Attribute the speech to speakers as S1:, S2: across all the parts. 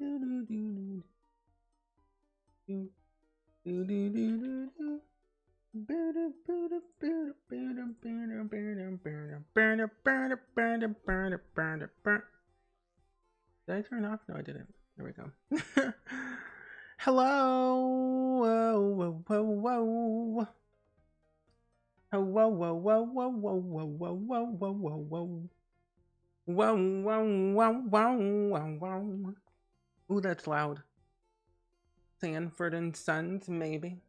S1: Did I turn off? No, I didn't. There we go. Hello. Whoa, whoa, whoa, whoa. Oh, whoa, whoa, whoa, whoa, whoa, whoa, whoa, whoa, whoa, whoa, whoa. Whoa, whoa, whoa, whoa, whoa, whoa. Ooh, that's loud. Sanford and Sons, maybe.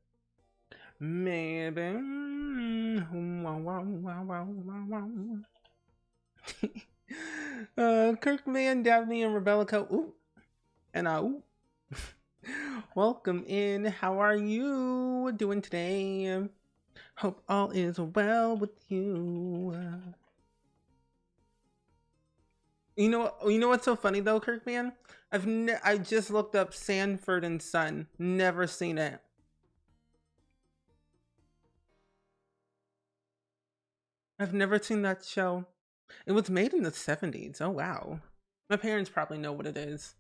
S1: Maybe. Wow, wow, wow, wow, wow, wow. Kirkman, Daphne, and Rebellica. Ooh. And ooh. Welcome in. How are you doing today? Hope all is well with you. You know what's so funny though, Kirkman? I just looked up Sanford and Son. Never seen it. I've never seen that show. It was made in the 70s. Oh wow. My parents probably know what it is,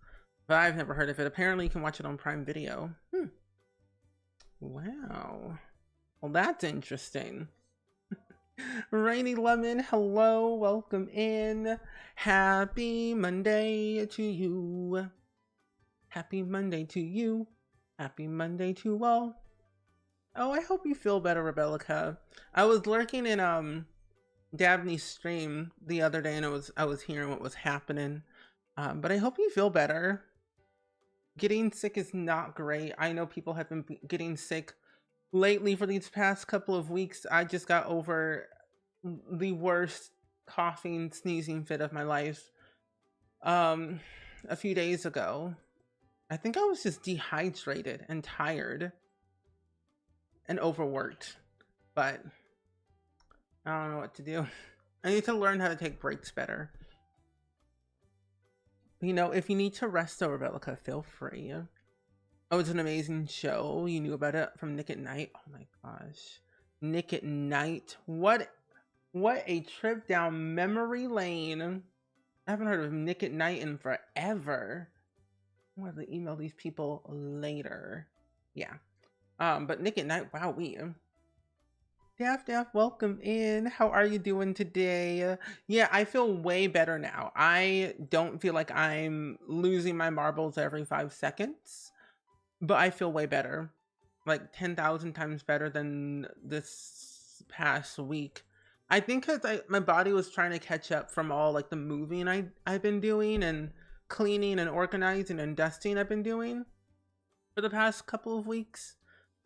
S1: but I've never heard of it. Apparently you can watch it on Prime Video. Wow. Well, that's interesting. Rainy Lemon, hello, welcome in. Happy Monday to you. Happy Monday to you. Happy Monday to all. Oh, I hope you feel better, Rebellica. I was lurking in Dabney's stream the other day and I was hearing what was happening. But I hope you feel better. Getting sick is not great. I know people have been getting sick lately for these past couple of weeks. I just got over the worst coughing, sneezing fit of my life a few days ago. I think I was just dehydrated and tired and overworked, but I don't know what to do. I need to learn how to take breaks better. You know, if you need to rest, though, Rebecca, feel free. Oh, it's an amazing show. You knew about it from Nick at Night. Oh my gosh, Nick at Night. What a trip down memory lane. I haven't heard of Nick at Night in forever. I'm gonna have to email these people later. Yeah. But Nick at Night, wow, Daff, welcome in. How are you doing today? Yeah, I feel way better now. I don't feel like I'm losing my marbles every 5 seconds, but I feel way better. Like 10,000 times better than this past week. I think because my body was trying to catch up from all like the moving I've been doing and cleaning and organizing and dusting I've been doing for the past couple of weeks,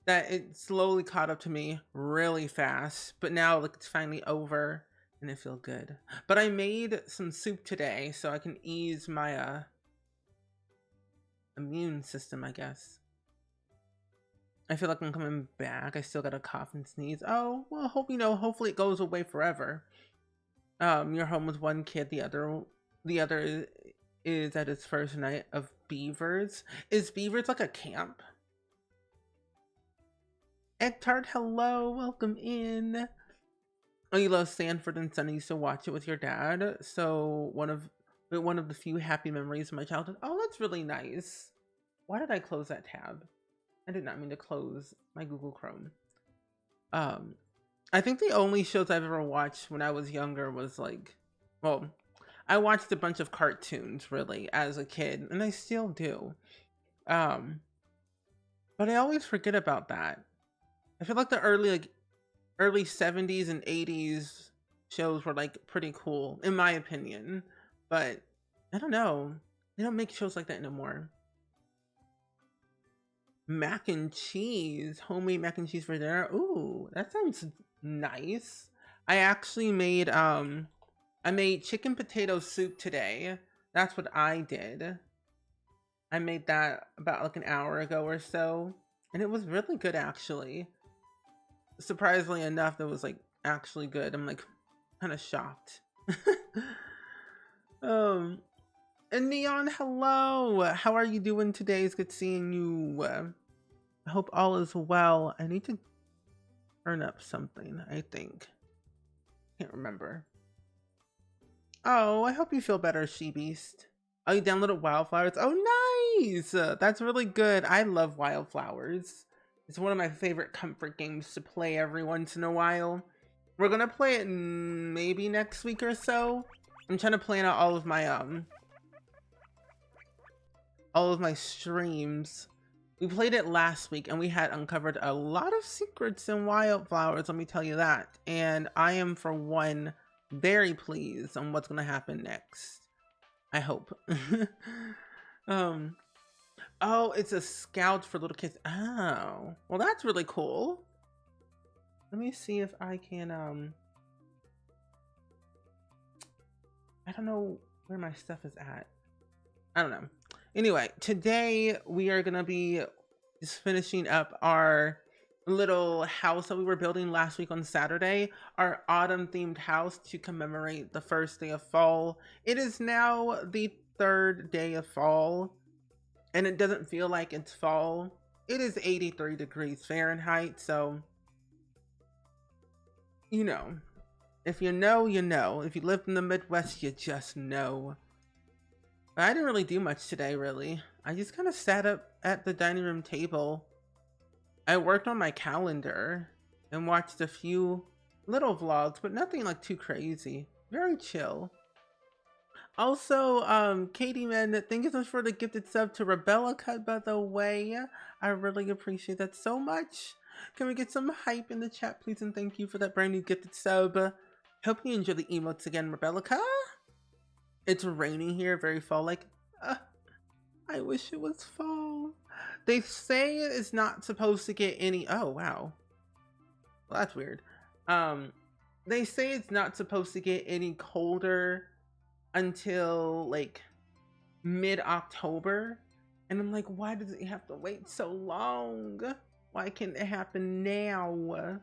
S1: that it slowly caught up to me really fast. But now like it's finally over and I feel good. But I made some soup today so I can ease my immune system, I guess. I feel like I'm coming back. I still got a cough and sneeze. Oh, well, hopefully it goes away forever. You're home with one kid, the other is at his first night of Beavers. Is Beavers like a camp? Egtart, hello, welcome in. Oh, you love Sanford and Son. I used to watch it with your dad. So one of the few happy memories of my childhood. Oh, that's really nice. Why did I close that tab? I did not mean to close my Google Chrome. I think the only shows I've ever watched when I was younger was like, well, I watched a bunch of cartoons really as a kid, and I still do. But I always forget about that. I feel like the early 70s and 80s shows were like pretty cool in my opinion, but I don't know. They don't make shows like that anymore. Mac and cheese, homemade mac and cheese for dinner. Ooh, that sounds nice. I actually made I made chicken potato soup today. That's what I did. I made that about like an hour ago or so, and it was really good actually. Surprisingly enough, that was like actually good. I'm like kind of shocked. um and Neon, hello. How are you doing today? It's good seeing you. I hope all is well. I need to turn up something, I think. Can't remember. Oh, I hope you feel better, She Beast. Oh, you downloaded Wildflowers? Oh, Nice. That's really good. I love Wildflowers. It's one of my favorite comfort games to play every once in a while. We're gonna play it maybe next week or so. I'm trying to plan out all of my streams. We played it last week and we had uncovered a lot of secrets in Wildflowers, let me tell you that. And I am, for one, very pleased on what's gonna happen next. I hope. Oh, it's a scout for little kids. Oh, well, that's really cool. Let me see if I can, I don't know where my stuff is at. I don't know. Anyway, today we are gonna be just finishing up our little house that we were building last week on Saturday, our autumn themed house to commemorate the first day of fall. It is now the third day of fall, and it doesn't feel like it's fall. It is 83 degrees Fahrenheit, so, you know, if you know, you know. If you lived in the Midwest, you just know. But I didn't really do much today, really. I just kind of sat up at the dining room table. I worked on my calendar and watched a few little vlogs, but nothing like too crazy. Very chill. Also, Katie Man, thank you so much for the gifted sub to Rebellica, by the way. I really appreciate that so much. Can we get some hype in the chat, please? And thank you for that brand new gifted sub. Hope you enjoy the emotes again, Rebellica. It's raining here, very fall-like. I wish it was fall. They say it's not supposed to get any... Oh, wow. Well, that's weird. They say it's not supposed to get any colder until like mid-October, and I'm like, why does it have to wait so long? Why can't it happen now?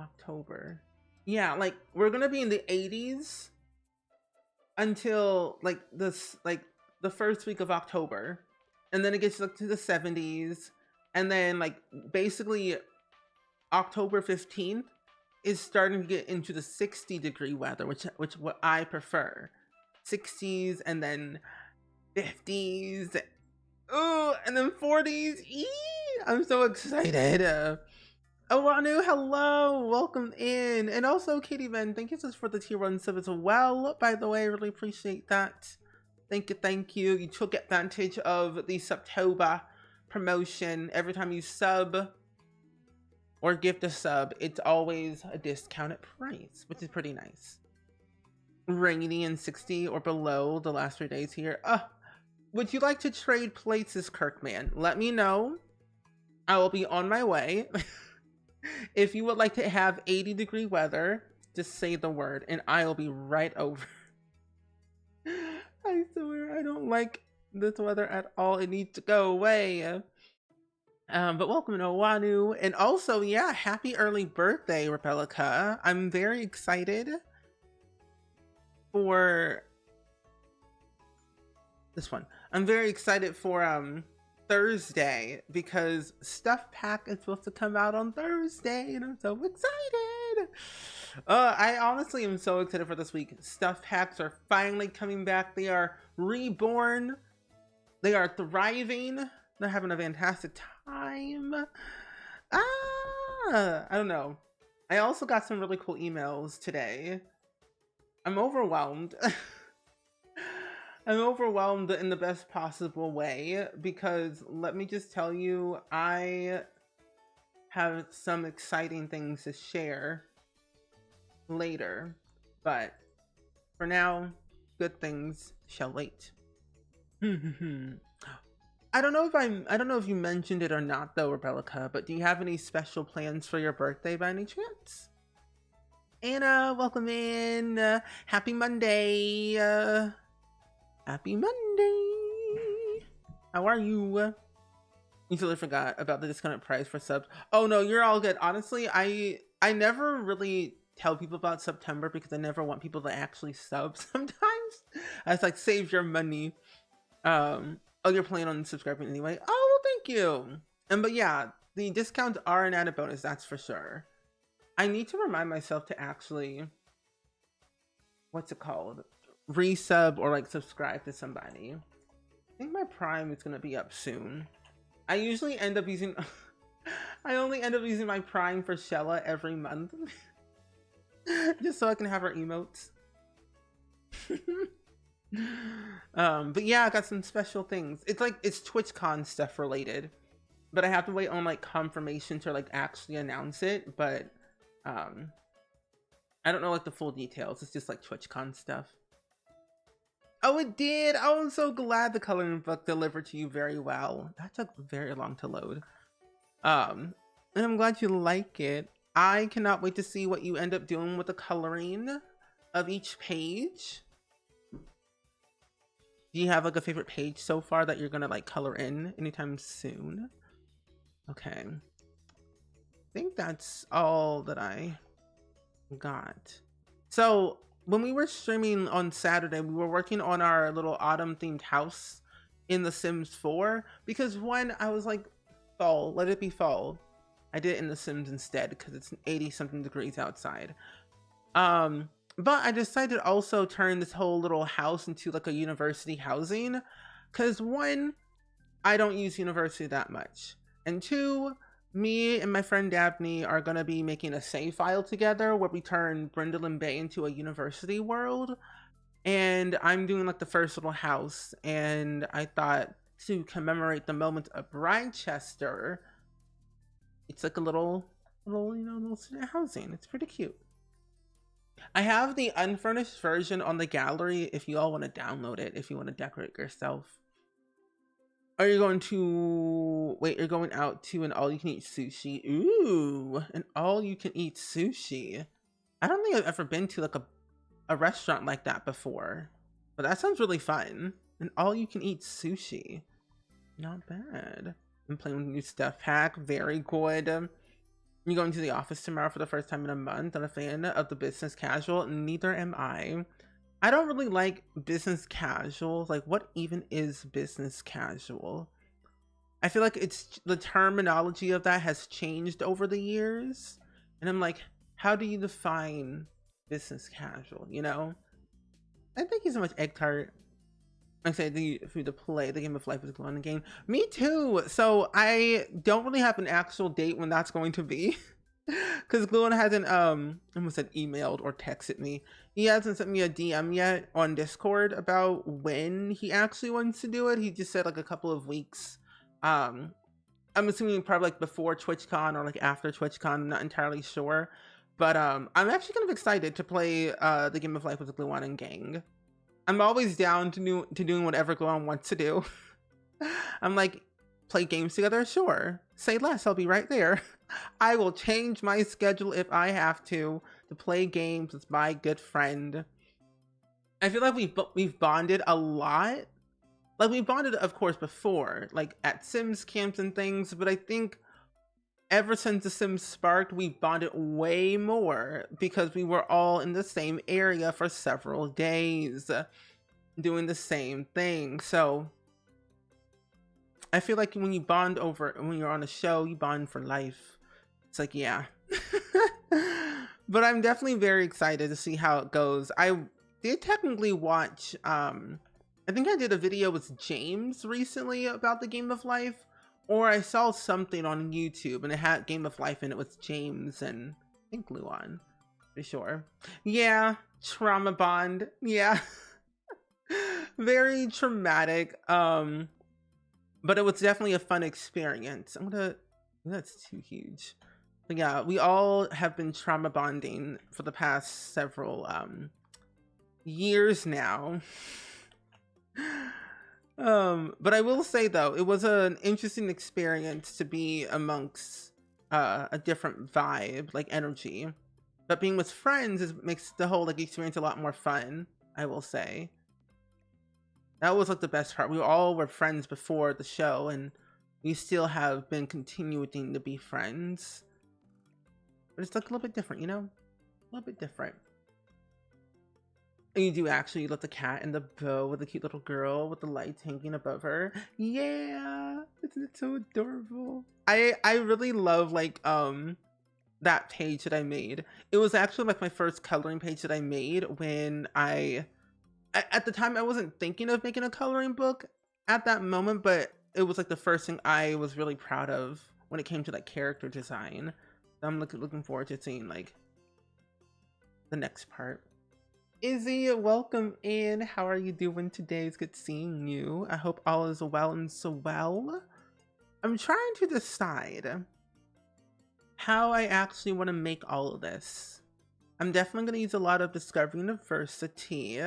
S1: October. Yeah, like we're gonna be in the 80s until like this, like the first week of October, and then it gets like to the 70s, and then like basically October 15th is starting to get into the 60-degree weather, which what I prefer. 60s and then 50s. Oh, and then 40s. Eee! I'm so excited. Anu, hello, welcome in. And also Katie Ben, thank you so much for the tier 1 sub as well. By the way, I really appreciate that. Thank you. You took advantage of the September promotion. Every time you sub or gift a sub, it's always a discounted price, which is pretty nice. Rainy and 60 or below the last 3 days here. Would you like to trade places, Kirkman? Let me know. I will be on my way. If you would like to have 80-degree weather, just say the word and I'll be right over. I swear I don't like this weather at all. It needs to go away. But welcome to Wanu, and also, yeah, happy early birthday, Rebellica. I'm very excited for this one. I'm very excited for Thursday, because Stuff Pack is supposed to come out on Thursday, and I'm so excited. I honestly am so excited for this week. Stuff Packs are finally coming back. They are reborn. They are thriving. They're having a fantastic time. I don't know. I also got some really cool emails today. I'm overwhelmed. I'm overwhelmed in the best possible way, because let me just tell you, I have some exciting things to share later, but for now, good things shall wait. I don't know if you mentioned it or not though, Rebellica, but do you have any special plans for your birthday by any chance? Anna, welcome in. Happy Monday. Happy Monday. How are you? You totally forgot about the discounted price for subs. Oh no, you're all good. Honestly, I never really tell people about September because I never want people to actually sub sometimes. I was like, save your money. Oh, you're planning on subscribing anyway? Oh, well, thank you. But yeah, the discounts are an added bonus, that's for sure. I need to remind myself to actually, what's it called? resub or like subscribe to somebody. I think my Prime is gonna be up soon. I usually end up using I only end up using my Prime for Shella every month. Just so I can have her emotes. But yeah, I got some special things. It's like it's TwitchCon stuff related, but I have to wait on like confirmation to like actually announce it. But I don't know like the full details. It's just like TwitchCon stuff. Oh, it did. Oh, I'm so glad the coloring book delivered to you very well. That took very long to load. And I'm glad you like it. I cannot wait to see what you end up doing with the coloring of each page. Do you have like a favorite page so far that you're gonna like color in anytime soon? Okay. I think that's all that I got. So when we were streaming on Saturday, we were working on our little autumn themed house in The Sims 4 because one, I was like, fall, let it be fall. I did it in The Sims instead because it's 80 something degrees outside. But I decided to also turn this whole little house into like a university housing because one, I don't use university that much. And two, me and my friend Dabney are going to be making a save file together where we turn Brindleton Bay into a university world. And I'm doing like the first little house. And I thought to commemorate the moment of Bridechester, it's like a little student housing. It's pretty cute. I have the unfurnished version on the gallery if you all want to download it, if you want to decorate yourself. Are you going to wait? You're going out to an all-you-can-eat sushi. Ooh, an all-you-can-eat sushi. I don't think I've ever been to like a restaurant like that before, but that sounds really fun. An all-you-can-eat sushi, not bad. I'm playing with a new stuff pack. Very good. You're going to the office tomorrow for the first time in a month. I'm a fan of the business casual. Neither am I. I don't really like business casual. Like, what even is business casual? I feel like it's the terminology of that has changed over the years. And I'm like, how do you define business casual, you know? I thank you so much, Egg Tart. I say for you to play the game of life with Glue on the game. Me too. So I don't really have an actual date when that's going to be. Because Gluon hasn't I almost said emailed or texted me. He hasn't sent me a DM yet on Discord about when he actually wants to do it. He just said like a couple of weeks. I'm assuming probably like before TwitchCon or like after TwitchCon. I'm not entirely sure. But I'm actually kind of excited to play the game of life with Gluon and gang. I'm always down to doing whatever Gluon wants to do. I'm like, play games together? Sure. Say less, I'll be right there. I will change my schedule if I have to play games with my good friend. I feel like we've bonded a lot. Like we bonded, of course, before, like at Sims camps and things, but I think ever since The Sims sparked, we bonded way more because we were all in the same area for several days doing the same thing. So I feel like when you bond when you're on a show, you bond for life. It's like, yeah. But I'm definitely very excited to see how it goes. I did technically watch, I think I did a video with James recently about the Game of Life. Or I saw something on YouTube and it had Game of Life and it was James and I think Luan. Pretty sure. Yeah, trauma bond. Yeah. Very traumatic. But it was definitely a fun experience. That's too huge. But yeah, we all have been trauma bonding for the past several years now. But I will say though, it was an interesting experience to be amongst a different vibe, like energy. But being with friends makes the whole like experience a lot more fun, I will say. That was like the best part. We all were friends before the show and we still have been continuing to be friends. But it's like a little bit different, you know? A little bit different. And you do actually let the cat in the bow with the cute little girl with the lights hanging above her. Yeah, isn't it so adorable? I really love like that page that I made. It was actually like my first coloring page that I made when I at the time I wasn't thinking of making a coloring book at that moment, but it was like the first thing I was really proud of when it came to like character design. So I'm looking forward to seeing like the next part. Izzy, welcome in. How are you doing today? It's good seeing you. I hope all is well and so well. I'm trying to decide how I actually want to make all of this. I'm definitely going to use a lot of Discovery University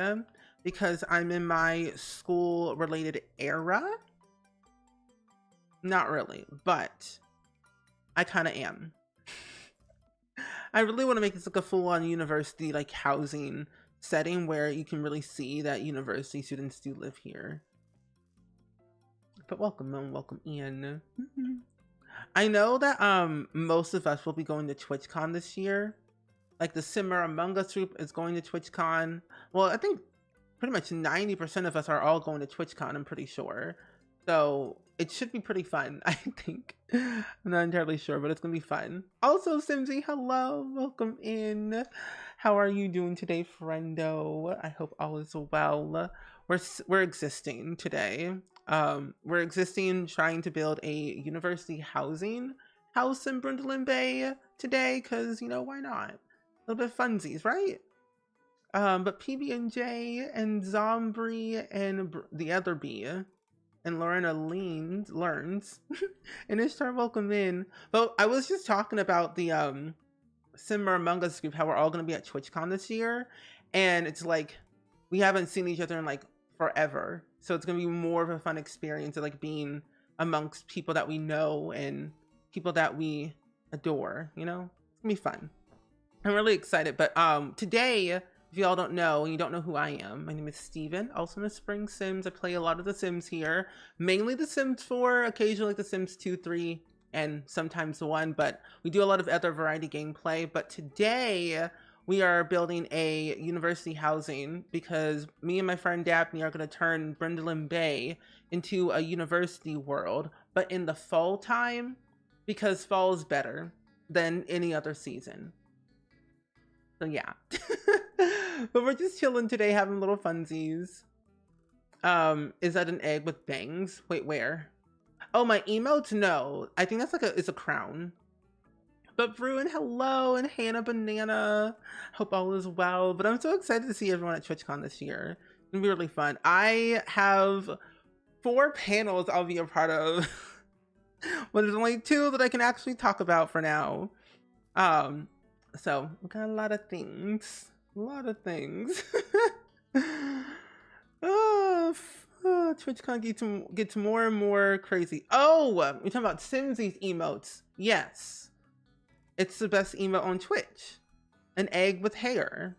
S1: because I'm in my school related era. Not really, but I kind of am. I really want to make this like a full-on university like housing setting where you can really see that university students do live here. But welcome in. I know that most of us will be going to TwitchCon this year. Like the Simmer Among Us group is going to TwitchCon. Well, I think pretty much 90% of us are all going to TwitchCon, I'm pretty sure. So it should be pretty fun, I think. I'm not entirely sure, but it's gonna be fun. Also, Simsy, hello, welcome in. How are you doing today, friendo? I hope all is well. We're existing today. We're existing trying to build a university housing house in Brindleton Bay today, because you know, why not? A little bit of funsies, right? But PB&J and Zombrie and the other bee and Lorena learns and Ishtar, welcome in. But I was just talking about the Simmer Among Us group, how we're all gonna be at TwitchCon this year, and it's like we haven't seen each other in like forever, so it's gonna be more of a fun experience of like being amongst people that we know and people that we adore, you know. It's gonna be fun. I'm really excited. But today, if y'all don't know and you don't know who I am, my name is Steven, also in the Spring Sims. I play a lot of the Sims here, mainly the Sims 4, occasionally like the Sims 2, 3, and sometimes the 1, but we do a lot of other variety gameplay. But today we are building a university housing because me and my friend Daphne are going to turn Brindleton Bay into a university world, but in the fall time, because fall is better than any other season. So yeah. But we're just chilling today, having little funsies. Is that an egg with bangs? Wait, where? Oh, my emotes? No. I think that's like it's a crown. But Bruin, hello, and Hannah Banana. Hope all is well. But I'm so excited to see everyone at TwitchCon this year. It's gonna be really fun. I have 4 panels I'll be a part of. But there's only 2 that I can actually talk about for now. So we got a lot of things. TwitchCon gets more and more crazy. Oh, we're talking about Simsy's emotes. Yes, it's the best emote on Twitch. An egg with hair.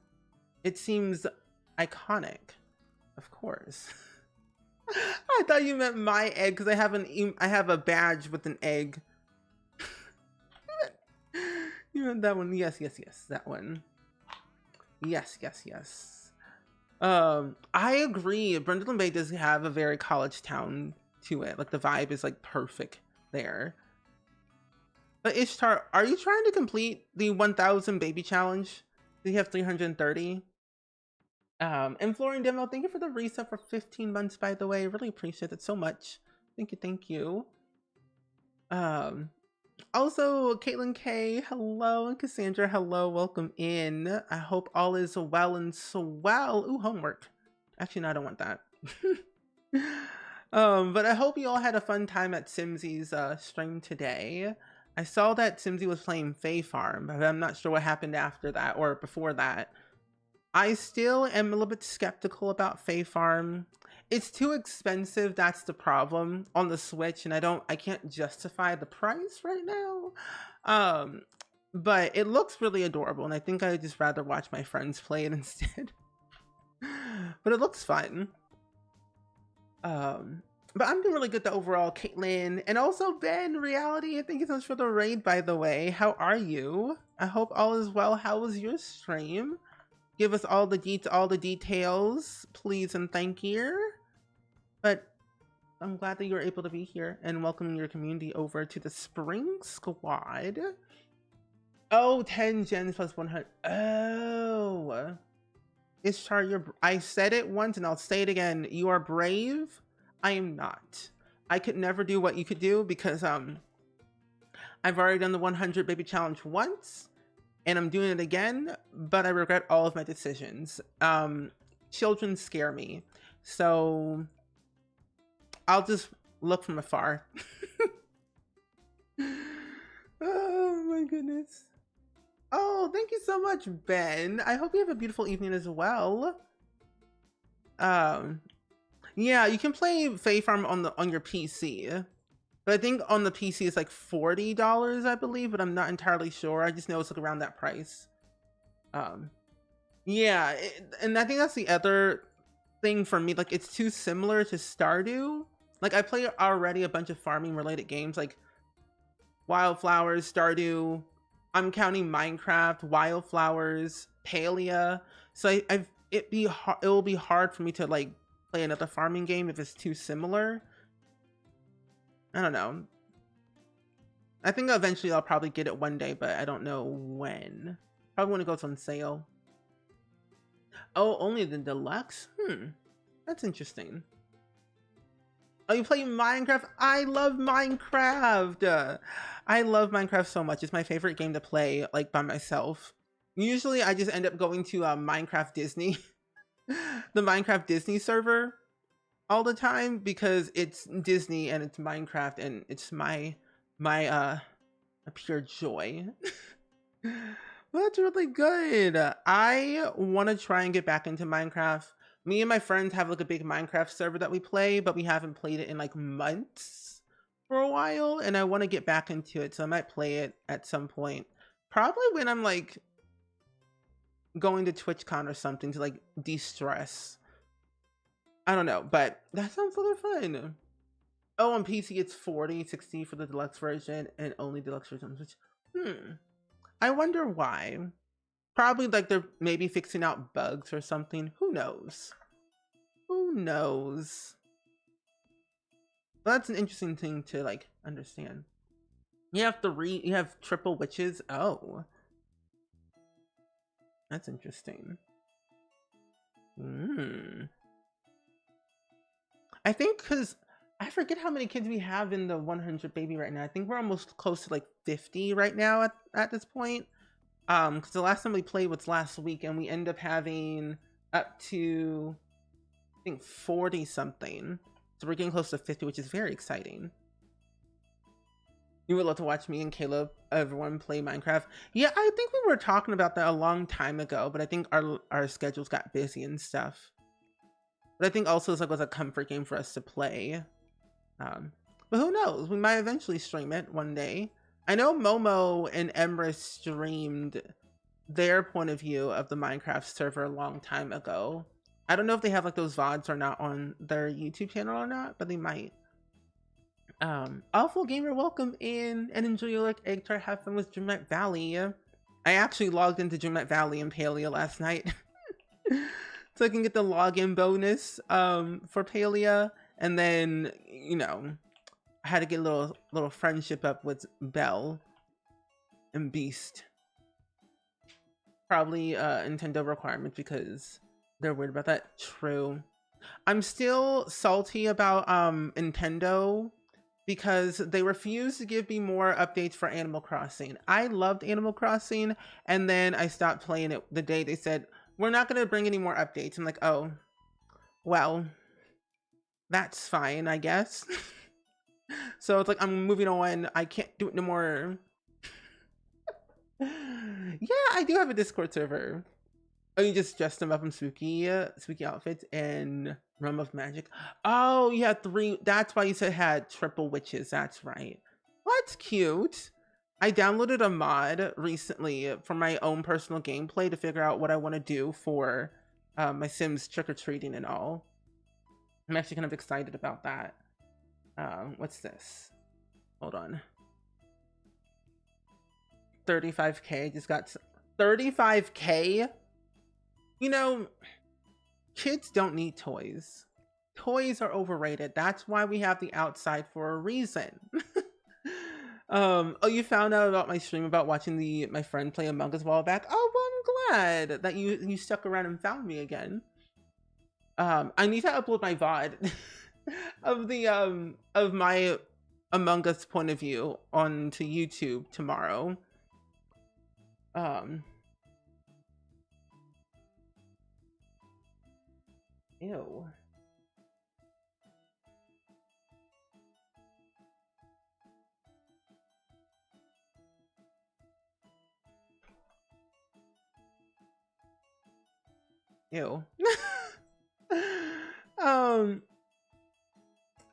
S1: It seems iconic, of course. I thought you meant my egg because I have a badge with an egg. You meant that one? Yes, that one. Yes. I agree. Brindleton Bay does have a very college town to it. Like the vibe is like perfect there. But Ishtar, are you trying to complete the 1,000 baby challenge? Do you have 330? And Florian Demo, thank you for the reset for 15 months, by the way. Really appreciate it so much. Thank you. Also, Caitlin K, hello, and Cassandra, hello, welcome in. I hope all is well and so well. Ooh, homework. Actually, no, I don't want that. But I hope you all had a fun time at Simsy's stream today. I saw that Simsy was playing Fae Farm, but I'm not sure what happened after that or before that. I still am a little bit skeptical about Fae Farm. It's too expensive, that's the problem, on the Switch, and I can't justify the price right now. But it looks really adorable, and I think I'd just rather watch my friends play it instead. But it looks fun. But I'm doing really good, the overall, Caitlin, and also Ben, Reality, thank you so much for the raid, by the way. How are you? I hope all is well. How was your stream? Give us all the details, please and thank you. But I'm glad that you were able to be here and welcoming your community over to the Spring Squad. Oh, 10 gens plus 100. Oh, Ishtar, I said it once and I'll say it again. You are brave. I am not. I could never do what you could do because I've already done the 100 baby challenge once and I'm doing it again, but I regret all of my decisions. Children scare me. So I'll just look from afar. Oh my goodness. Oh, thank you so much, Ben. I hope you have a beautiful evening as well. Yeah, you can play Fae Farm on your PC. But I think on the PC it's like $40, I believe, but I'm not entirely sure. I just know it's like around that price. Yeah, and I think that's the other thing for me. Like, it's too similar to Stardew. Like, I play already a bunch of farming related games like Wildflowers, Stardew. I'm counting Minecraft, Wildflowers, Palia. So it will be hard for me to like play another farming game if it's too similar. I don't know. I think eventually I'll probably get it one day, but I don't know when. Probably when it goes on sale. Oh, only the deluxe? That's interesting. Oh, you play Minecraft? I love Minecraft! I love Minecraft so much. It's my favorite game to play, like, by myself. Usually I just end up going to Minecraft Disney. The Minecraft Disney server all the time because it's Disney and it's Minecraft and it's my pure joy. That's really good. I want to try and get back into Minecraft. Me and my friends have like a big Minecraft server that we play, but we haven't played it in like months for a while, and I want to get back into it, so I might play it at some point. Probably when I'm like going to TwitchCon or something to like de-stress. I don't know, but that sounds really fun. Oh, on PC it's 40-60 for the deluxe version and only deluxe version, which I wonder why. Probably like they're maybe fixing out bugs or something. Who knows? Who knows? Well, that's an interesting thing to like understand. You have triple witches. Oh. That's interesting. I think because I forget how many kids we have in the 100 baby right now. I think we're almost close to like 50 right now at this point. Because the last time we played was last week, and we end up having up to I think 40 something. So we're getting close to 50, which is very exciting. You would love to watch me and Caleb, everyone play Minecraft. Yeah, I think we were talking about that a long time ago, but I think our schedules got busy and stuff. But I think also it's like was a comfort game for us to play. But who knows? We might eventually stream it one day. I know Momo and Emrys streamed their point of view of the Minecraft server a long time ago. I don't know if they have like those VODs or not on their YouTube channel or not, but they might. Awful Gamer, welcome in and enjoy your like egg tart. Have fun with Dreamlight Valley. I actually logged into Dreamlight Valley and Palia last night. So I can get the login bonus for Palia, and then you know I had to get a little friendship up with Belle and Beast. Probably Nintendo requirements because they're worried about that. True. I'm still salty about Nintendo because they refuse to give me more updates for Animal Crossing. I loved Animal Crossing, and then I stopped playing it the day they said, we're not going to bring any more updates. I'm like, oh, well, that's fine, I guess. So it's like, I'm moving on. I can't do it no more. Yeah, I do have a Discord server. Oh, you just dressed them up in spooky outfits and Realm of Magic. Oh, you had 3. That's why you said had triple witches. That's right. Well, that's cute. I downloaded a mod recently for my own personal gameplay to figure out what I want to do for my Sims trick-or-treating and all. I'm actually kind of excited about that. What's this? Hold on. 35K. Just got 35K. You know, kids don't need toys. Toys are overrated. That's why we have the outside for a reason. Oh, you found out about my stream about watching my friend play Among Us a while back? Oh, well, glad that you stuck around and found me again. I need to upload my VOD of the of my Among Us point of view onto YouTube tomorrow. Ew. Ew.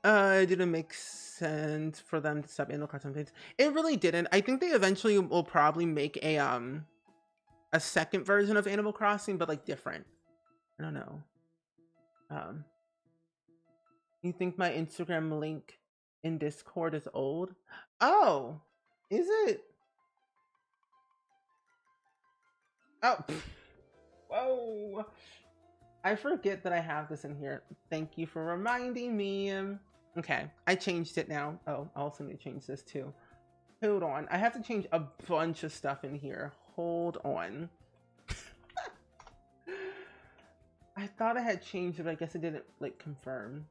S1: It didn't make sense for them to stop Animal Crossing updates. It really didn't. I think they eventually will probably make a second version of Animal Crossing, but like different. I don't know. You think my Instagram link in Discord is old? Oh, is it? Oh, whoa. I forget that I have this in here. Thank you for reminding me. Okay, I changed it now. Oh, I also need to change this too. Hold on. I have to change a bunch of stuff in here. Hold on. I thought I had changed it, but I guess it didn't like confirm.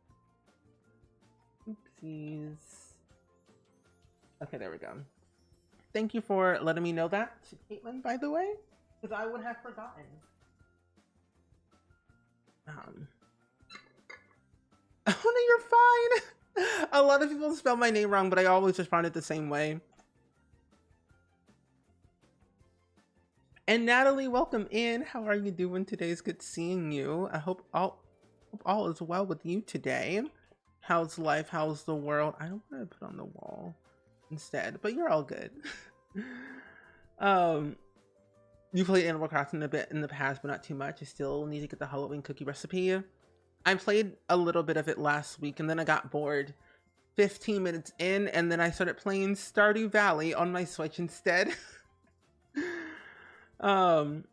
S1: Oopsies. Okay, there we go. Thank you for letting me know that, Caitlin, by the way, because I would have forgotten. Oh no, you're fine. A lot of people spell my name wrong, but I always respond it the same way. And Natalie, welcome in. How are you doing today? It's good seeing you. I hope all is well with you today. How's life? How's the world? I don't want to put on the wall instead, but you're all good. You played Animal Crossing a bit in the past, but not too much. I still need to get the Halloween cookie recipe. I played a little bit of it last week, and then I got bored 15 minutes in, and then I started playing Stardew Valley on my Switch instead. So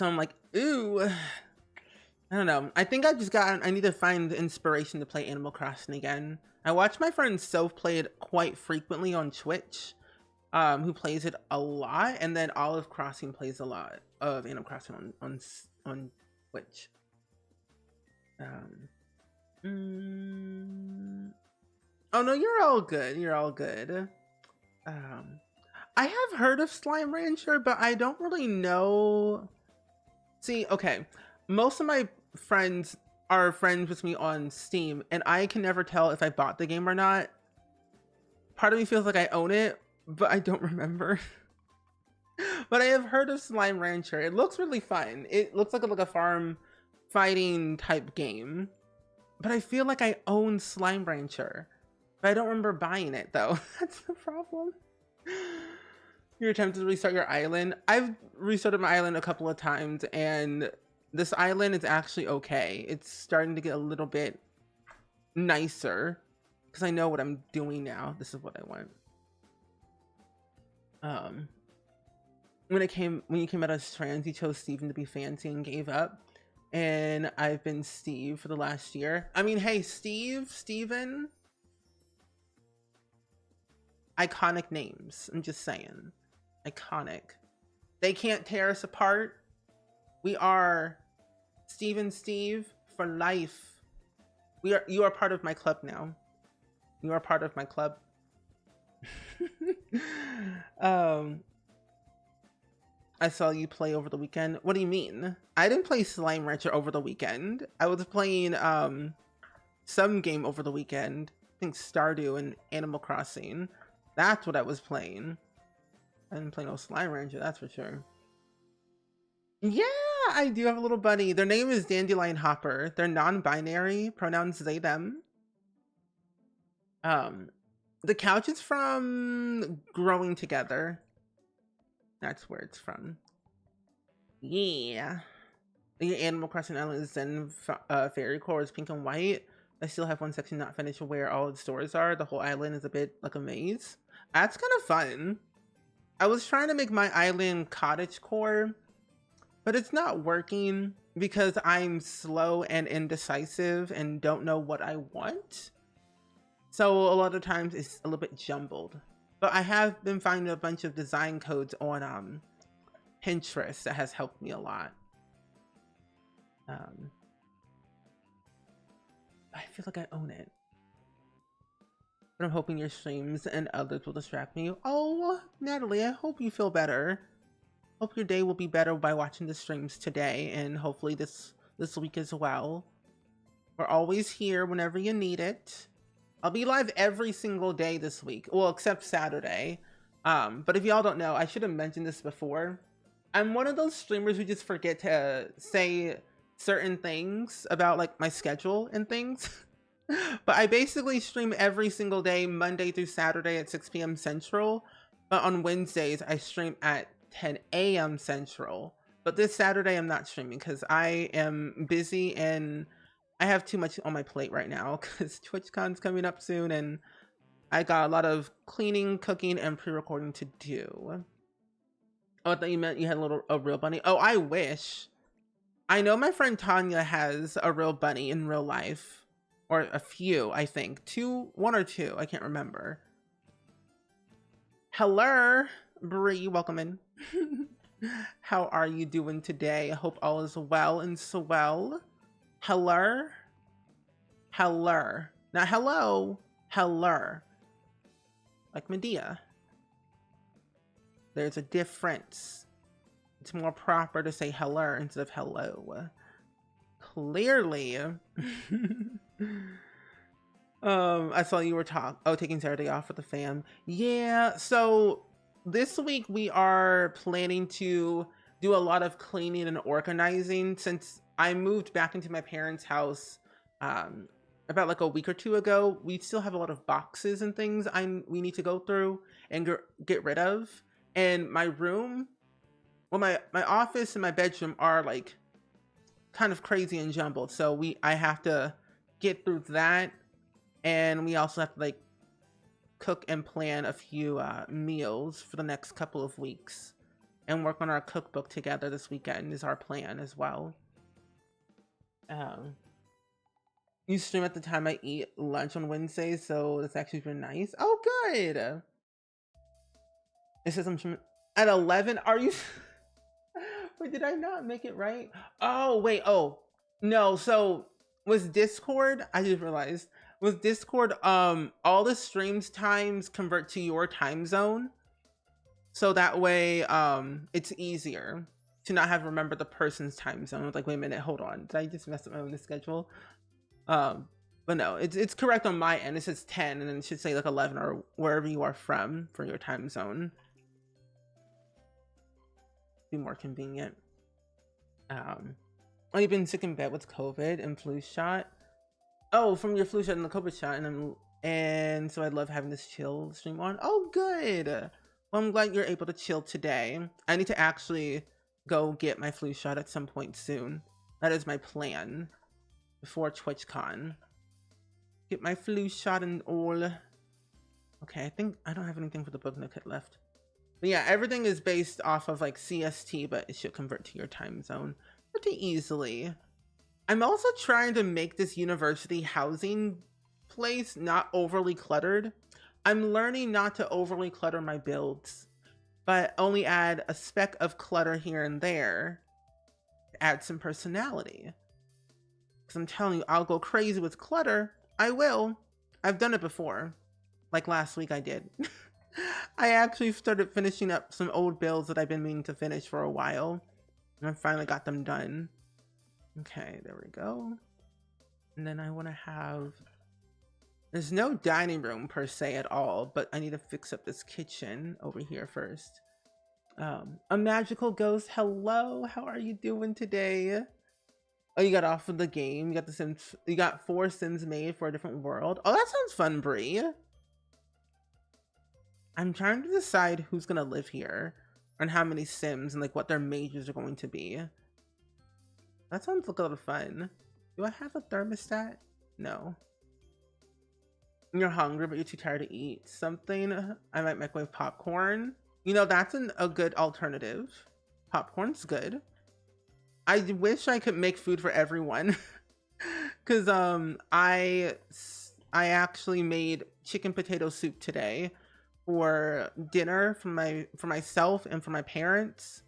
S1: I'm like, ooh, I don't know. I think I need to find the inspiration to play Animal Crossing again. I watch my friend Soph play it quite frequently on Twitch, who plays it a lot, and then Olive Crossing plays a lot of Animal Crossing on Twitch. Oh no, you're all good. You're all good. I have heard of Slime Rancher, but I don't really know. See, okay, most of my friends are friends with me on Steam, and I can never tell if I bought the game or not. Part of me feels like I own it, but I don't remember. But I have heard of Slime Rancher. It looks really fun. It looks like a farm fighting type game. But I feel like I own Slime Rancher. But I don't remember buying it though. That's the problem. You're attempting to restart your island. I've restarted my island a couple of times, and this island is actually okay. It's starting to get a little bit nicer because I know what I'm doing now. This is what I want. When you came out as trans, you chose Steven to be fancy and gave up. And I've been Steve for the last year. I mean, hey, Steven. Iconic names. I'm just saying. Iconic. They can't tear us apart. We are Steve and Steve for life. You are part of my club now. You are part of my club. I saw you play over the weekend. What do you mean? I didn't play Slime Rancher over the weekend. I was playing some game over the weekend. I think Stardew and Animal Crossing. That's what I was playing. I didn't play no Slime Rancher, that's for sure. Yeah, I do have a little buddy. Their name is Dandelion Hopper. They're non-binary, pronouns they, them. The couch is from Growing Together. That's where it's from. Yeah. The Animal Crossing Island is in Fairy Core is pink and white. I still have one section not finished where all the stores are. The whole island is a bit like a maze. That's kind of fun. I was trying to make my island cottage core, but it's not working because I'm slow and indecisive and don't know what I want. So a lot of times it's a little bit jumbled. But I have been finding a bunch of design codes on Pinterest that has helped me a lot. I feel like I own it. But I'm hoping your streams and others will distract me. Oh, Natalie, I hope you feel better. Hope your day will be better by watching the streams today and hopefully this week as well. We're always here whenever you need it. I'll be live every single day this week. Well, except Saturday. But if y'all don't know, I should have mentioned this before. I'm one of those streamers who just forget to say certain things about like my schedule and things. But I basically stream every single day, Monday through Saturday at 6 p.m. Central. But on Wednesdays, I stream at 10 a.m. Central. But this Saturday, I'm not streaming because I am busy and I have too much on my plate right now because TwitchCon's coming up soon and I got a lot of cleaning, cooking, and pre-recording to do. Oh, I thought you meant you had a real bunny. Oh, I wish. I know my friend Tanya has a real bunny in real life. Or a few, I think. One or two, I can't remember. Hello, Bree, welcome in. How are you doing today? I hope all is well and so well. Hello? Hello. Not hello. Hello. Like Medea. There's a difference. It's more proper to say hello instead of hello. Clearly. I saw you were taking Saturday off with the fam. Yeah, so this week we are planning to do a lot of cleaning and organizing since I moved back into my parents' house about like a week or two ago. We still have a lot of boxes and things we need to go through and get rid of. And my room, well, my office and my bedroom are like kind of crazy and jumbled. So I have to get through that. And we also have to like cook and plan a few meals for the next couple of weeks and work on our cookbook together this weekend is our plan as well. You stream at the time I eat lunch on Wednesdays, so that's actually been nice. Oh, good. It says I'm at 11. Are you? Wait, did I not make it right? Oh, wait. Oh, no. So was Discord? I just realized. With Discord, all the streams times convert to your time zone. So that way, it's easier to not have to remember the person's time zone. It's like, wait a minute, hold on. Did I just mess up my own schedule? But no, it's correct on my end. It says 10 and then it should say like 11 or wherever you are from for your time zone. Be more convenient. Oh, you've been sick in bed with COVID and flu shot? Oh, from your flu shot and the COVID shot, and so I'd love having this chill stream on. Oh, good. Well, I'm glad you're able to chill today. I need to actually go get my flu shot at some point soon. That is my plan before TwitchCon. Get my flu shot and all. Okay, I think I don't have anything for the book nook left. But yeah, everything is based off of like CST, but it should convert to your time zone pretty easily. I'm also trying to make this university housing place not overly cluttered. I'm learning not to overly clutter my builds, but only add a speck of clutter here and there to add some personality. Because I'm telling you, I'll go crazy with clutter. I will. I've done it before. Like last week I did. I actually started finishing up some old builds that I've been meaning to finish for a while. And I finally got them done. Okay, there we go. And then I want to have... There's no dining room per se at all, but I need to fix up this kitchen over here first. A magical ghost, hello, how are you doing today? Oh, you got off of the game. You got the Sims. You got 4 Sims made for a different world. Oh, that sounds fun, Bree. I'm trying to decide who's gonna live here and how many Sims and like what their majors are going to be. That sounds like a lot of fun. Do I have a thermostat? No. You're hungry, but you're too tired to eat something. I might microwave popcorn. You know, that's a good alternative. Popcorn's good. I wish I could make food for everyone. Because I actually made chicken potato soup today for dinner for myself and for my parents.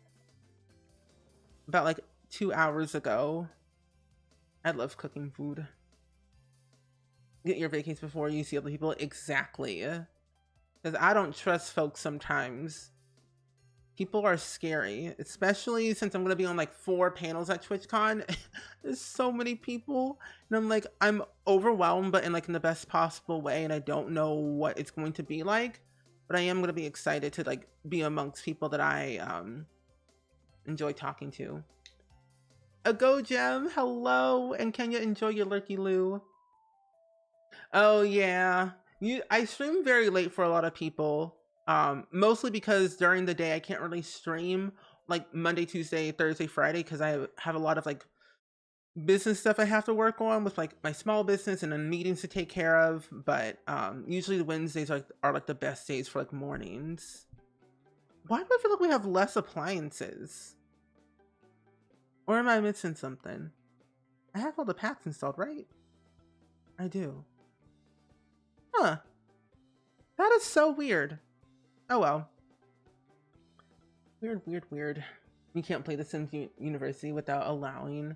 S1: about like 2 hours ago. I love cooking food. Get your vacations before you see other people. Exactly. Because I don't trust folks sometimes. People are scary, especially since I'm going to be on like 4 panels at TwitchCon. There's so many people. And I'm like, I'm overwhelmed, but in like in the best possible way. And I don't know what it's going to be like. But I am going to be excited to like be amongst people that I enjoy talking to. A Go Gem, hello. And can you enjoy your Lurky Loo? Oh yeah. I stream very late for a lot of people. Mostly because during the day I can't really stream like Monday, Tuesday, Thursday, Friday because I have a lot of like business stuff I have to work on with like my small business and then meetings to take care of. But usually the Wednesdays are like the best days for like mornings. Why do I feel like we have less appliances? Or am I missing something? I have all the packs installed, right? I do. Huh. That is so weird. Oh well. Weird. You can't play The Sims University without allowing...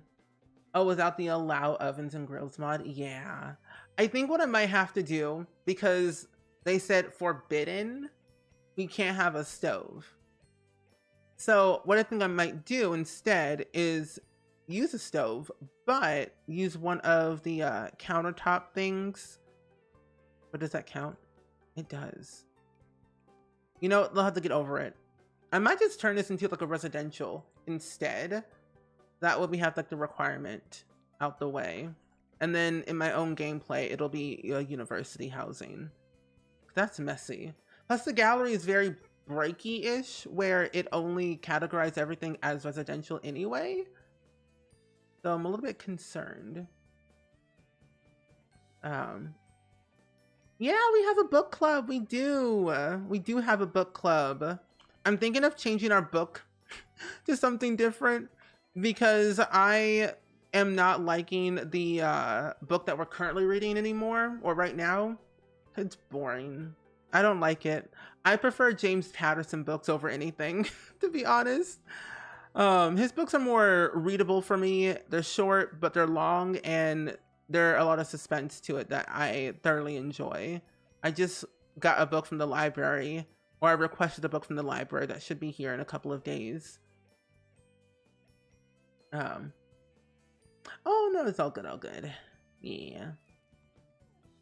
S1: Oh, without the allow ovens and grills mod? Yeah. I think what I might have to do, because they said forbidden, we can't have a stove. So what I think I might do instead is use a stove, but use one of the countertop things. But does that count? It does. You know, they'll have to get over it. I might just turn this into like a residential instead. That way we have like the requirement out the way. And then in my own gameplay, it'll be a university housing. That's messy. Plus the gallery is very breaky-ish, where it only categorized everything as residential anyway. So I'm a little bit concerned. Yeah, we have a book club. We do. We do have a book club. I'm thinking of changing our book to something different because I am not liking the book that we're currently reading anymore, or right now. It's boring. I don't like it. I prefer James Patterson books over anything, to be honest. His books are more readable for me. They're short, but they're long, and there are a lot of suspense to it that I thoroughly enjoy. I just got a book from the library, or I requested a book from the library that should be here in a couple of days. Oh no, it's all good. Yeah.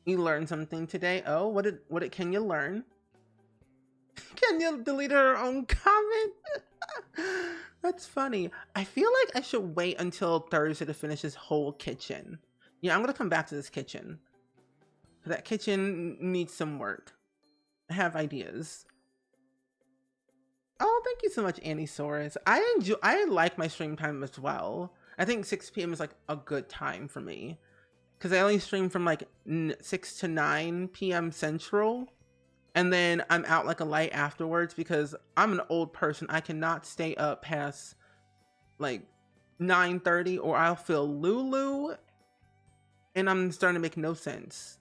S1: You learned something today. Oh, what can you learn? Can you delete her own comment? That's funny. I feel like I should wait until Thursday to finish this whole kitchen. Yeah, I'm gonna come back to this kitchen. That kitchen needs some work. I have ideas. Oh, thank you so much, Annie Soros. I like my stream time as well. I think 6 p.m. is like a good time for me. Because I only stream from like 6 to 9 p.m. Central. And then I'm out like a light afterwards because I'm an old person. I cannot stay up past like 9:30 or I'll feel Lulu. And I'm starting to make no sense.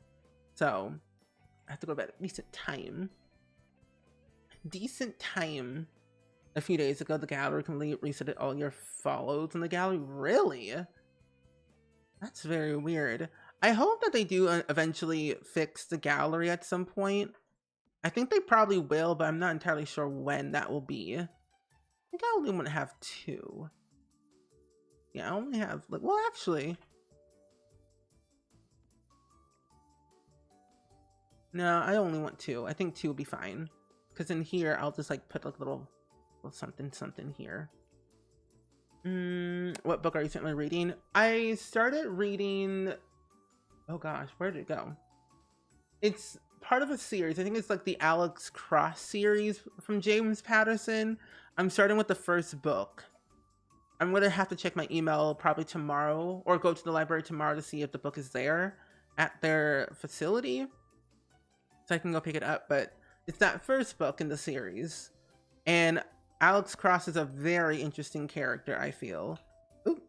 S1: So I have to go to bed at decent time. A few days ago, the gallery completely resetted all your follows in the gallery. Really? That's very weird. I hope that they do eventually fix the gallery at some point. I think they probably will, but I'm not entirely sure when that will be. I think I only want to have 2. Yeah, I only have, like, well, actually. No, I only want 2. I think 2 will be fine. Because in here, I'll just, like, put, like, little something here. What book are you currently reading? I started reading... Oh gosh, where did it go? It's part of a series. I think it's like the Alex Cross series from James Patterson. I'm starting with the first book. I'm gonna have to check my email probably tomorrow or go to the library tomorrow to see if the book is there at their facility so I can go pick it up. But it's that first book in the series, and Alex Cross is a very interesting character, I feel. Ooh.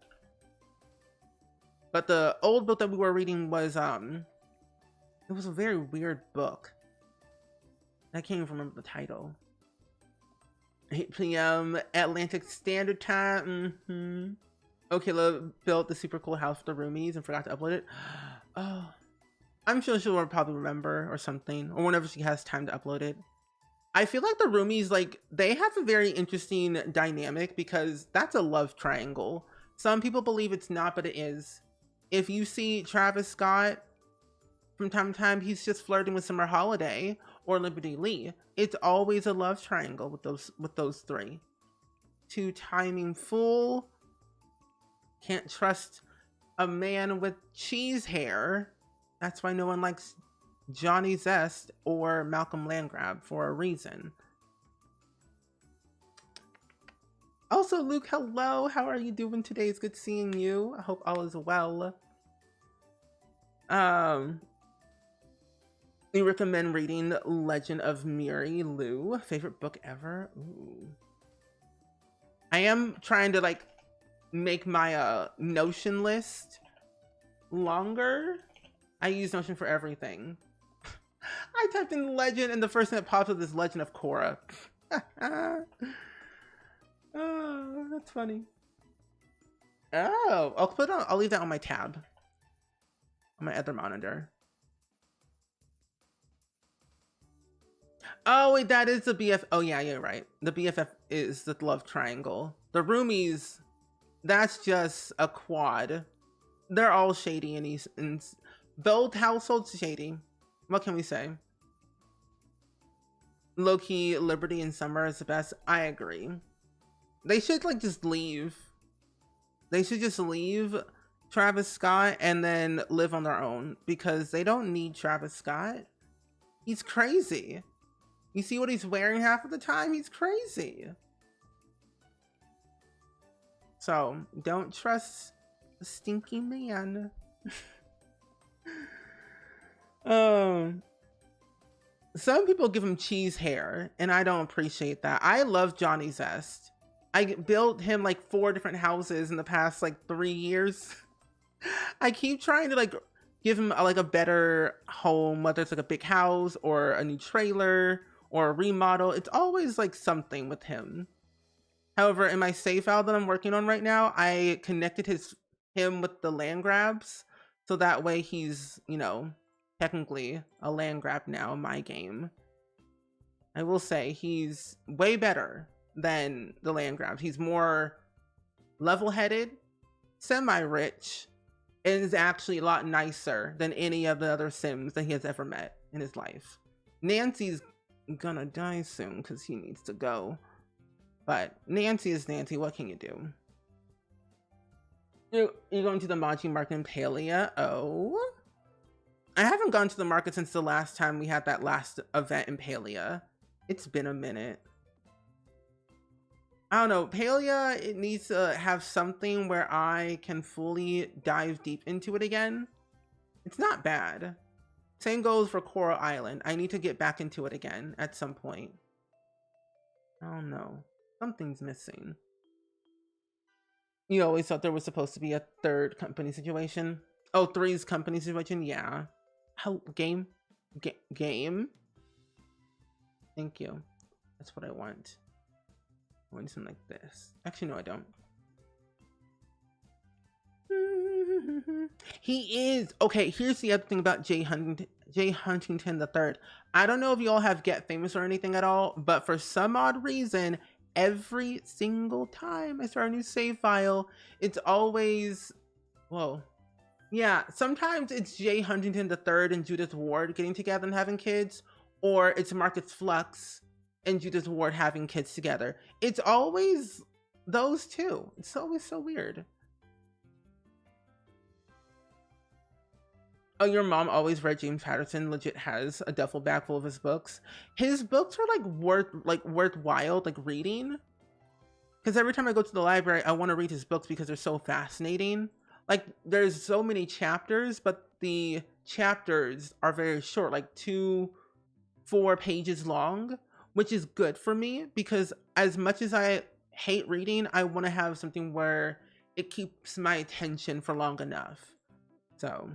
S1: But the old book that we were reading was it was a very weird book. I can't even remember the title. 8 p.m. Atlantic Standard Time. Okay, love built the super cool house for the roomies and forgot to upload it. Oh, I'm sure she'll probably remember or something, or whenever she has time to upload it. I feel like the roomies, like, they have a very interesting dynamic because that's a love triangle. Some people believe it's not, but it is. If you see Travis Scott, from time to time, he's just flirting with Summer Holiday or Liberty Lee. It's always a love triangle with those three. Two timing fool. Can't trust a man with cheese hair. That's why no one likes Johnny Zest or Malcolm Landgrab for a reason. Also, Luke, hello. How are you doing today? It's good seeing you. I hope all is well. We recommend reading Legend of Miri Lou. Favorite book ever? Ooh. I am trying to like make my Notion list longer. I use Notion for everything. I typed in Legend and the first thing that pops up is Legend of Korra. Oh, that's funny. Oh, I'll leave that on my tab. On my other monitor. Oh, wait, that is the BF. Oh, yeah, you're right. The BFF is the love triangle. The roomies, that's just a quad. They're all shady and both households shady. What can we say? Low-key, Liberty and Summer is the best. I agree. They should like just leave. They should just leave Travis Scott and then live on their own because they don't need Travis Scott. He's crazy. You see what he's wearing half of the time? He's crazy. So don't trust a stinky man. Some people give him cheese hair and I don't appreciate that. I love Johnny Zest. I built him like 4 different houses in the past like 3 years. I keep trying to like give him like a better home, whether it's like a big house or a new trailer or a remodel. It's always like something with him. However, in my save file that I'm working on right now, I connected him with the land grabs. So that way he's, you know, technically a land grab now in my game. I will say he's way better than the land grabs. He's more level-headed, semi-rich, and is actually a lot nicer than any of the other Sims that he has ever met in his life. Nancy's gonna die soon because he needs to go. But Nancy is Nancy, what can you do? You're going to the Maji market in Palia? Oh. I haven't gone to the market since the last time we had that last event in Palia. It's been a minute. I don't know, Palia, it needs to have something where I can fully dive deep into it again. It's not bad. Same goes for Coral Island. I need to get back into it again at some point. I don't know. Something's missing. You always thought there was supposed to be a third company situation? Oh, three's company situation? Yeah. How game? Game? Thank you. That's what I want. I want something like this. Actually, no, I don't. He is. Okay, here's the other thing about Jay Huntington III. I don't know if you all have Get Famous or anything at all, but for some odd reason, every single time I start a new save file, it's always, whoa. Yeah, sometimes it's Jay Huntington III and Judith Ward getting together and having kids, or it's Marcus Flux and Judith Ward having kids together. It's always those two. It's always so weird. Oh, your mom always read James Patterson. Legit has a duffel bag full of his books. His books are worthwhile reading. Because every time I go to the library, I want to read his books because they're so fascinating. Like, there's so many chapters, but the chapters are very short, like 2-4 pages long, which is good for me because as much as I hate reading, I want to have something where it keeps my attention for long enough. So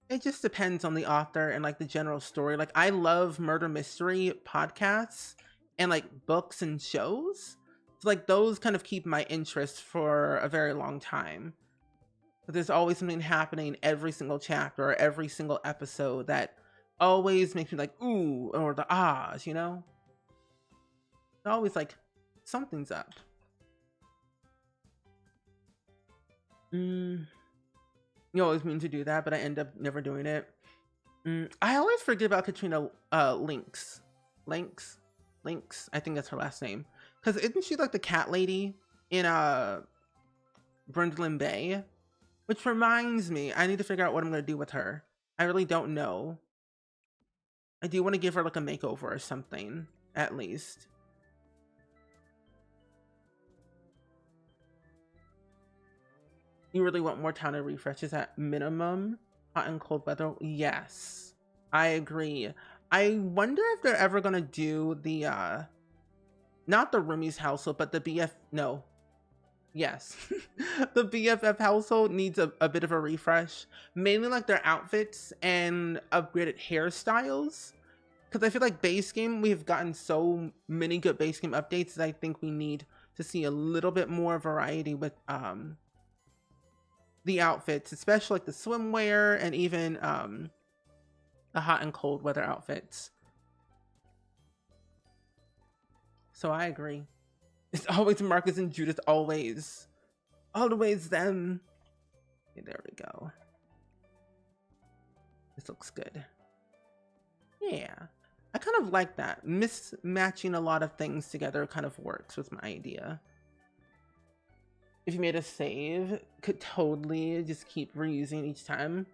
S1: it just depends on the author and like the general story. Like, I love murder mystery podcasts, and like books and shows. So like those kind of keep my interest for a very long time. But there's always something happening every single chapter or every single episode that always makes me like ooh or the ahs, you know? It's always like something's up. You always mean to do that, but I end up never doing it. I always forget about Katrina Lynx. I think that's her last name. Because isn't she like the cat lady in Brindlin Bay? Which reminds me, I need to figure out what I'm going to do with her. I really don't know. I do want to give her like a makeover or something, at least. You really want more town and refreshes at minimum? Hot and cold weather? Yes, I agree. I wonder if they're ever gonna do the not the Rumi's household, but the BF no. Yes. The BFF household needs a bit of a refresh. Mainly like their outfits and upgraded hairstyles. Because I feel like base game, we've gotten so many good base game updates that I think we need to see a little bit more variety with the outfits, especially like the swimwear and even the hot and cold weather outfits. So I agree. It's always Marcus and Judith, always. Always them. Okay, there we go. This looks good. Yeah. I kind of like that. Mismatching a lot of things together kind of works with my idea. If you made a save, could totally just keep reusing each time.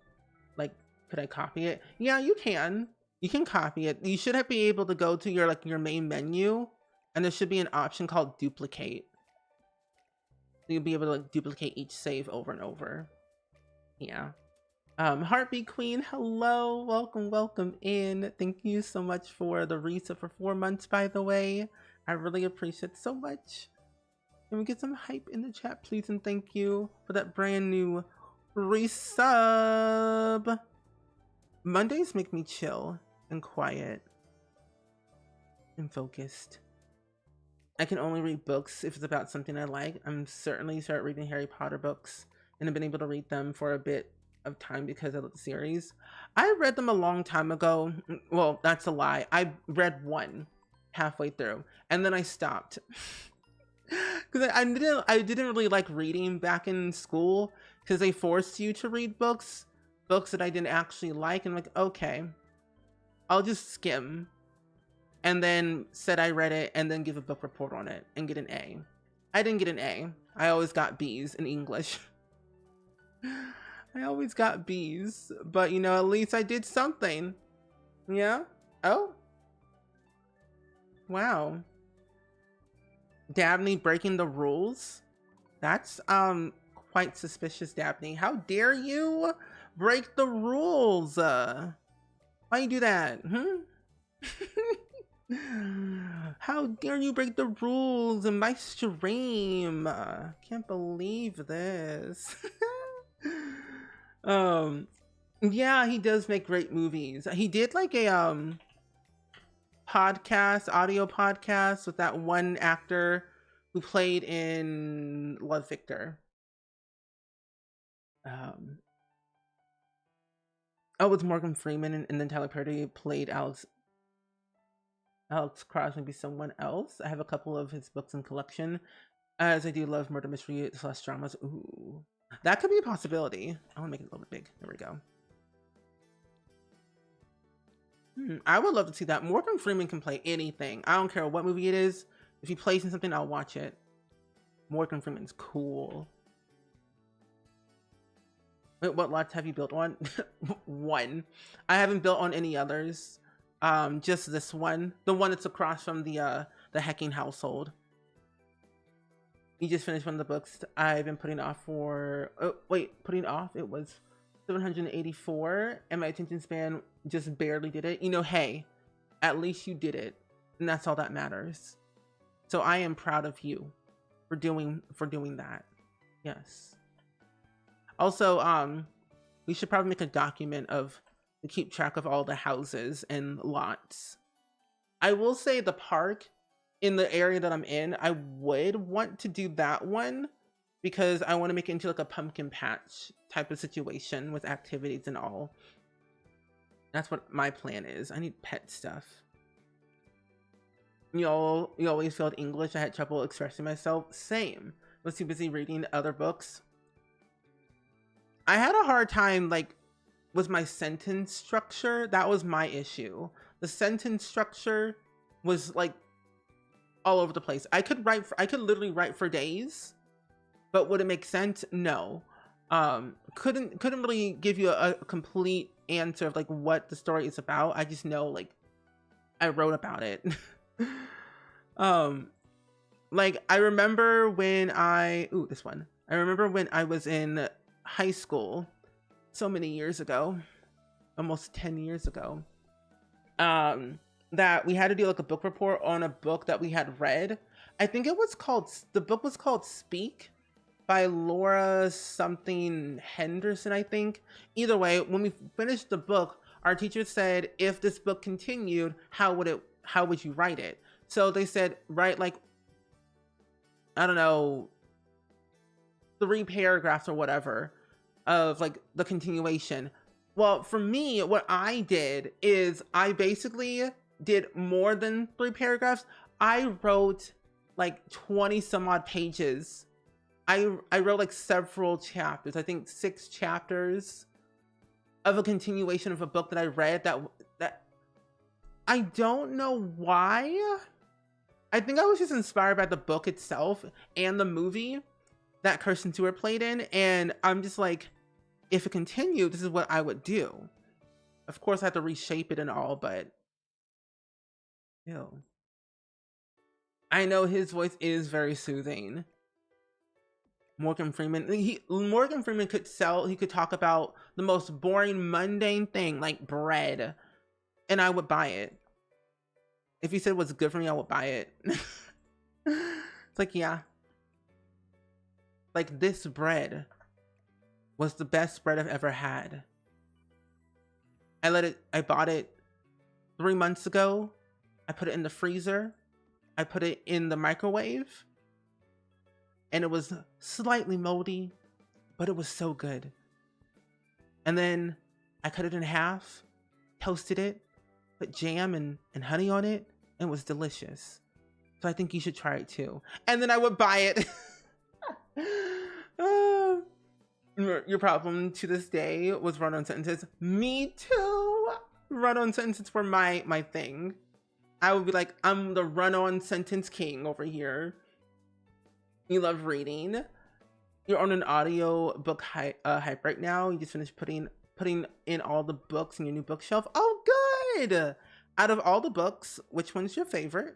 S1: Like, could I copy it? Yeah, you can. You can copy it. You should be able to go to your main menu, and there should be an option called duplicate. So you'll be able to like duplicate each save over and over. Yeah. Heartbeat Queen, hello, welcome in. Thank you so much for the resub for 4 months, by the way. I really appreciate it so much. Can we get some hype in the chat, please? And thank you for that brand new resub. Mondays make me chill and quiet and focused. I can only read books if it's about something I like. I'm certainly started reading Harry Potter books and have been able to read them for a bit of time because of the series. I read them a long time ago. Well, that's a lie. I read one halfway through and then I stopped. Because I didn't really like reading back in school because they forced you to read books that I didn't actually like, and I'm like, okay, I'll just skim. And then said I read it and then give a book report on it and get an A. I didn't get an A. I always got B's in English. I always got B's, but you know, at least I did something. Yeah? Oh? Wow. Dabney breaking the rules? That's quite suspicious, Dabney. How dare you break the rules? Why you do that? How dare you break the rules in my stream? Can't believe this. Yeah, he does make great movies. He did like a audio podcast with that one actor who played in Love, Victor. Oh, it's Morgan Freeman, and then Tyler Perry played Alex Cross, maybe someone else. I have a couple of his books in collection, as I do love murder mystery / dramas. Ooh, that could be a possibility. I want to make it a little bit big. There we go. I would love to see that. Morgan Freeman can play anything. I don't care what movie it is. If he plays in something, I'll watch it. Morgan Freeman's cool. Wait, what lots have you built on? One. I haven't built on any others. Just this one. The one that's across from the Hecking household. You just finished one of the books I've been putting off for... Oh, wait, putting off? It was 784, and my attention span just barely did it. You know, hey, at least you did it, and that's all that matters. So I am proud of you for doing that. Yes. Also, we should probably make a document to keep track of all the houses and lots. I will say the park in the area that I'm in, I would want to do that one because I want to make it into like a pumpkin patch type of situation with activities and all. That's what my plan is. I need pet stuff. You always failed English. I had trouble expressing myself. Same. Was too busy reading other books. I had a hard time like with my sentence structure. That was my issue. The sentence structure was like all over the place. I could literally write for days, but would it make sense? No. Couldn't really give you a complete answer of like what the story is about. I just know like I wrote about it. Like I remember when I remember when I was in high school so many years ago, almost 10 years ago, that we had to do like a book report on a book that we had read. I think the book was called Speak by Laura something Henderson, I think. Either way, when we finished the book, our teacher said, if this book continued, how would you write it? So they said, write like, I don't know, 3 paragraphs or whatever of like the continuation. Well, for me, what I did is I basically did more than 3 paragraphs. I wrote like 20 some odd pages. I wrote like several chapters, I think 6 chapters of a continuation of a book that I read that I don't know why. I think I was just inspired by the book itself and the movie that Kirsten Stewart played in, and I'm just like, if it continued, this is what I would do. Of course, I have to reshape it and all, but ew. I know his voice is very soothing. Morgan Freeman could talk about the most boring, mundane thing like bread, and I would buy it. If he said it was good for me, I would buy it. It's like, yeah. Like, this bread was the best bread I've ever had. I bought it 3 months ago. I put it in the freezer. I put it in the microwave. And it was slightly moldy, but it was so good. And then I cut it in half, toasted it, put jam and honey on it, and it was delicious. So I think you should try it too. And then I would buy it. Your problem to this day was run-on sentences. Me too. Run-on sentences were my thing. I would be like, I'm the run-on sentence king over here. You love reading. You're on an audio book hype right now. You just finished putting in all the books in your new bookshelf. Oh, good. Out of all the books, which one's your favorite?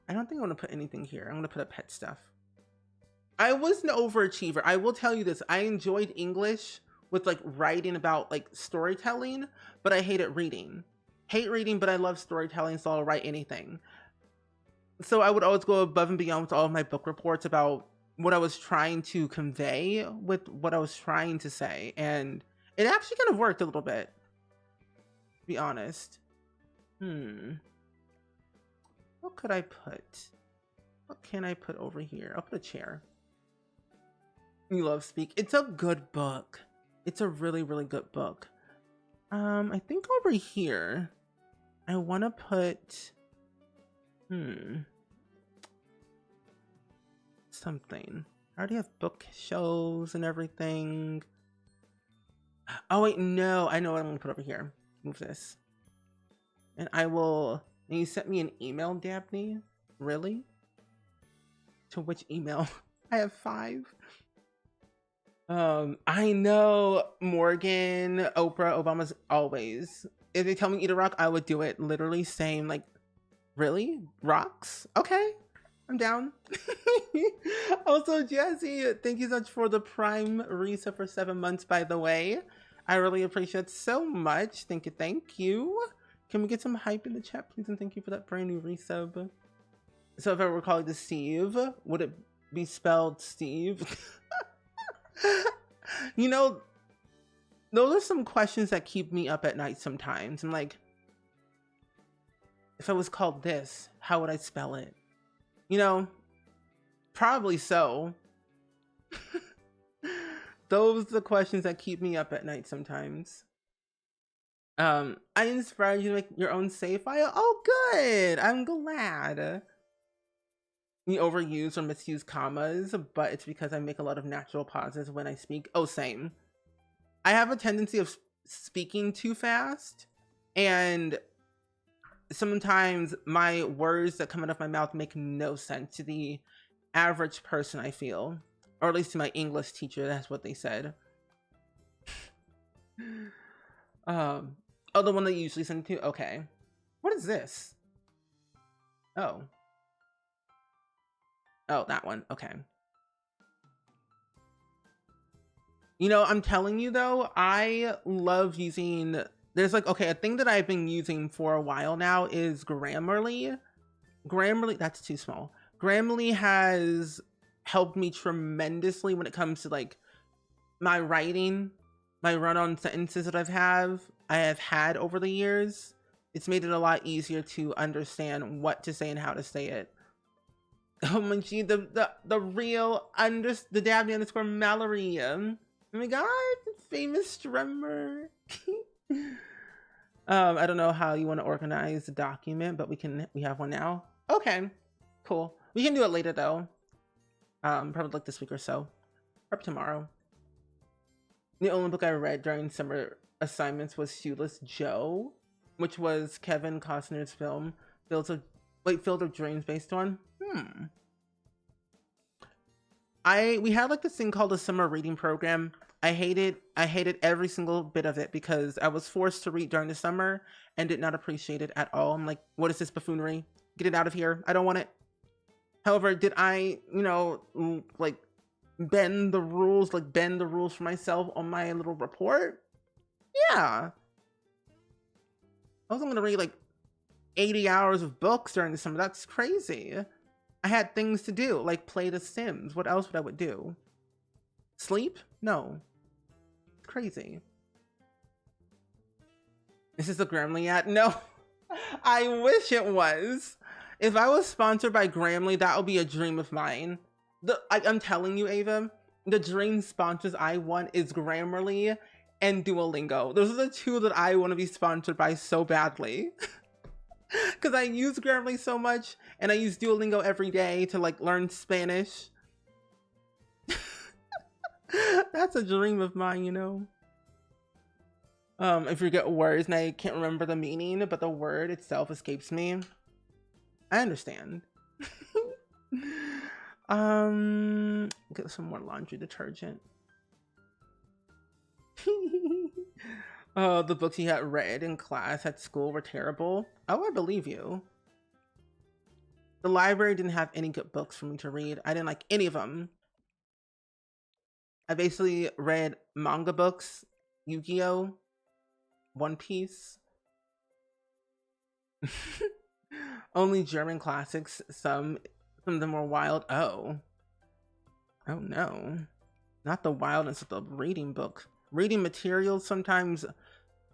S1: I don't think I want to put anything here. I'm going to put up pet stuff. I was an overachiever. I will tell you this. I enjoyed English with like writing about like storytelling, but I hated reading. Hate reading, but I love storytelling, so I'll write anything. So I would always go above and beyond with all of my book reports about what I was trying to convey with what I was trying to say. And it actually kind of worked a little bit, to be honest. What could I put? What can I put over here? I'll put a chair. You love Speak. It's a good book. It's a really, really good book. I think over here, I want to put, something. I already have bookshelves and everything. Oh wait, no, I know what I'm gonna put over here. Move this. And and you sent me an email, Dabney? Really? To which email? I have 5. I know Morgan, Oprah, Obama's always. If they tell me eat a rock, I would do it. Literally same, like, really? Rocks? Okay, I'm down. Also, Jesse, thank you so much for the Prime resub for 7 months, by the way. I really appreciate it so much. Thank you, thank you. Can we get some hype in the chat, please? And thank you for that brand new resub. So if I were calling this Steve, would it be spelled Steve? You know, those are some questions that keep me up at night sometimes. I'm like, if I was called this, how would I spell it? You know, probably so. Those are the questions that keep me up at night sometimes. I inspired you to make your own save file. Oh, good. I'm glad. You overuse or misuse commas, but it's because I make a lot of natural pauses when I speak. Oh, same. I have a tendency of speaking too fast, and sometimes my words that come out of my mouth make no sense to the average person, I feel. Or at least to my English teacher, that's what they said. Oh, the one that you usually send to? Okay. What is this? Oh. Oh, that one. Okay. You know, I'm telling you though, I love using, there's like, okay, a thing that I've been using for a while now is Grammarly. Grammarly, that's too small. Grammarly has helped me tremendously when it comes to like my writing, my run-on sentences that I have had over the years. It's made it a lot easier to understand what to say and how to say it. Oh my gee, the real the Dabney underscore Mallory. Oh my god, famous drummer. I don't know how you want to organize the document, but we have one now. Okay, cool. We can do it later though. Probably like this week or so, or tomorrow. The only book I read during summer assignments was Shoeless Joe, which was Kevin Costner's film Field of Dreams based on. We had like this thing called a summer reading program. I hated every single bit of it because I was forced to read during the summer and did not appreciate it at all. I'm like, what is this buffoonery? Get it out of here. I don't want it. However, did I, like bend the rules for myself on my little report? Yeah. I wasn't gonna read like 80 hours of books during the summer. That's crazy. I had things to do, like play The Sims. What else would I do? Sleep? No. Crazy. Is this a Grammarly ad? No. I wish it was. If I was sponsored by Grammarly, that would be a dream of mine. I'm telling you, Ava, the dream sponsors I want is Grammarly and Duolingo. Those are the two that I want to be sponsored by so badly. Because I use Grammarly so much, and I use Duolingo every day to like learn Spanish. That's a dream of mine, you know. I forget words and I can't remember the meaning, but the word itself escapes me. I understand. Get some more laundry detergent. Oh, the books you had read in class at school were terrible. Oh, I believe you. The library didn't have any good books for me to read. I didn't like any of them. I basically read manga books, Yu-Gi-Oh!, One Piece. Only German classics, some of them were wild. Oh no. Not the wildness of the reading book. Reading materials sometimes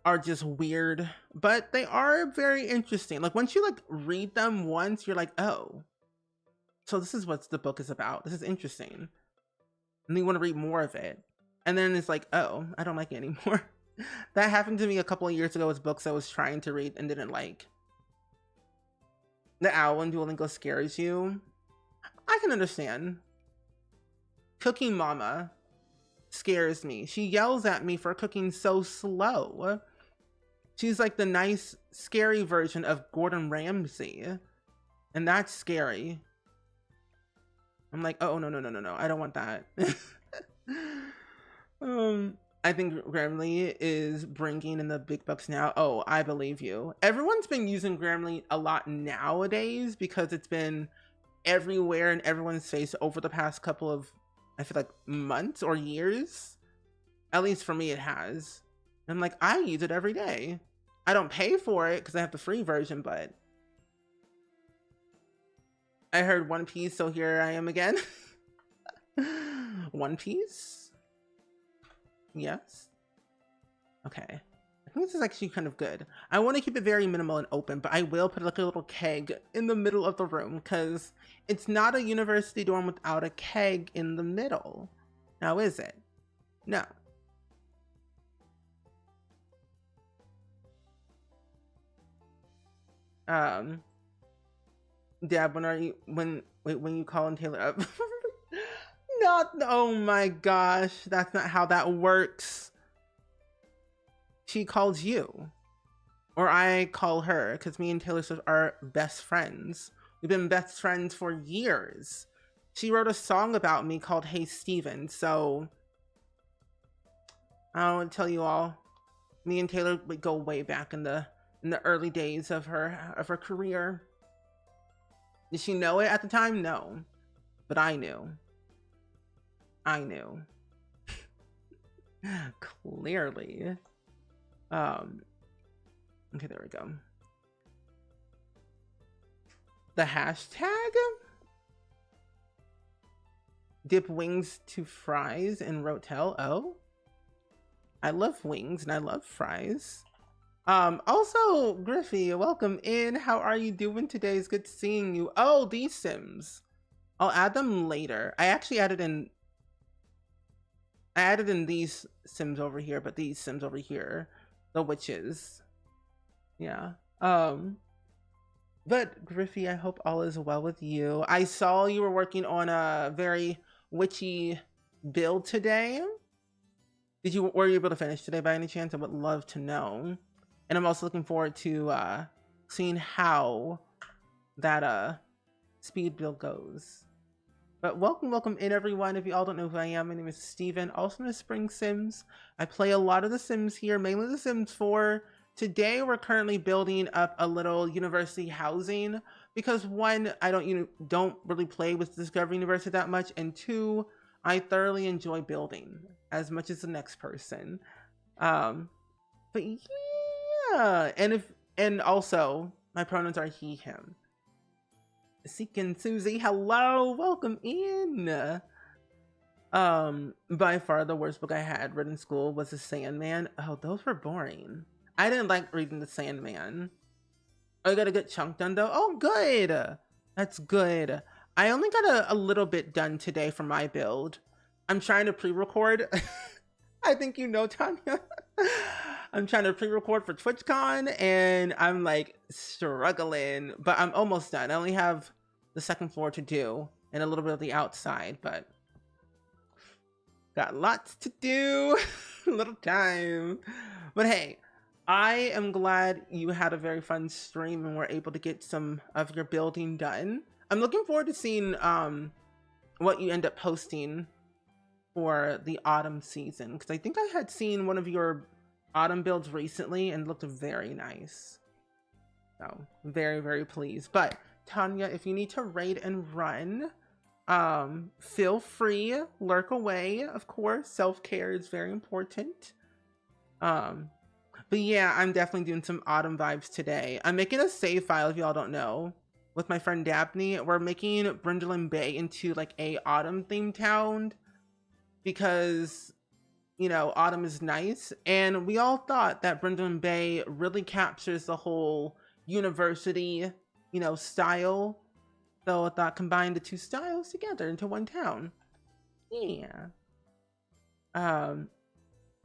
S1: are just weird, but they are very interesting. Like once you like read them once, you're like, oh, so this is what the book is about. This is interesting. And you want to read more of it. And then it's like, oh, I don't like it anymore. That happened to me a couple of years ago with books I was trying to read and didn't like. The owl in Duolingo scares you. I can understand. Cooking Mama scares me. She yells at me for cooking so slow. She's like the nice, scary version of Gordon Ramsay. And that's scary. I'm like, oh, no. I don't want that. I think Grammarly is bringing in the big bucks now. Oh, I believe you. Everyone's been using Grammarly a lot nowadays because it's been everywhere in everyone's face over the past couple of, I feel like, months or years. At least for me, it has. I'm like, I use it every day. I don't pay for it because I have the free version, but I heard One Piece, so here I am again. One Piece? Yes. Okay. I think this is actually kind of good. I want to keep it very minimal and open, but I will put like a little keg in the middle of the room because it's not a university dorm without a keg in the middle. Now, is it? No. Dad, when you calling Taylor up? Oh my gosh, that's not how that works. She calls you. Or I call her, because me and Taylor Swift are best friends. We've been best friends for years. She wrote a song about me called Hey Steven, so I don't want to tell you all. Me and Taylor would go way back in the early days of her career. Did she know it at the time? No. But I knew. Clearly. Okay, there we go. The hashtag? Dip wings to fries in Rotel. Oh. I love wings and I love fries. Also, Griffey, welcome in. How are you doing today? It's good seeing you. Oh, these Sims. I'll add them later. I actually added in these Sims over here, but these Sims over here, the witches. Yeah. But Griffey, I hope all is well with you. I saw you were working on a very witchy build today. Were you able to finish today by any chance? I would love to know. And I'm also looking forward to seeing how that speed build goes. But welcome in everyone. If you all don't know who I am, my name is Steven, also in the Spring Sims. I play a lot of the Sims here, mainly the Sims 4. Today we're currently building up a little university housing because one, I don't really play with Discovery University that much, and two, I thoroughly enjoy building as much as the next person. But yeah, and also my pronouns are he, him. Seekin Susie, hello, welcome in. By far the worst book I had read in school was The Sandman. Oh, those were boring. I didn't like reading The Sandman. I got a good chunk done though. Oh, good. That's good. I only got a little bit done today for my build. I'm trying to pre-record. I think you know, Tanya. I'm trying to pre-record for TwitchCon and I'm like struggling, but I'm almost done. I only have the second floor to do and a little bit of the outside, but got lots to do, little time. But hey, I am glad you had a very fun stream and were able to get some of your building done. I'm looking forward to seeing what you end up posting for the autumn season, because I think I had seen one of your autumn builds recently and looked very nice. So very, very pleased. But Tanya, if you need to raid and run, feel free, lurk away, of course. Self-care is very important. But yeah, I'm definitely doing some autumn vibes today. I'm making a save file, if y'all don't know, with my friend Dabney. We're making Brindleton Bay into like a autumn themed town because, you know, autumn is nice. And we all thought that Brindleton Bay really captures the whole university, you know, style. So I thought combine the two styles together into one town. Yeah.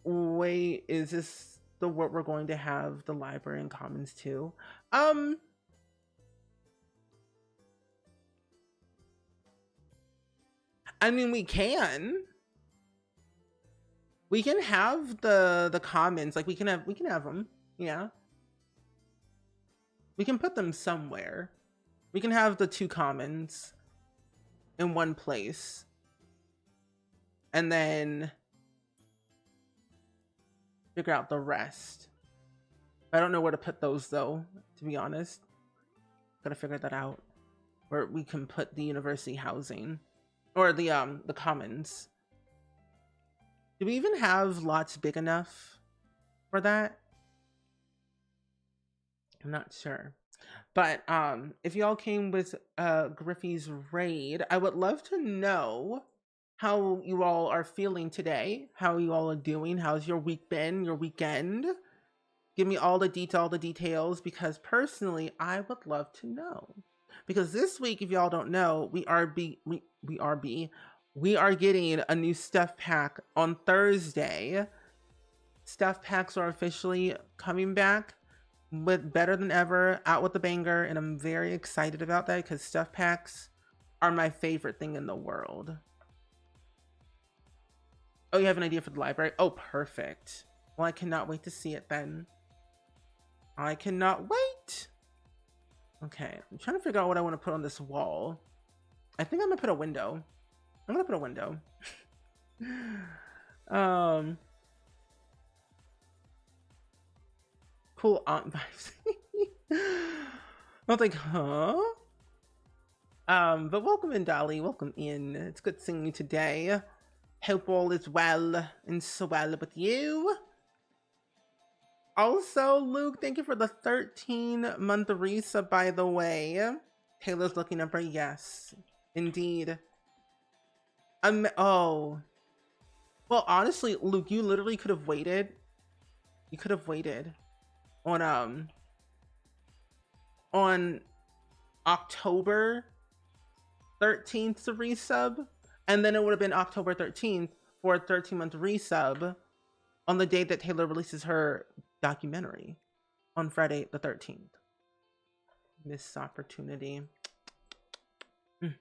S1: Wait, is this what we're going to have the library and commons too? I mean, we can have the commons, like we can have them. Yeah. We can put them somewhere. We can have the two commons in one place. And then figure out the rest. I don't know where to put those though, to be honest. Gotta figure that out. Where we can put the university housing. Or the commons. Do we even have lots big enough for that? I'm not sure. But if y'all came with Griffey's raid, I would love to know how you all are feeling today, how you all are doing, how's your week been, your weekend. Give me all the details, because personally, I would love to know. Because this week, if y'all don't know, we are getting a new stuff pack on Thursday. Stuff packs are officially coming back with better than ever, out with the banger, and I'm very excited about that because stuff packs are my favorite thing in the world. Oh, you have an idea for the library? Oh, perfect. Well, I cannot wait to see it then. I cannot wait. Okay, I'm trying to figure out what I want to put on this wall. I think I'm gonna put a window. I'm gonna put a window. Cool aunt vibes. I was like, huh? But welcome in, Dolly. Welcome in. It's good seeing you today. Hope all is well and so well with you. Also, Luke, thank you for the 13-month resub, by the way. Taylor's looking up her yes. Indeed. Oh. Well, honestly, Luke, you literally could have waited. You could have waited on October 13th to resub, and then it would have been October 13th for a 13-month resub on the day that Taylor releases her documentary on Friday the 13th. Missed opportunity. But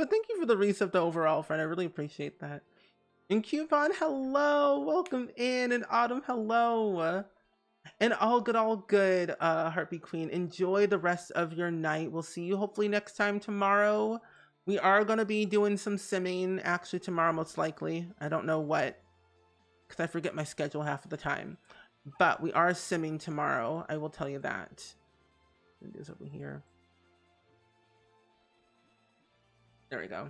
S1: thank you for the resub to overall, friend. I really appreciate that. And Coupon, hello, welcome in. And Autumn, hello. And all good, Heartbeat Queen. Enjoy the rest of your night. We'll see you hopefully next time tomorrow. We are going to be doing some simming actually tomorrow, most likely. I don't know what, because I forget my schedule half of the time. But we are simming tomorrow. I will tell you that. It is over here. There we go.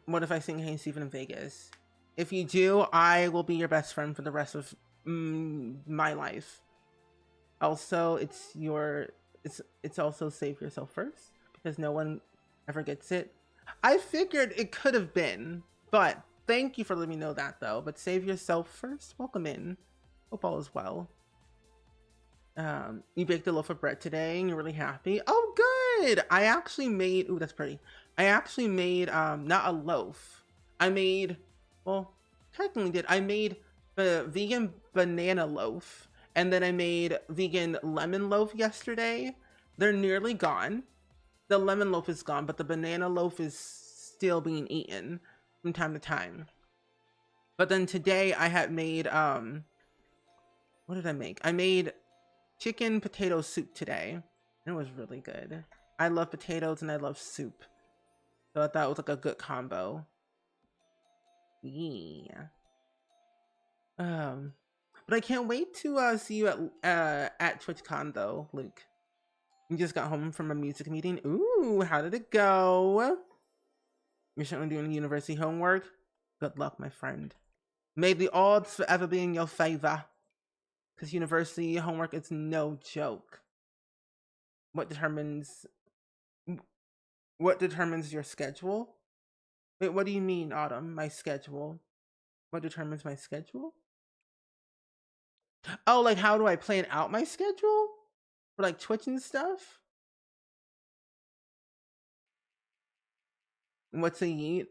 S1: What if I sing Hey Stephen in Vegas? If you do, I will be your best friend for the rest of my life. Also, it's also save yourself first, because no one ever gets it. I figured it could have been, but thank you for letting me know that though. But save yourself first. Welcome in. Hope all is well. You baked a loaf of bread today and you're really happy. Oh, good. I actually made, ooh, that's pretty. I actually made not a loaf. I made, well, technically did. I made the vegan banana loaf, and then I made vegan lemon loaf yesterday. They're nearly gone. The lemon loaf is gone, but the banana loaf is still being eaten from time to time. But then today I had made what did I make? I made chicken potato soup today. It was really good. I love potatoes and I love soup, so I thought it was like a good combo. Yeah. But I can't wait to see you at TwitchCon though, Luke. You just got home from a music meeting. Ooh, how did it go? You're certainly doing university homework. Good luck, my friend. May the odds forever be in your favor, because university homework is no joke. What determines your schedule? Wait, what do you mean, Autumn? My schedule? What determines my schedule? Oh, like how do I plan out my schedule for like Twitch and stuff? What's a yeet?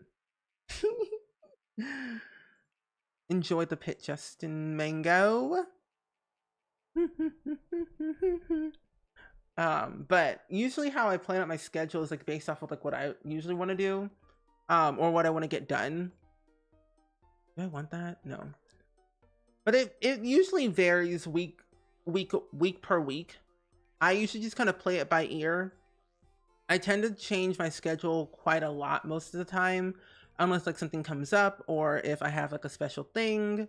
S1: Enjoy the pit, Justin Mango. But usually how I plan out my schedule is like based off of like what I usually want to do, or what I want to get done. Do I want that? No. But it usually varies week per week. I usually just kind of play it by ear. I tend to change my schedule quite a lot most of the time, unless like something comes up, or if I have like a special thing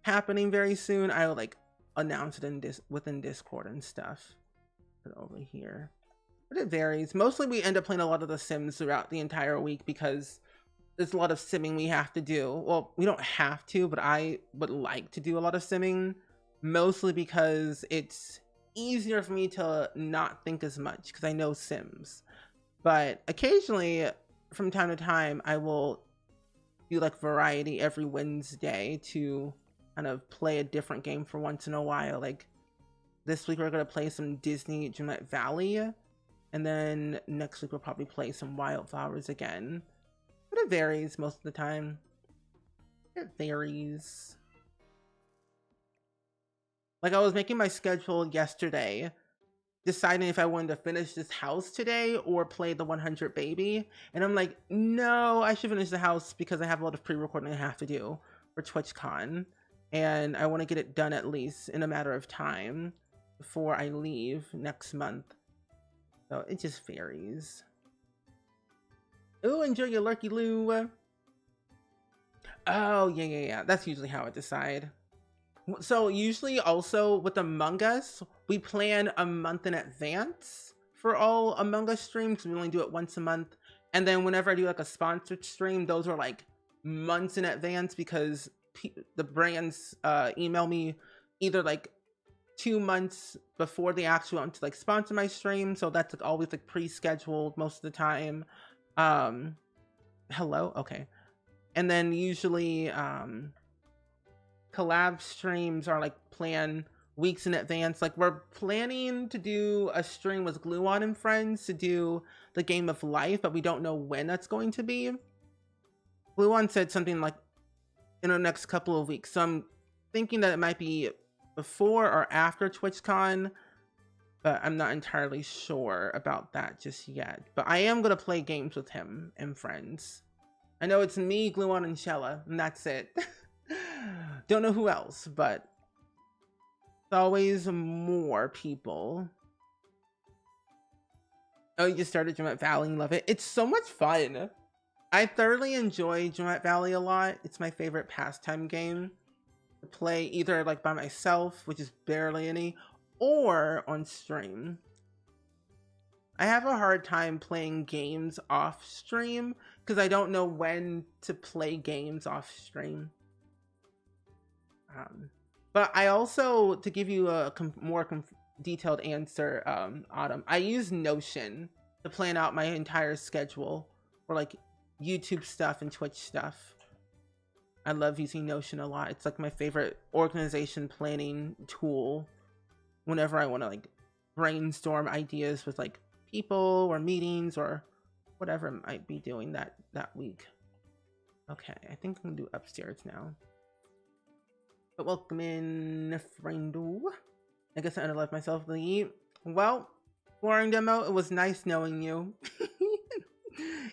S1: happening very soon, I will like announce it within Discord and stuff. Put it over here. But it varies. Mostly we end up playing a lot of The Sims throughout the entire week because there's a lot of simming we have to do. Well, we don't have to, but I would like to do a lot of simming, mostly because it's easier for me to not think as much because I know Sims. But occasionally, from time to time, I will do like variety every Wednesday to kind of play a different game for once in a while. Like this week we're gonna play some Disney Dreamlight Valley, and then next week we'll probably play some Wildflowers again. But it varies most of the time. It varies. Like I was making my schedule yesterday, deciding if I wanted to finish this house today or play the 100 baby. And I'm like, no, I should finish the house because I have a lot of pre-recording I have to do for TwitchCon. And I want to get it done at least in a matter of time before I leave next month. So it just varies. Ooh, enjoy your Lurky Loo. Oh, yeah. That's usually how I decide. So usually also with Among Us, we plan a month in advance for all Among Us streams. We only do it once a month. And then whenever I do like a sponsored stream, those are like months in advance because the brands email me either like 2 months before they actually want to like sponsor my stream. So that's like always like pre-scheduled most of the time. Hello? Okay. And then usually collab streams are like planned weeks in advance. Like we're planning to do a stream with Gluon and friends to do the Game of Life, but we don't know when that's going to be. Gluon said something like in the next couple of weeks. So I'm thinking that it might be before or after TwitchCon, but I'm not entirely sure about that just yet. But I am going to play games with him and friends. I know it's me, Gluon, and Shella, and that's it. Don't know who else, but it's always more people. Oh, you just started Dreamlight Valley and love it. It's so much fun. I thoroughly enjoy Dreamlight Valley a lot. It's my favorite pastime game to play either like by myself, which is barely any, or on stream. I have a hard time playing games off stream because I don't know when to play games off stream. But I also, to give you a more detailed answer, Autumn, I use Notion to plan out my entire schedule for like YouTube stuff and Twitch stuff. I love using Notion a lot. It's like my favorite organization planning tool whenever I want to like brainstorm ideas with like people or meetings or whatever I might be doing that week. Okay, I think I'm gonna do upstairs now. But welcome in, friendo. I guess I unalived myself to eat. Well, flooring demo, it was nice knowing you.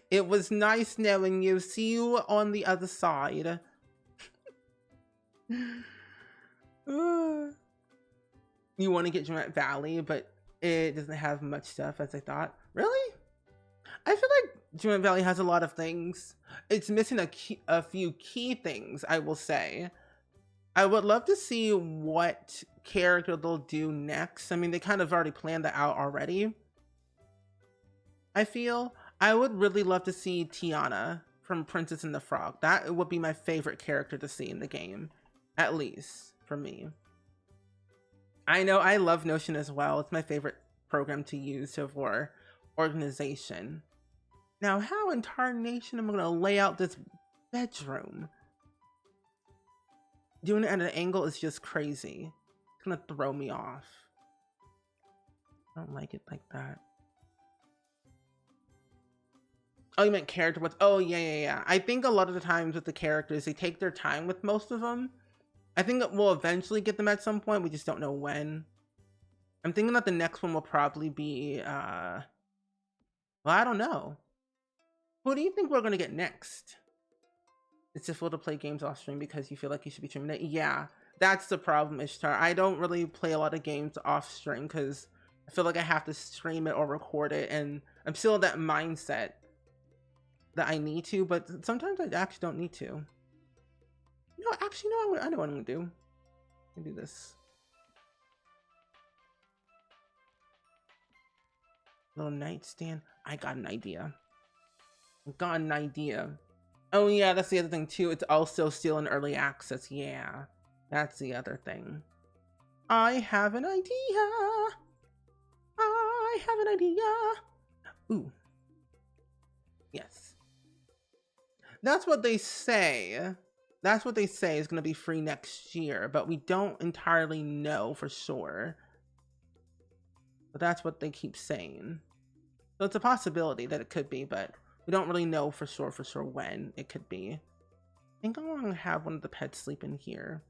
S1: It was nice knowing you. See you on the other side. You want to get Dreamlight Valley, but it doesn't have much stuff as I thought. Really? I feel like Dreamlight Valley has a lot of things. It's missing a few key things, I will say. I would love to see what character they'll do next. I mean, they kind of already planned that out already. I feel I would really love to see Tiana from Princess and the Frog. That would be my favorite character to see in the game, at least for me. I know I love Notion as well. It's my favorite program to use for organization. Now, how in tarnation am I going to lay out this bedroom? Doing it at an angle is just crazy. It's gonna throw me off. I don't like it like that. Oh, you meant character with, oh yeah. I think a lot of the times with the characters, they take their time with most of them. I think that we'll eventually get them at some point, we just don't know when. I'm thinking that the next one will probably be, well, I don't know. Who do you think we're gonna get next? It's difficult to play games off stream because you feel like you should be streaming it. Yeah, that's the problem, Ishtar. I don't really play a lot of games off stream because I feel like I have to stream it or record it, and I'm still in that mindset that I need to, but sometimes I actually don't need to. No, actually, no, I know what I'm gonna do. I can do this. Little nightstand. I got an idea. Oh yeah, that's the other thing too. It's also still in early access. Yeah, that's the other thing. I have an idea. Ooh. Yes. That's what they say. That's what they say is going to be free next year, but we don't entirely know for sure. But that's what they keep saying. So it's a possibility that it could be, but we don't really know for sure when it could be. I think I want to have one of the pets sleep in here.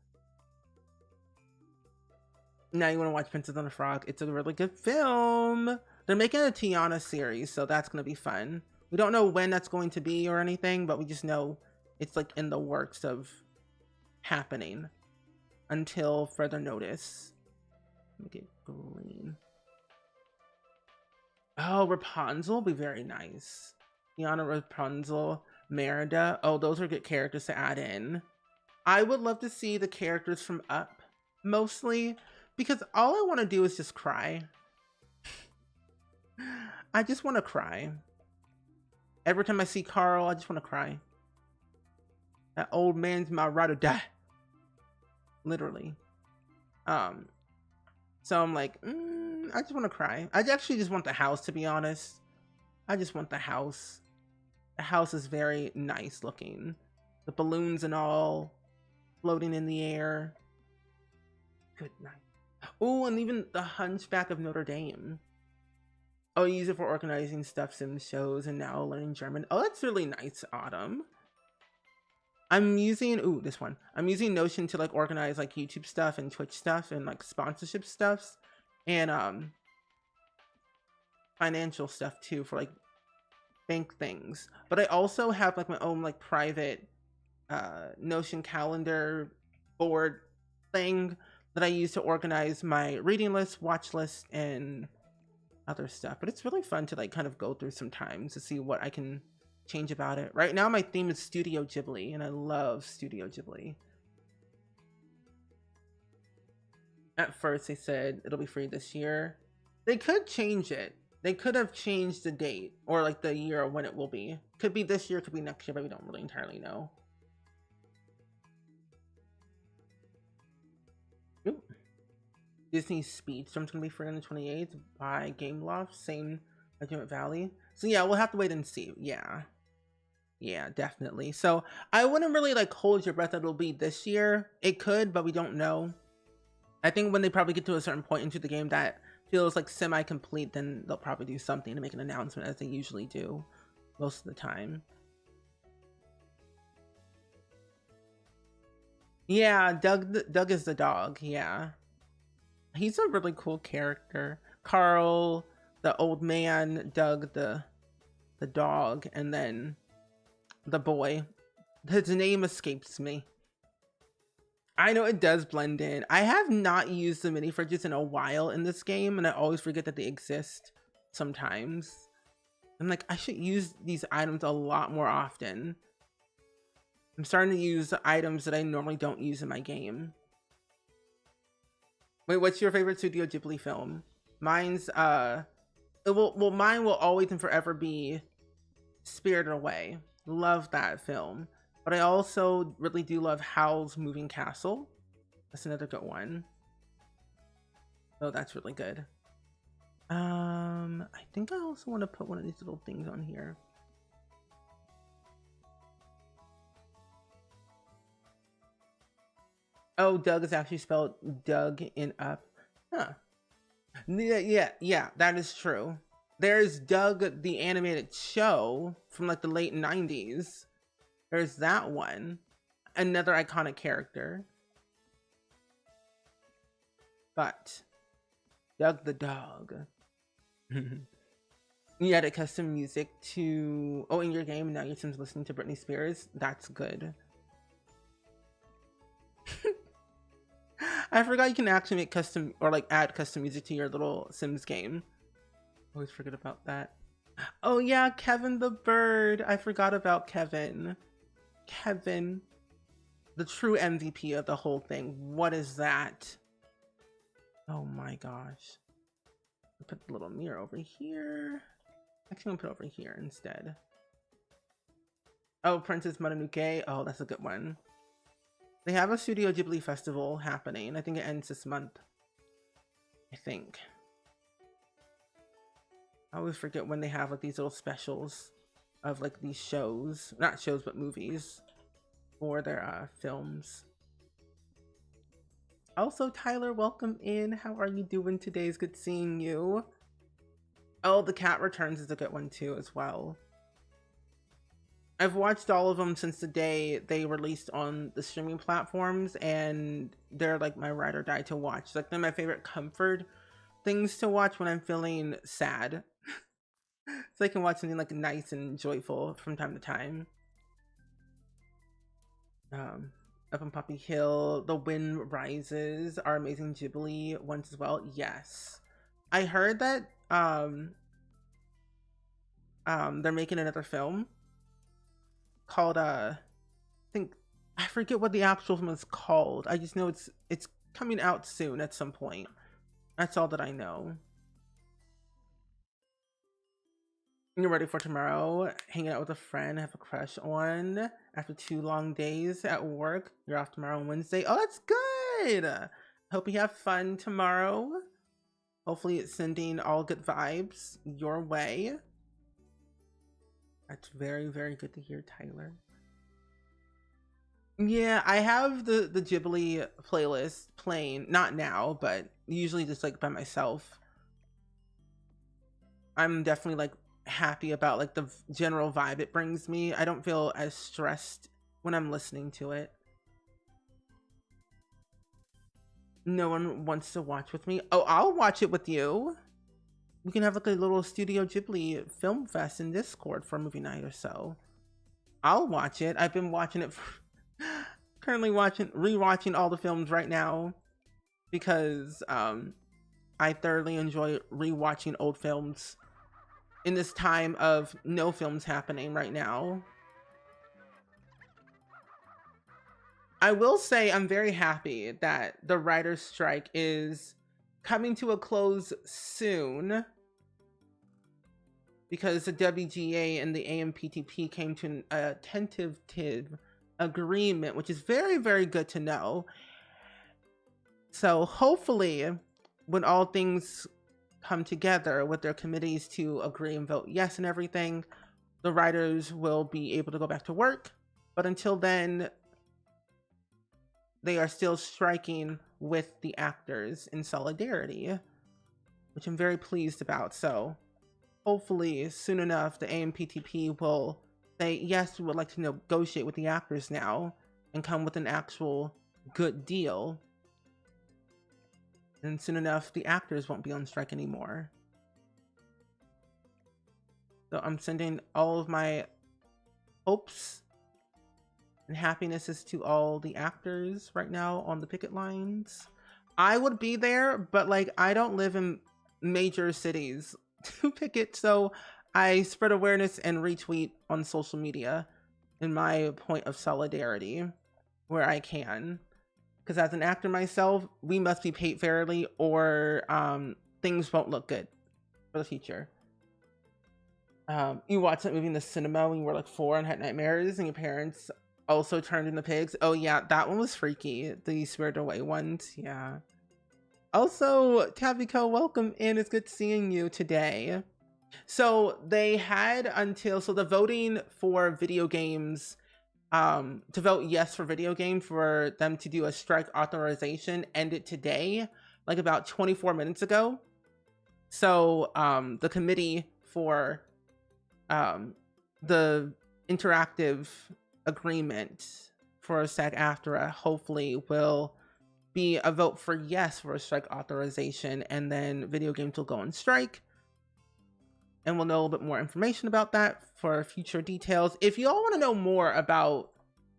S1: Now you want to watch Princess and the Frog. It's a really good film. They're making a Tiana series, so that's going to be fun. We don't know when that's going to be or anything, but we just know it's like in the works of happening until further notice. Make it green. Oh, Rapunzel will be very nice. Tiana, Rapunzel, Merida. Oh, those are good characters to add in. I would love to see the characters from Up, mostly, because all I want to do is just cry. I just want to cry. Every time I see Carl, I just want to cry. That old man's my ride or die. Literally. So I'm like, I just want to cry. I actually just want the house, to be honest. I just want the house. The house is very nice looking. The balloons and all floating in the air. Good night. Oh, and even the Hunchback of Notre Dame. Oh, you use it for organizing stuff, Sim shows, and now learning German. Oh, that's really nice, Autumn. I'm using, this one. I'm using Notion to like organize like YouTube stuff and Twitch stuff and like sponsorship stuffs and financial stuff too for like bank things. But I also have like my own like private Notion calendar board thing that I use to organize my reading list, watch list, and other stuff. But it's really fun to like kind of go through sometimes to see what I can change about it. Right now my theme is Studio Ghibli, and I love Studio Ghibli. At first they said it'll be free this year. They could change it. They could have changed the date or like the year when it will be. Could be this year, could be next year, but we don't really entirely know. Ooh. Disney Speedstorm's gonna be free on the 28th by Gameloft, same like Judgment Valley. So yeah, we'll have to wait and see. Yeah, definitely. So I wouldn't really like hold your breath that it'll be this year. It could, but we don't know. I think when they probably get to a certain point into the game that feels like semi-complete, then they'll probably do something to make an announcement, as they usually do most of the time. Yeah, Doug is the dog. Yeah, he's a really cool character. Carl, the old man, Doug, the dog, and then the boy. His name escapes me. I know it does blend in. I have not used the mini fridges in a while in this game, and I always forget that they exist sometimes. I'm like, I should use these items a lot more often. I'm starting to use items that I normally don't use in my game. Wait, what's your favorite Studio Ghibli film? Mine's mine will always and forever be Spirited Away. Love that film. But I also really do love Howl's Moving Castle. That's another good one. Oh, that's really good. I think I also want to put one of these little things on here. Oh, Doug is actually spelled Doug in Up. Huh. Yeah, that is true. There's Doug, the animated show from like the late 90s. There's that one. Another iconic character. But Doug the dog. You added custom music to in your game. Now your Sims listening to Britney Spears. That's good. I forgot you can actually make custom or like add custom music to your little Sims game. Always forget about that. Oh yeah, Kevin the bird. I forgot about Kevin. Kevin, the true MVP of the whole thing. What is that? Oh my gosh. I'll put the little mirror over here. Actually, I'm gonna put it over here instead. Oh, Princess Mononoke. Oh, that's a good one. They have a Studio Ghibli festival happening. I think it ends this month. I think. I always forget when they have like these little specials of like these shows. Not shows, but movies. for their films. Also, Tyler, welcome in. How are you doing today? It's good seeing you. Oh, The Cat Returns is a good one too as well. I've watched all of them since the day they released on the streaming platforms, and they're like my ride or die to watch. Like, they're my favorite comfort things to watch when I'm feeling sad. So I can watch something like nice and joyful from time to time. Up on Poppy Hill, The Wind Rises are amazing Ghibli ones as well. Yes, I heard that they're making another film called I think, I forget what the actual film is called. I just know it's coming out soon at some point. That's all that I know. You're ready for tomorrow? Hanging out with a friend I have a crush on after 2 long days at work. You're off tomorrow on Wednesday. Oh, that's good. Hope you have fun tomorrow. Hopefully it's sending all good vibes your way. That's very, very good to hear, Tyler. Yeah, I have the Ghibli playlist playing, not now, but usually just like by myself. I'm definitely like happy about like the general vibe it brings me. I don't feel as stressed when I'm listening to it. No one wants to watch with me. Oh, I'll watch it with you. We can have like a little Studio Ghibli film fest in Discord for a movie night or so. I'll watch it. I've been watching it for currently rewatching all the films right now because I thoroughly enjoy rewatching old films in this time of no films happening right now. I will say I'm very happy that the writer's strike is coming to a close soon, because the WGA and the AMPTP came to a tentative agreement, which is very, very good to know. So hopefully when all things come together with their committees to agree and vote yes and everything, the writers will be able to go back to work. But until then, they are still striking with the actors in solidarity, which I'm very pleased about. So hopefully soon enough, the AMPTP will say, yes, we would like to negotiate with the actors now and come with an actual good deal. And soon enough, the actors won't be on strike anymore. So I'm sending all of my hopes and happinesses to all the actors right now on the picket lines. I would be there, but like, I don't live in major cities to picket, so I spread awareness and retweet on social media in my point of solidarity where I can. Because as an actor myself, we must be paid fairly, or things won't look good for the future. You watched that movie in the cinema when you were like 4 and had nightmares, and your parents also turned into pigs. Oh yeah, that one was freaky. The Spirited Away ones, yeah. Also, Tabiko, welcome in. It's good seeing you today. So they had until, so the voting for video games, to vote yes for video game, for them to do a strike authorization, ended today, like about 24 minutes ago. So the committee for the interactive agreement for SAG-AFTRA hopefully will be a vote for yes for a strike authorization, and then video games will go on strike. And we'll know a little bit more information about that for future details. If you all want to know more about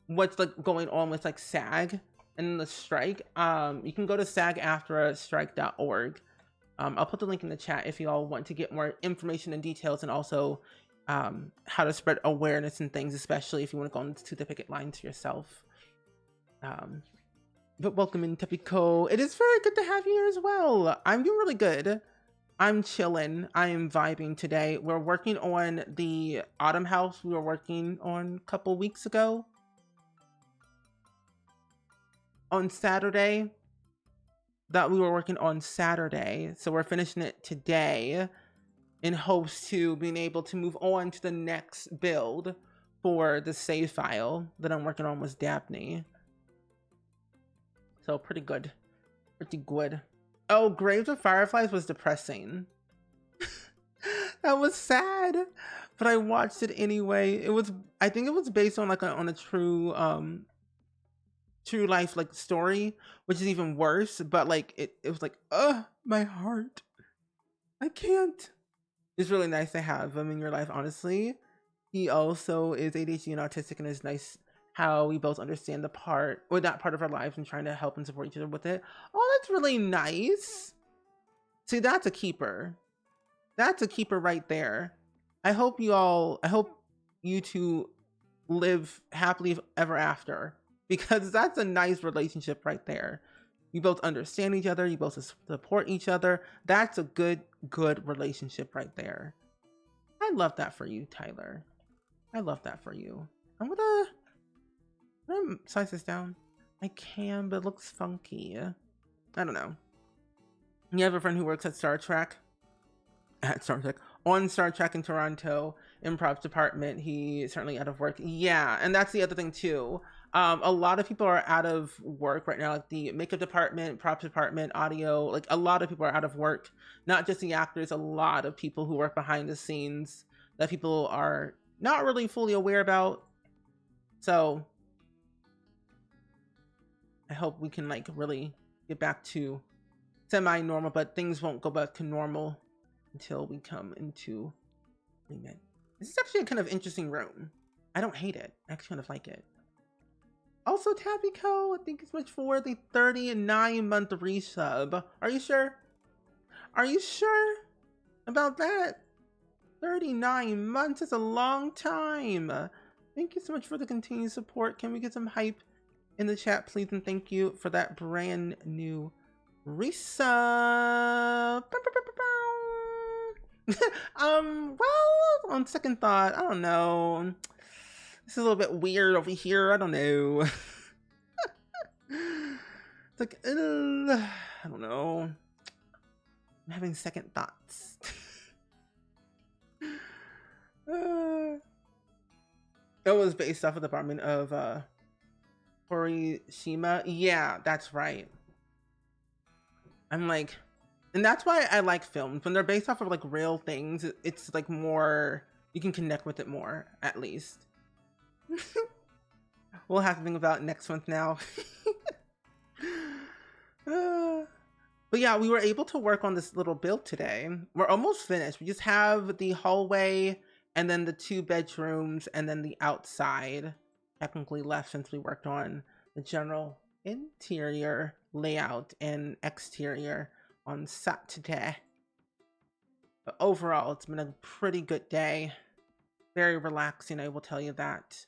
S1: what's like going on with like SAG and the strike, you can go to sagaftrastrike.org. I'll put the link in the chat if you all want to get more information and details, and also how to spread awareness and things, especially if you want to go into the picket lines yourself. But welcome in, Tepiko. It is very good to have you here as well. I'm doing really good. I'm chilling. I am vibing today. We're working on the Autumn House we were working on a couple weeks ago. On Saturday. That we were working on Saturday. So we're finishing it today in hopes to being able to move on to the next build for the save file that I'm working on was Daphne. So pretty good. Pretty good. Oh, Graves of Fireflies was depressing. That was sad. But I watched it anyway. It was, I think it was based on like on a true true life like story, which is even worse. But like it was like, my heart. I can't. It's really nice to have him in your life, honestly. He also is ADHD and autistic, and it's nice how we both understand the part or that part of our lives and trying to help and support each other with it. Oh, that's really nice. See, that's a keeper. That's a keeper right there. I hope you two live happily ever after, because that's a nice relationship right there. You both understand each other, you both support each other. That's a good relationship right there. I love that for you, Tyler. I love that for you. I'm gonna size this down. I can, but it looks funky. I don't know. You have a friend who works at Star Trek? At Star Trek. On Star Trek in Toronto, improv department. He's certainly out of work. Yeah, and that's the other thing too. A lot of people are out of work right now, like the makeup department, props department, audio, like a lot of people are out of work. Not just the actors, a lot of people who work behind the scenes that people are not really fully aware about. So I hope we can like really get back to semi-normal, but things won't go back to normal until we come into agreement. This is actually a kind of interesting room. I don't hate it. I actually kind of like it. Also, Tapico, thank you so much for the 39-month resub. Are you sure? Are you sure about that? 39 months is a long time. Thank you so much for the continued support. Can we get some hype in the chat, please? And thank you for that brand new resub. Well, on second thought, I don't know. This is a little bit weird over here. I don't know. It's like, I don't know. I'm having second thoughts. It was based off of the department of Horishima. Yeah, that's right. I'm like, and that's why I like films. When they're based off of like real things, it's like more, you can connect with it more, at least. We'll have to think about next month now. But yeah, we were able to work on this little build today. We're almost finished. We just have the hallway and then the 2 bedrooms and then the outside technically left, since we worked on the general interior layout and exterior on Saturday. But overall, it's been a pretty good day. Very relaxing, I will tell you that.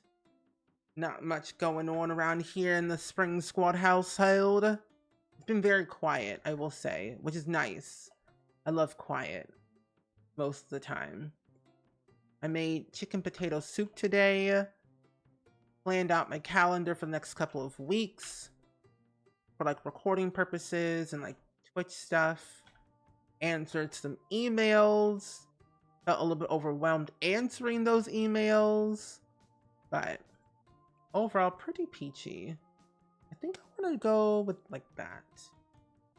S1: Not much going on around here in the Spring Squad household. It's been very quiet, I will say, which is nice. I love quiet most of the time. I made chicken potato soup today. Planned out my calendar for the next couple of weeks for like recording purposes and like Twitch stuff. Answered some emails. Felt a little bit overwhelmed answering those emails, but overall pretty peachy. I think I'm gonna go with like that.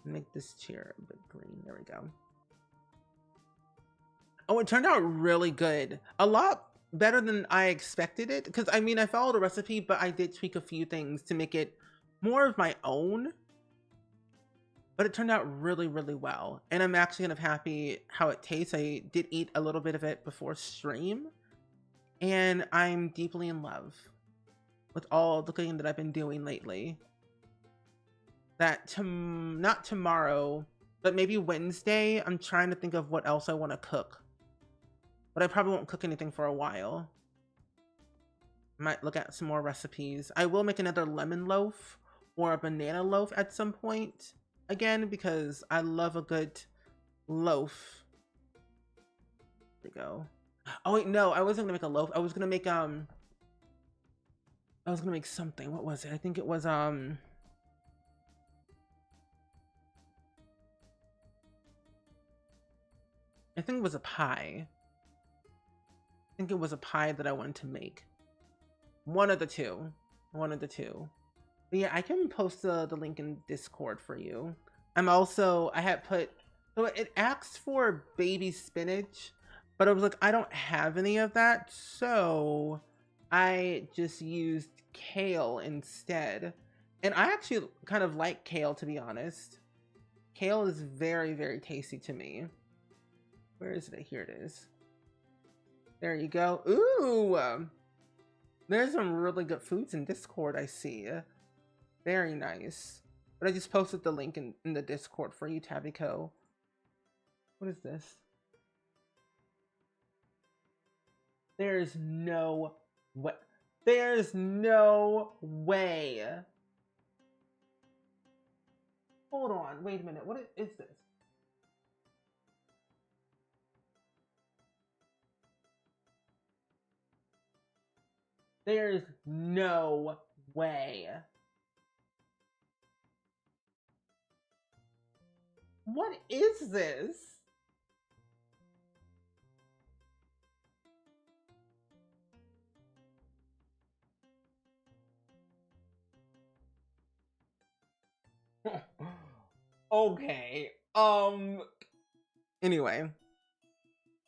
S1: Make this chair a bit green. There we go. Oh, it turned out really good. A lot better than I expected it. Because I mean, I followed a recipe, but I did tweak a few things to make it more of my own. But it turned out really, really well. And I'm actually kind of happy how it tastes. I did eat a little bit of it before stream. And I'm deeply in love with all the cooking that I've been doing lately. That, not tomorrow, but maybe Wednesday, I'm trying to think of what else I want to cook. But I probably won't cook anything for a while. Might look at some more recipes. I will make another lemon loaf or a banana loaf at some point. Again, because I love a good loaf. There we go. Oh wait, no, I wasn't gonna make a loaf. I was gonna make something. What was it? I think it was I think it was a pie. I think it was a pie that I wanted to make. One of the two. One of the two. But yeah, I can post the link in Discord for you. I had put, so it asked for baby spinach, but I was like, I don't have any of that, so I just used kale instead. And I actually kind of like kale, to be honest. Kale is very, very tasty to me. Where is it? Here it is. There you go. Ooh! There's some really good foods in Discord, I see. Very nice. But I just posted the link in the Discord for you, Tabico. What is this? There's no way. There's no way. Hold on. Wait a minute. What is this? There's no way. What is this? Okay. Anyway,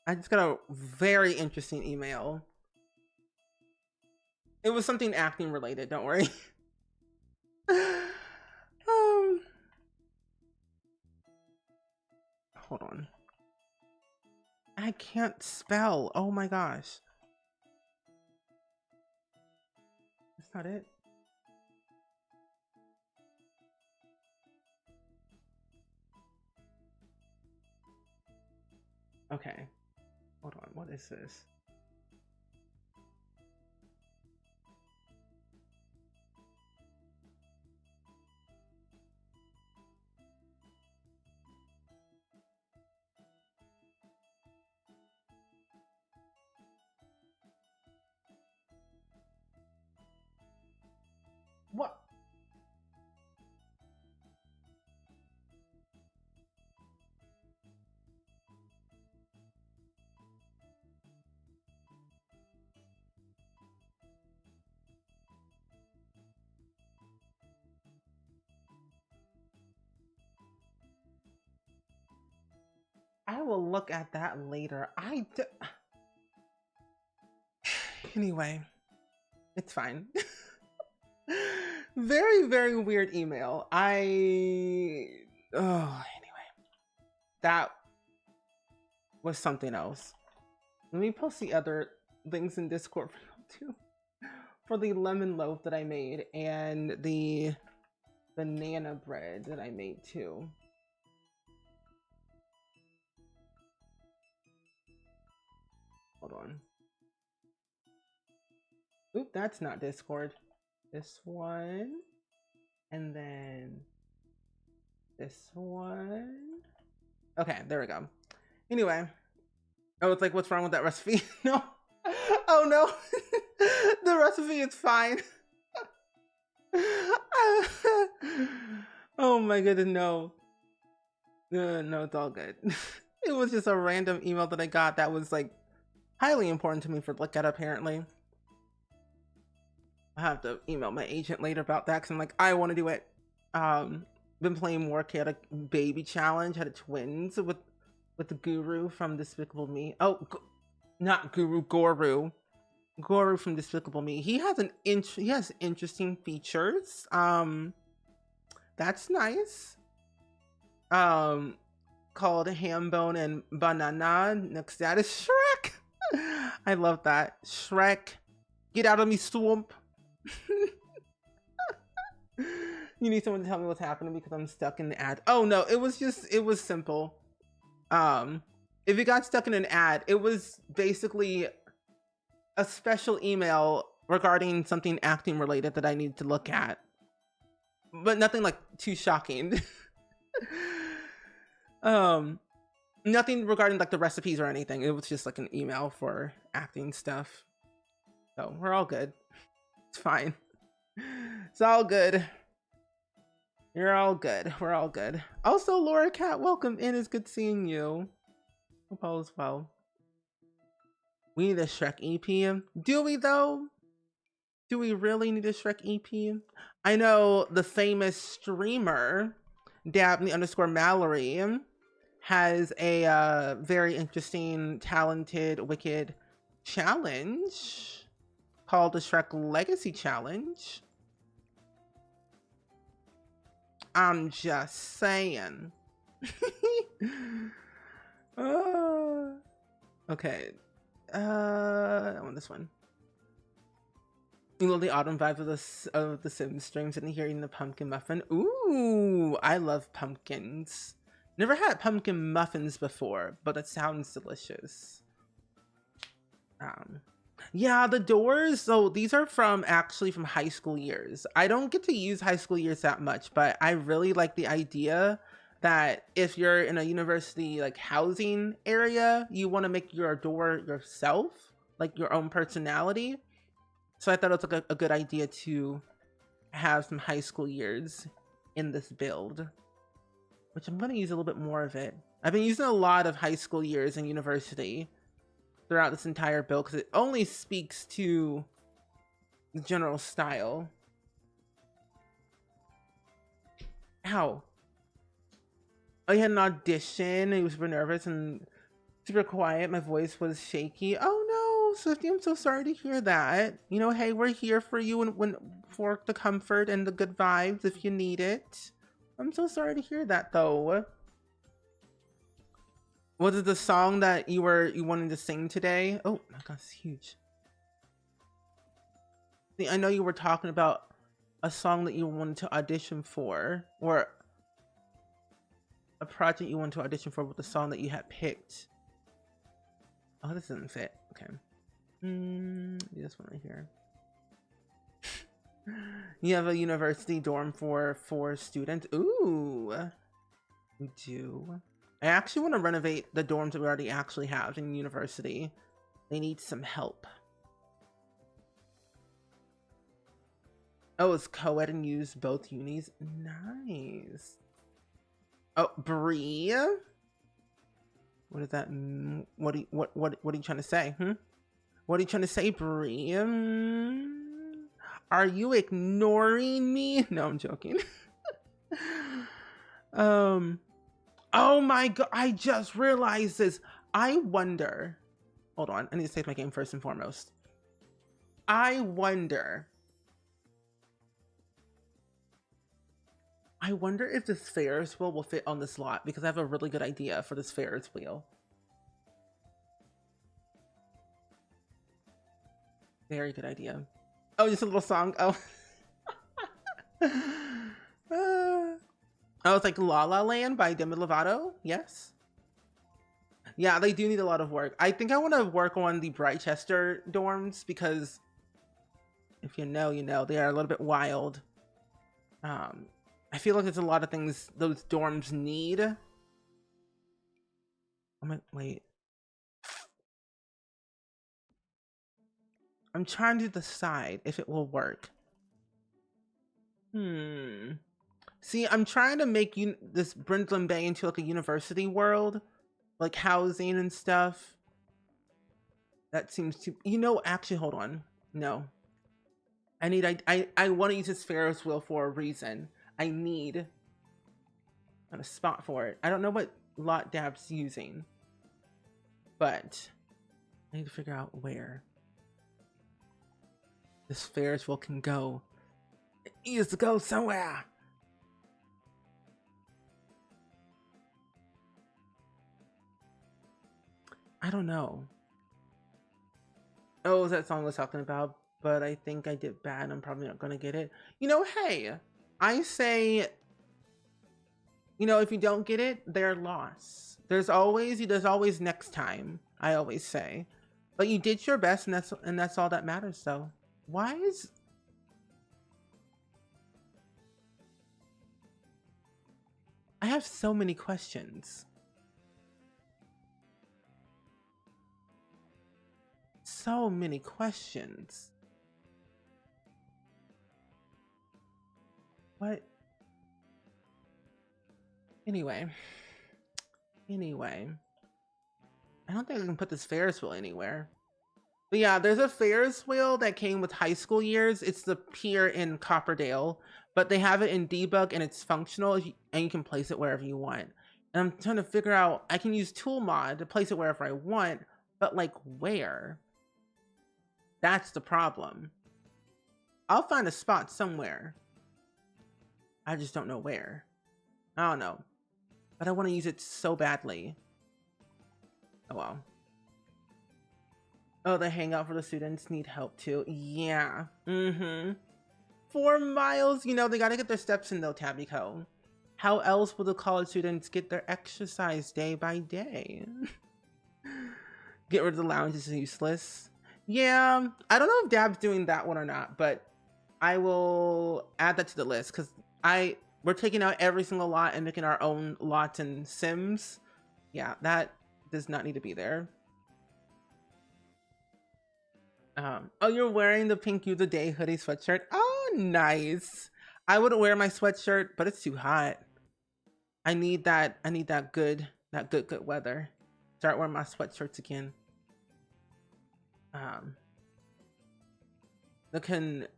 S1: I just got a very interesting email. It was something acting related, don't worry. Hold on. I can't spell. Oh my gosh. That's not it. Okay. Hold on. What is this? What? I will look at that later. Anyway, it's fine. Very, very weird email. Anyway, that was something else. Let me post the other things in Discord for you too. For the lemon loaf that I made and the banana bread that I made too. Hold on. Oop, that's not Discord. This one. And then this one. Okay, there we go. Anyway. Oh, it's like, what's wrong with that recipe? No. Oh no. The recipe is fine. Oh my goodness, no. No, it's all good. It was just a random email that I got that was like highly important to me for look at apparently. I have to email my agent later about that because I'm like, I want to do it. Been playing more chaotic baby challenge. Had a twins with the guru from Despicable Me. Oh, not guru, Goru. Goru from Despicable Me. He has interesting features. That's nice. Called Hambone and Banana. Next to that is Shrek. I love that. Shrek, get out of me swamp. You need someone to tell me what's happening because I'm stuck in the ad. Oh no, it was simple. If you got stuck in an ad, it was basically a special email regarding something acting related that I needed to look at. But nothing like too shocking. Nothing regarding like the recipes or anything. It was just like an email for acting stuff. So we're all good. It's fine. It's all good. You're all good. We're all good. Also, Laura Cat, welcome in. It's good seeing you. Hope all is well. We need a Shrek EP. Do we though? Do we really need a Shrek EP? I know the famous streamer, Dabney underscore Mallory, has a very interesting, talented, wicked challenge called the Shrek Legacy Challenge. I'm just saying. Okay. I want this one. You know the autumn vibe of the Sims streams and hearing the pumpkin muffin. Ooh, I love pumpkins. Never had pumpkin muffins before, but it sounds delicious. Yeah, the doors. So these are actually from high school years. I don't get to use high school years that much, but I really like the idea that if you're in a university like housing area, you want to make your door yourself, like your own personality. So I thought it was like a good idea to have some high school years in this build, which I'm going to use a little bit more of it. I've been using a lot of high school years in university throughout this entire build because it only speaks to the general style. Ow. I had an audition. I was super nervous and super quiet. My voice was shaky. Oh no, Swifty, I'm so sorry to hear that. You know, hey, we're here for you when for the comfort and the good vibes if you need it. I'm so sorry to hear that though. Was it the song that you wanted to sing today? Oh my gosh, it's huge. See, I know you were talking about a song that you wanted to audition for, or a project you wanted to audition for with the song that you had picked. Oh, this doesn't fit. Okay. This one right here. You have a university dorm for 4 students. Ooh, we do. I actually want to renovate the dorms that we already actually have in university. They need some help. Oh, it's co-ed and use both unis. Nice. Oh, Bree. What does that mean? What are you trying to say? What are you trying to say, Bree? Are you ignoring me? No, I'm joking. Oh my god, I just realized this. I wonder. Hold on, I need to save my game first and foremost. I wonder if this Ferris wheel will fit on this lot because I have a really good idea for this Ferris wheel. Very good idea. Oh, just a little song. Oh. Oh, it's like La La Land by Demi Lovato. Yes. Yeah, they do need a lot of work. I think I want to work on the Brightchester dorms because if you know, you know, they are a little bit wild. I feel like there's a lot of things those dorms need. I'm like, wait. I'm trying to decide if it will work. See, I'm trying to make this Brindlin Bay into like a university world, like housing and stuff. That seems to, you know, actually, hold on. No. I want to use this Ferris wheel for a reason. I need a spot for it. I don't know what lot Dab's using, but I need to figure out where this Ferris wheel can go. It needs to go somewhere. I don't know. Oh, that song I was talking about, but I think I did bad. I'm probably not gonna get it. You know, hey, I say, you know, if you don't get it, they're lost. There's always next time. I always say, but you did your best, and that's all that matters. Though, why is I have so many questions. So many questions. What? Anyway. I don't think I can put this Ferris wheel anywhere. But yeah, there's a Ferris wheel that came with high school years. It's the pier in Copperdale, but they have it in debug and it's functional and you can place it wherever you want. And I'm trying to figure out, I can use tool mod to place it wherever I want, but like where? That's the problem. I'll find a spot somewhere. I just don't know where. I don't know. But I want to use it so badly. Oh well. Oh, the hangout for the students need help too. Yeah. 4 miles. You know, they gotta get their steps in though, Tabbyco. How else will the college students get their exercise day by day? Get rid of the lounge is useless. Yeah, I don't know if Dab's doing that one or not, but I will add that to the list because we're taking out every single lot and making our own lots in Sims. Yeah, that does not need to be there. Oh, you're wearing the pink you the day hoodie sweatshirt. Oh, nice. I wouldn't wear my sweatshirt, but it's too hot. I need that good weather. Start wearing my sweatshirts again. The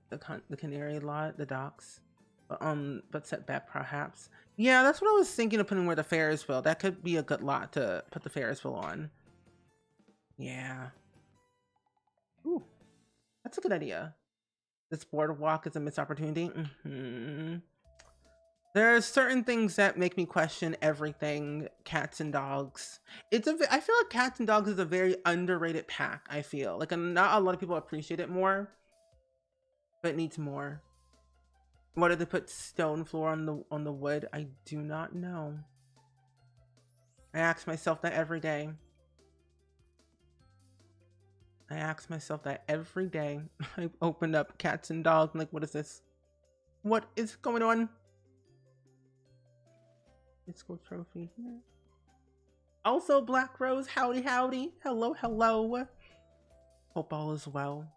S1: canary lot, the docks, but set back perhaps. Yeah, that's what I was thinking of putting where the Ferris wheel. That could be a good lot to put the Ferris wheel on. Yeah. Ooh, that's a good idea. This boardwalk is a missed opportunity. There are certain things that make me question everything. Cats and dogs. I feel like cats and dogs is a very underrated pack. I feel like not a lot of people appreciate it more, but it needs more. Why did they put stone floor on the wood? I do not know. I ask myself that every day. I open up cats and dogs. I'm like, what is this? What is going on? School trophy here. Also, Black Rose, howdy. Hello. Hope all is well.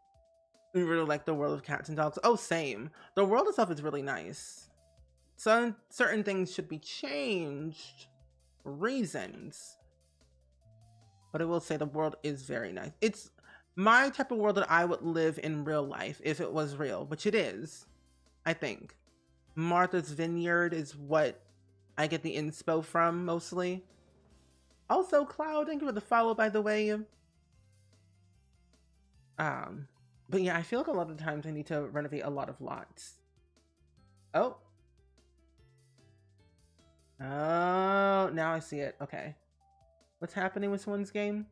S1: We really like the world of cats and dogs. Oh, same. The world itself is really nice. Certain things should be changed. Reasons. But I will say the world is very nice. It's my type of world that I would live in real life if it was real, which it is, I think. Martha's Vineyard is what I get the inspo from mostly. Also, Cloud, thank you for the follow, by the way. But yeah, I feel like a lot of times I need to renovate a lot of lots. Oh, now I see it. Okay. What's happening with someone's game?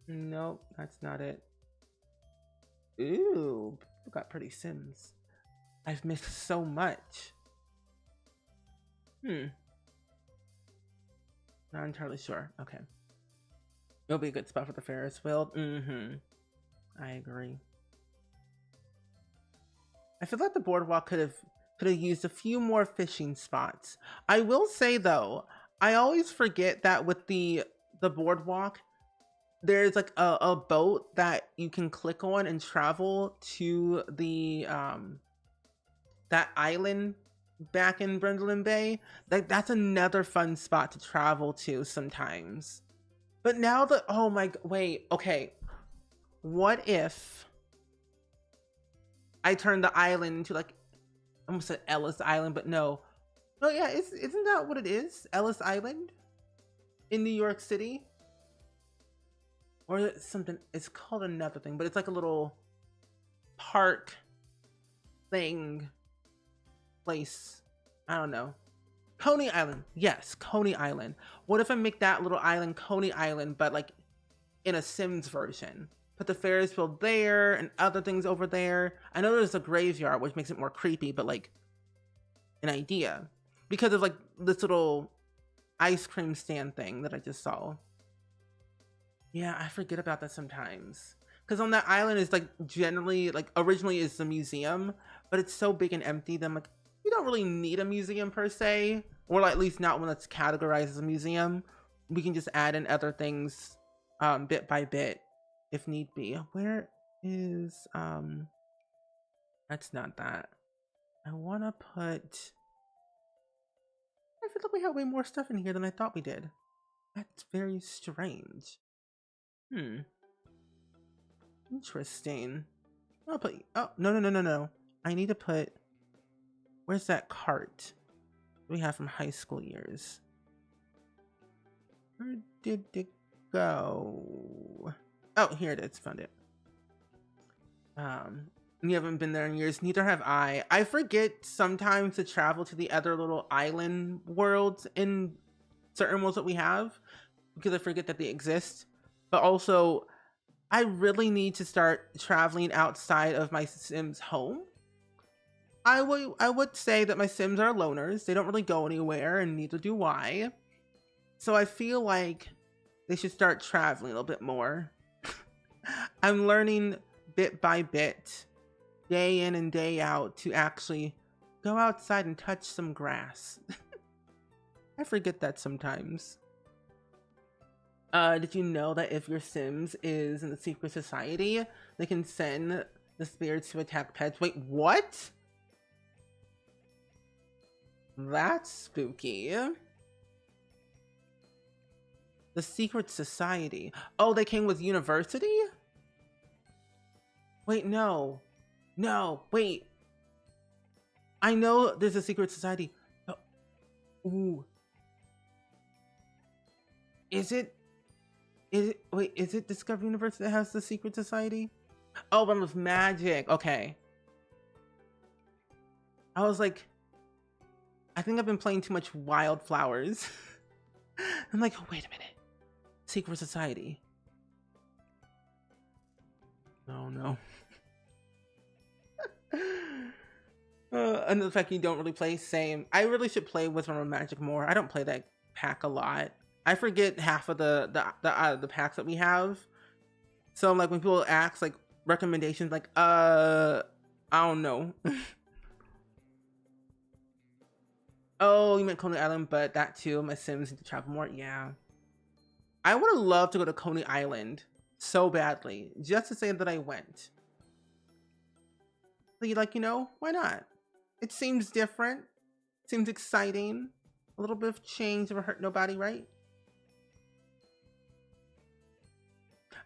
S1: Nope, that's not it. Ooh, people got pretty Sims. I've missed so much. Not entirely sure. Okay. It'll be a good spot for the Ferris wheel. I agree. I feel like the boardwalk could have used a few more fishing spots. I will say though, I always forget that with the boardwalk, there's like a boat that you can click on and travel to the that island back in Brindleton Bay. Like that's another fun spot to travel to sometimes. But now that wait, okay. What if I turn the island into like, I almost said Ellis Island, but no. No, yeah, isn't that what it is? Ellis Island in New York City? Or is it something, it's called another thing, but it's like a little park thing place. I don't know. Coney Island. Yes, Coney Island. What if I make that little island Coney Island, but like in a Sims version? Put the Ferris wheel there and other things over there. I know there's a graveyard, which makes it more creepy, but like an idea. Because of like this little ice cream stand thing that I just saw. Yeah, I forget about that sometimes. Because on that island is like generally, like originally is the museum, but it's so big and empty that I'm like, you don't really need a museum per se. Or like, at least not one that's categorized as a museum. We can just add in other things bit by bit if need be. Where is that's not that. I wanna put, I feel like we have way more stuff in here than I thought we did. That's very strange. Interesting. I'll put, oh, no. I need to put, where's that cart we have from high school years? Where did it go? Oh, here it is. Found it. You haven't been there in years. Neither have I. I forget sometimes to travel to the other little island worlds in certain worlds that we have because I forget that they exist. But also, I really need to start traveling outside of my Sims home. I would say that my Sims are loners. They don't really go anywhere, and neither do I. So I feel like they should start traveling a little bit more. I'm learning bit by bit, day in and day out, to actually go outside and touch some grass. I forget that sometimes. Did you know that if your Sims is in the secret society, they can send the spirits to attack pets? Wait, what? That's spooky. The secret society. Oh, they came with university? Wait, no. No, wait. I know there's a secret society. Oh. Ooh. Is it, wait, is it Discovery University that has the secret society? Oh, one with magic. Okay. I was like, I think I've been playing too much Wildflowers. I'm like, oh, wait a minute. Secret society. Oh, no. And the fact you don't really play, same. I really should play with Magic more. I don't play that pack a lot. I forget half of the packs that we have. So I'm like, when people ask like recommendations, like I don't know. Oh, you meant Coney Island, but that too. My Sims need to travel more. Yeah, I would have loved to go to Coney Island so badly, just to say that I went. Like, you know, why not? It seems different. Seems exciting. A little bit of change never hurt nobody, right?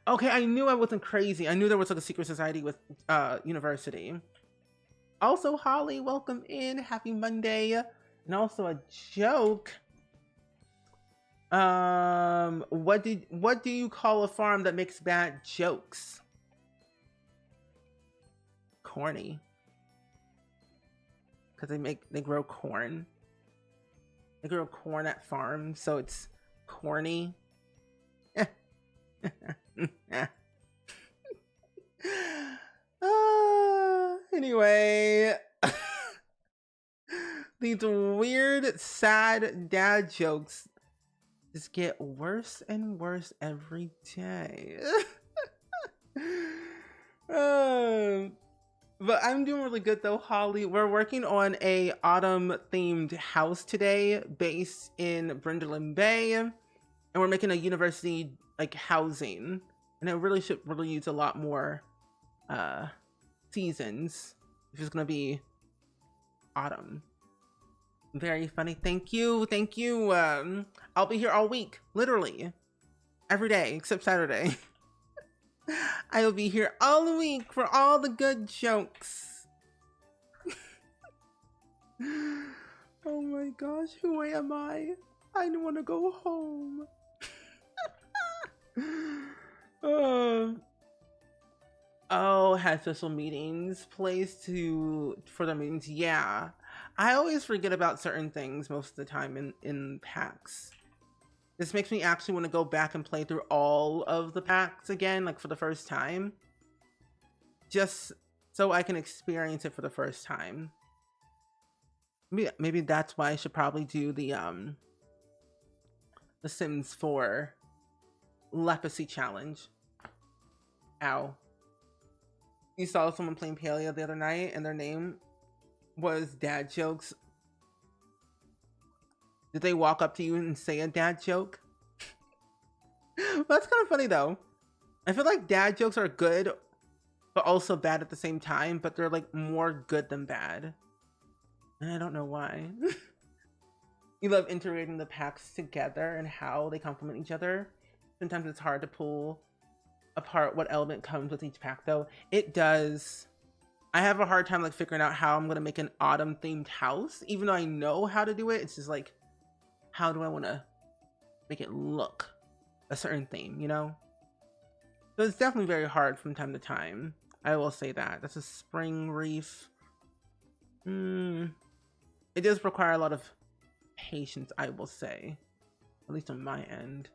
S1: Okay, I knew I wasn't crazy. I knew there was like a secret society with university. Also, Holly, welcome in. Happy Monday. And also a joke. What do you call a farm that makes bad jokes? Corny. Because they grow corn. They grow corn at farms, so it's corny. Anyway, these weird, sad dad jokes just get worse and worse every day. But I'm doing really good though, Holly. We're working on a autumn themed house today based in Brindleton Bay, and we're making a university like housing, and it really should really use a lot more seasons if it's gonna be autumn. Very funny. Thank you. I'll be here all week, literally every day except Saturday. I will be here all week for all the good jokes. Oh my gosh, who am I? I don't want to go home. Oh, had special meetings placed for their meetings. Yeah, I always forget about certain things most of the time in packs. This makes me actually want to go back and play through all of the packs again, like for the first time. Just so I can experience it for the first time. Maybe that's why I should probably do the Sims 4 Leprosy Challenge. Ow. You saw someone playing Paleo the other night and their name was Dad Jokes. Did they walk up to you and say a dad joke? That's kind of funny though. I feel like dad jokes are good, but also bad at the same time, but they're like more good than bad. And I don't know why. You love integrating the packs together and how they complement each other. Sometimes it's hard to pull apart what element comes with each pack though. It does. I have a hard time like figuring out how I'm gonna make an autumn themed house, even though I know how to do it. It's just like, how do I want to make it look a certain theme, you know? So it's definitely very hard from time to time. I will say that. That's a spring reef. It does require a lot of patience, I will say, at least on my end.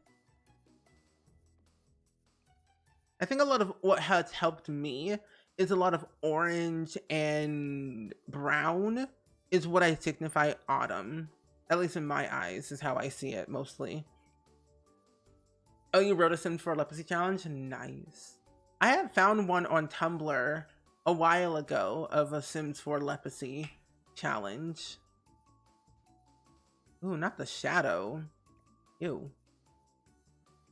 S1: I think a lot of what has helped me is a lot of orange and brown is what I signify autumn. At least in my eyes is how I see it mostly. Oh, you wrote a Sims 4 Leprosy Challenge? Nice. I had found one on Tumblr a while ago of a Sims 4 Leprosy Challenge. Ooh, not the shadow. Ew.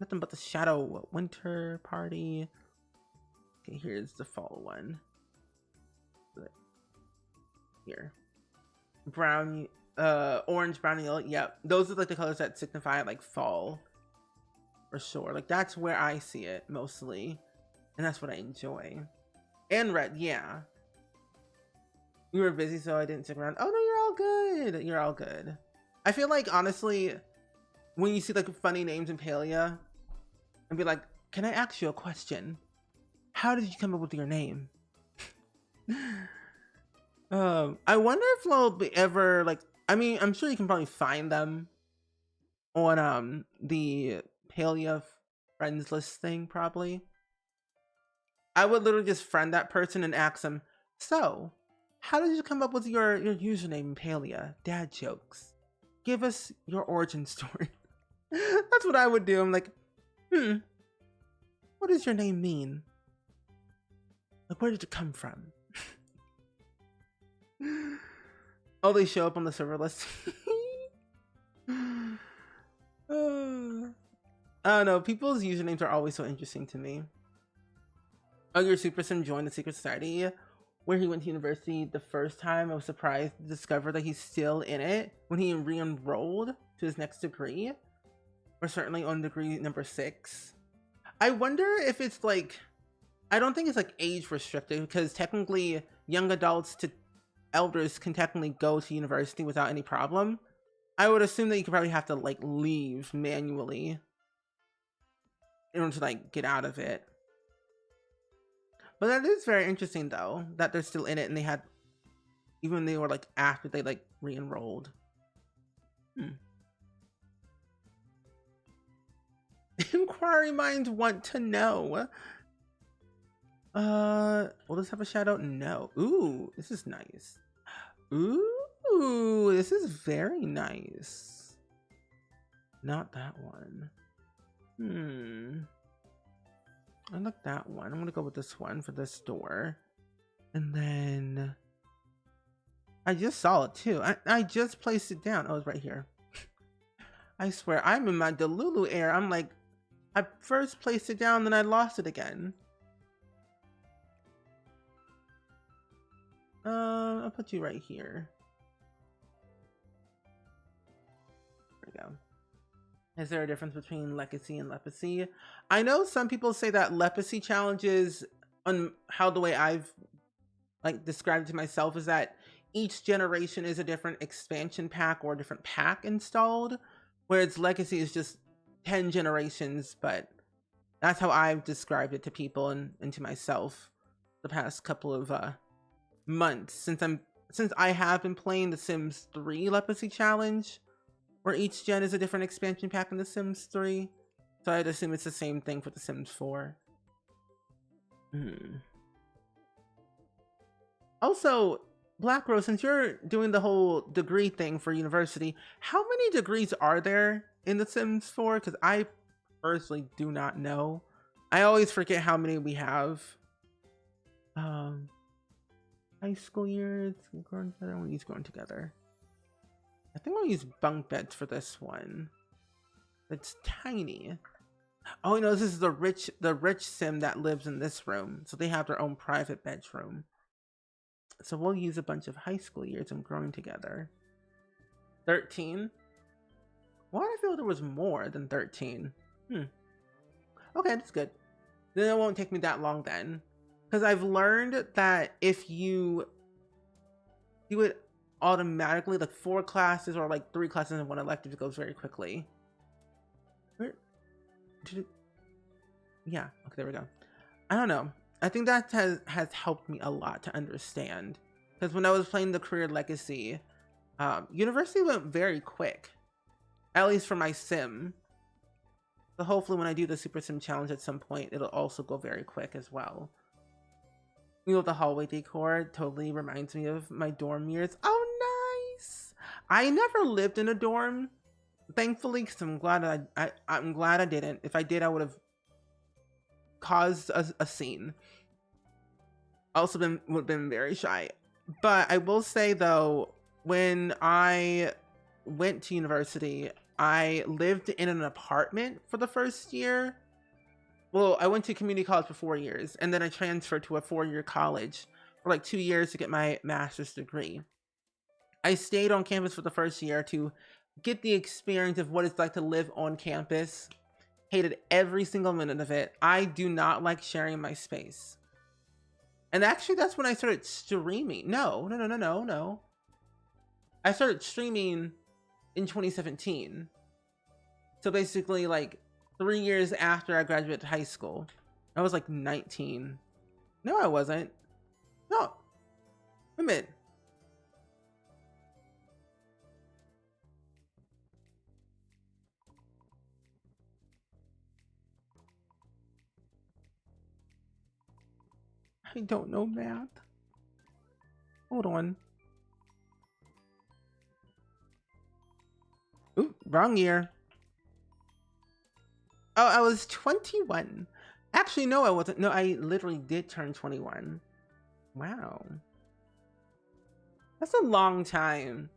S1: Nothing but the shadow. Winter party. Okay, here's the fall one. Here. Brown, orange, brown, and yellow. Yep. Those are like the colors that signify like fall. For sure. Like that's where I see it mostly. And that's what I enjoy. And red, yeah. You were busy, so I didn't stick around. Oh no, you're all good. You're all good. I feel like honestly, when you see like funny names in Palia, and be like, can I ask you a question? How did you come up with your name? I wonder if they'll be ever like, I mean, I'm sure you can probably find them on the Palia friends list thing probably. I would literally just friend that person and ask them, so how did you come up with your username in Palia? Dad jokes. Give us your origin story. That's what I would do. I'm like, what does your name mean? Like, where did it come from? Oh, they show up on the server list. I don't know. People's usernames are always so interesting to me. Oh, your Super Sim joined the secret society where he went to university the first time. I was surprised to discover that he's still in it when he re-enrolled to his next degree. We're certainly on degree number 6. I wonder if it's like, I don't think it's like age restricted because technically young adults to elders can technically go to university without any problem. I would assume that you could probably have to like leave manually in order to like get out of it. But that is very interesting though, that they're still in it and they had, even when they were like after they like re-enrolled. Inquiry minds want to know. Will this have a shadow? No. Ooh, this is nice. Ooh, this is very nice. Not that one. I like that one. I'm gonna go with this one for this door. And then I just saw it too. I just placed it down. Oh, it's right here. I swear, I'm in my Delulu era. I'm like, I first placed it down, then I lost it again. I'll put you right here. There we go. Is there a difference between legacy and leprosy? I know some people say that leprosy challenges, on how the way I've like described it to myself is that each generation is a different expansion pack or a different pack installed, whereas legacy is just 10 generations, but that's how I've described it to people and to myself the past couple of months since I have been playing the Sims 3 Leprosy Challenge, where each gen is a different expansion pack in the Sims 3. So I'd assume it's the same thing for the Sims 4. Also, Black Rose, since you're doing the whole degree thing for university, how many degrees are there in the Sims 4? Because I personally do not know. I always forget how many we have. High school years, growing together. I want to use growing together. I think I'll use bunk beds for this one. It's tiny. Oh no, this is the rich sim that lives in this room, so they have their own private bedroom. So we'll use a bunch of high school years and growing together. 13. Why do I feel there was more than 13? Okay, that's good. then it won't take me that long then. Because I've learned that if you do it automatically, like 4 classes or like 3 classes in one elective, it goes very quickly. Where did it? Yeah, okay, there we go. I don't know. I think that has helped me a lot to understand. Because when I was playing the Career Legacy, university went very quick. At least for my sim. So hopefully when I do the Super Sim Challenge at some point, it'll also go very quick as well. You know, the hallway decor totally reminds me of my dorm years. Oh, nice! I never lived in a dorm, thankfully, because I'm glad I'm glad I didn't. If I did, I would have caused a scene. Also would have been very shy. But I will say though, when I went to university, I lived in an apartment for the first year. Well, I went to community college for 4 years, and then I transferred to a 4-year college for like 2 years to get my master's degree. I stayed on campus for the first year to get the experience of what it's like to live on campus. Hated every single minute of it. I do not like sharing my space. And actually, that's when I started streaming. No. I started streaming in 2017. So basically, like 3 years after I graduated high school. I was like 19. No, I wasn't. No. Wait a minute. I don't know math. Hold on. Ooh, wrong year. Oh, I was 21. Actually, no, I wasn't. No, I literally did turn 21. Wow. That's a long time.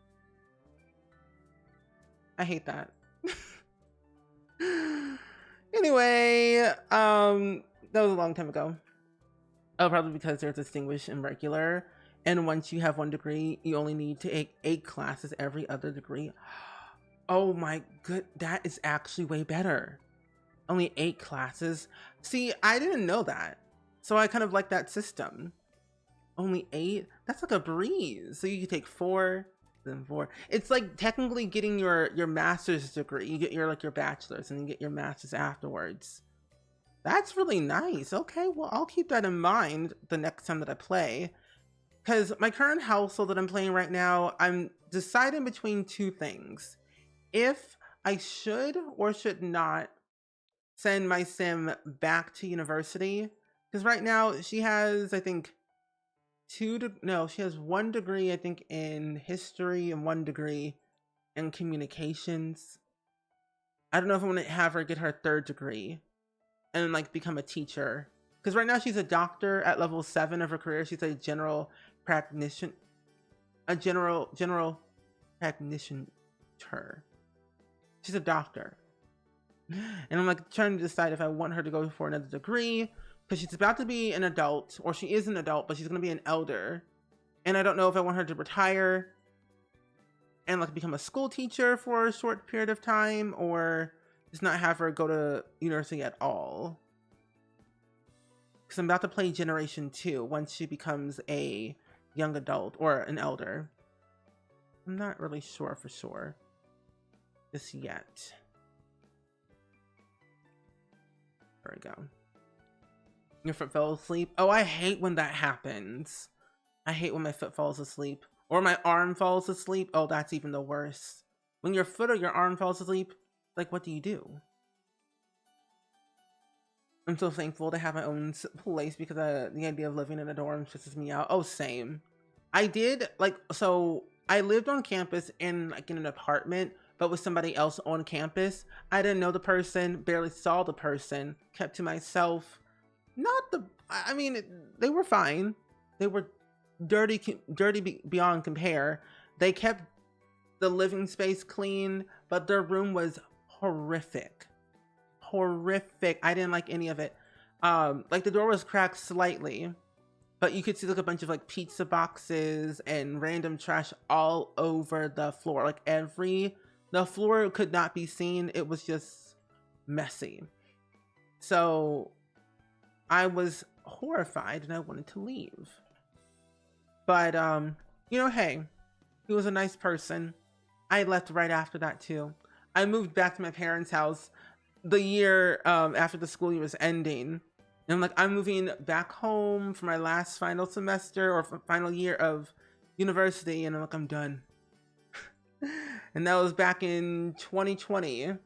S1: I hate that. Anyway, that was a long time ago. Oh, probably because they're distinguished and regular. And once you have 1 degree, you only need to take 8 classes every other degree. Oh my good, that is actually way better. Only 8 classes. See, I didn't know that. So I kind of like that system. Only 8? That's like a breeze. So you can take 4, then 4. It's like technically getting your master's degree. You get your bachelor's and you get your master's afterwards. That's really nice. Okay, well, I'll keep that in mind the next time that I play. Because my current household that I'm playing right now, I'm deciding between 2 things. If I should or should not send my sim back to university. Because right now she has, I think, she has 1 degree, I think, in history and 1 degree in communications. I don't know if I want to have her get her 3rd degree and like become a teacher. Because right now she's a doctor at level 7 of her career. She's a general practitioner. She's a doctor. And I'm like trying to decide if I want her to go for another degree because she's about to be an adult, or she is an adult, but she's going to be an elder. And I don't know if I want her to retire and like become a school teacher for a short period of time, or just not have her go to university at all. Because I'm about to play Generation 2 once she becomes a young adult or an elder. I'm not really sure for sure just yet. There we go. Your foot fell asleep. Oh, I hate when that happens. I hate when my foot falls asleep. Or my arm falls asleep. Oh, that's even the worst. When your foot or your arm falls asleep, like, what do you do? I'm so thankful to have my own place because the idea of living in a dorm stresses me out. Oh, same. I did, like, so I lived on campus in, like, in an apartment, but with somebody else on campus. I didn't know the person, barely saw the person, kept to myself. I mean, they were fine. They were dirty beyond compare. They kept the living space clean, but their room was horrific. I didn't like any of it. Like the door was cracked slightly, but you could see like a bunch of like pizza boxes and random trash all over the floor. Like the floor could not be seen. It was just messy. So I was horrified and I wanted to leave. But hey, he was a nice person. I left right after that too. I moved back to my parents' house the year after the school year was ending. And I'm like, I'm moving back home for my last final semester or final year of university. And I'm like, I'm done. And that was back in 2020. And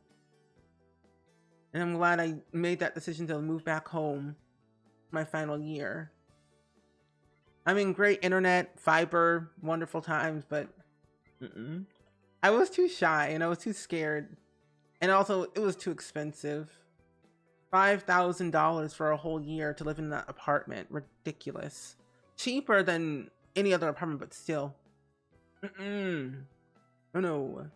S1: I'm glad I made that decision to move back home for my final year. I mean, great internet, fiber, wonderful times, but I was too shy and I was too scared. And also, it was too expensive. $5,000 for a whole year to live in that apartment. Ridiculous. Cheaper than any other apartment, but still. Oh no.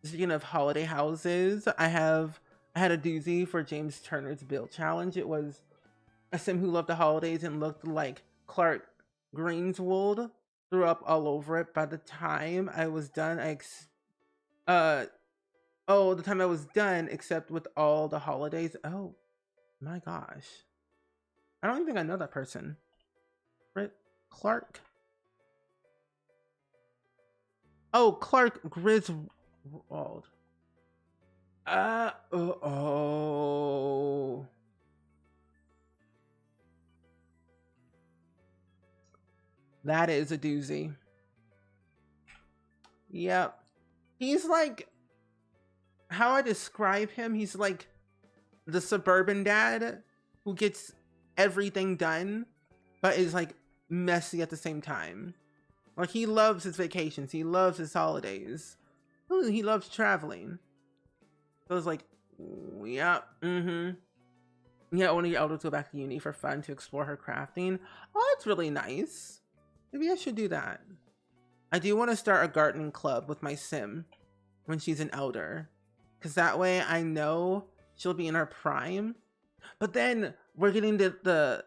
S1: Speaking of holiday houses, I had a doozy for James Turner's Build Challenge. It was a sim who loved the holidays and looked like Clark Greenswold. Threw up all over it. By the time I was done, the time I was done, except with all the holidays. Oh my gosh. I don't even think I know that person. Right? Clark. Oh, Clark Griswold. Oh. That is a doozy. Yep. He's like, how I describe him, he's like the suburban dad who gets everything done, but is like messy at the same time. Like, he loves his vacations, he loves his holidays, he loves traveling. So it's like, yeah, yeah, one of your elders go back to uni for fun to explore her crafting. Oh, that's really nice. Maybe I should do that. I do want to start a gardening club with my sim when she's an elder, because that way I know she'll be in her prime. But then we're getting the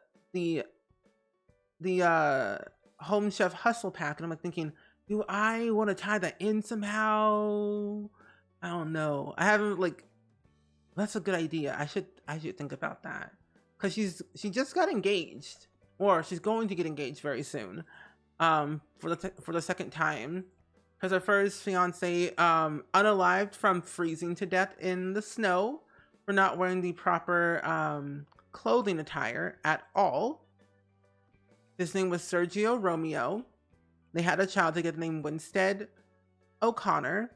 S1: Home Chef Hustle Pack, and I'm like thinking, do I want to tie that in somehow? I don't know. I haven't like. That's a good idea. I should think about that, because she just got engaged, or she's going to get engaged very soon. For the second time, because her first fiance unalived from freezing to death in the snow for not wearing the proper clothing attire at all. His name was Sergio Romeo. They had a child together named Winstead O'Connor,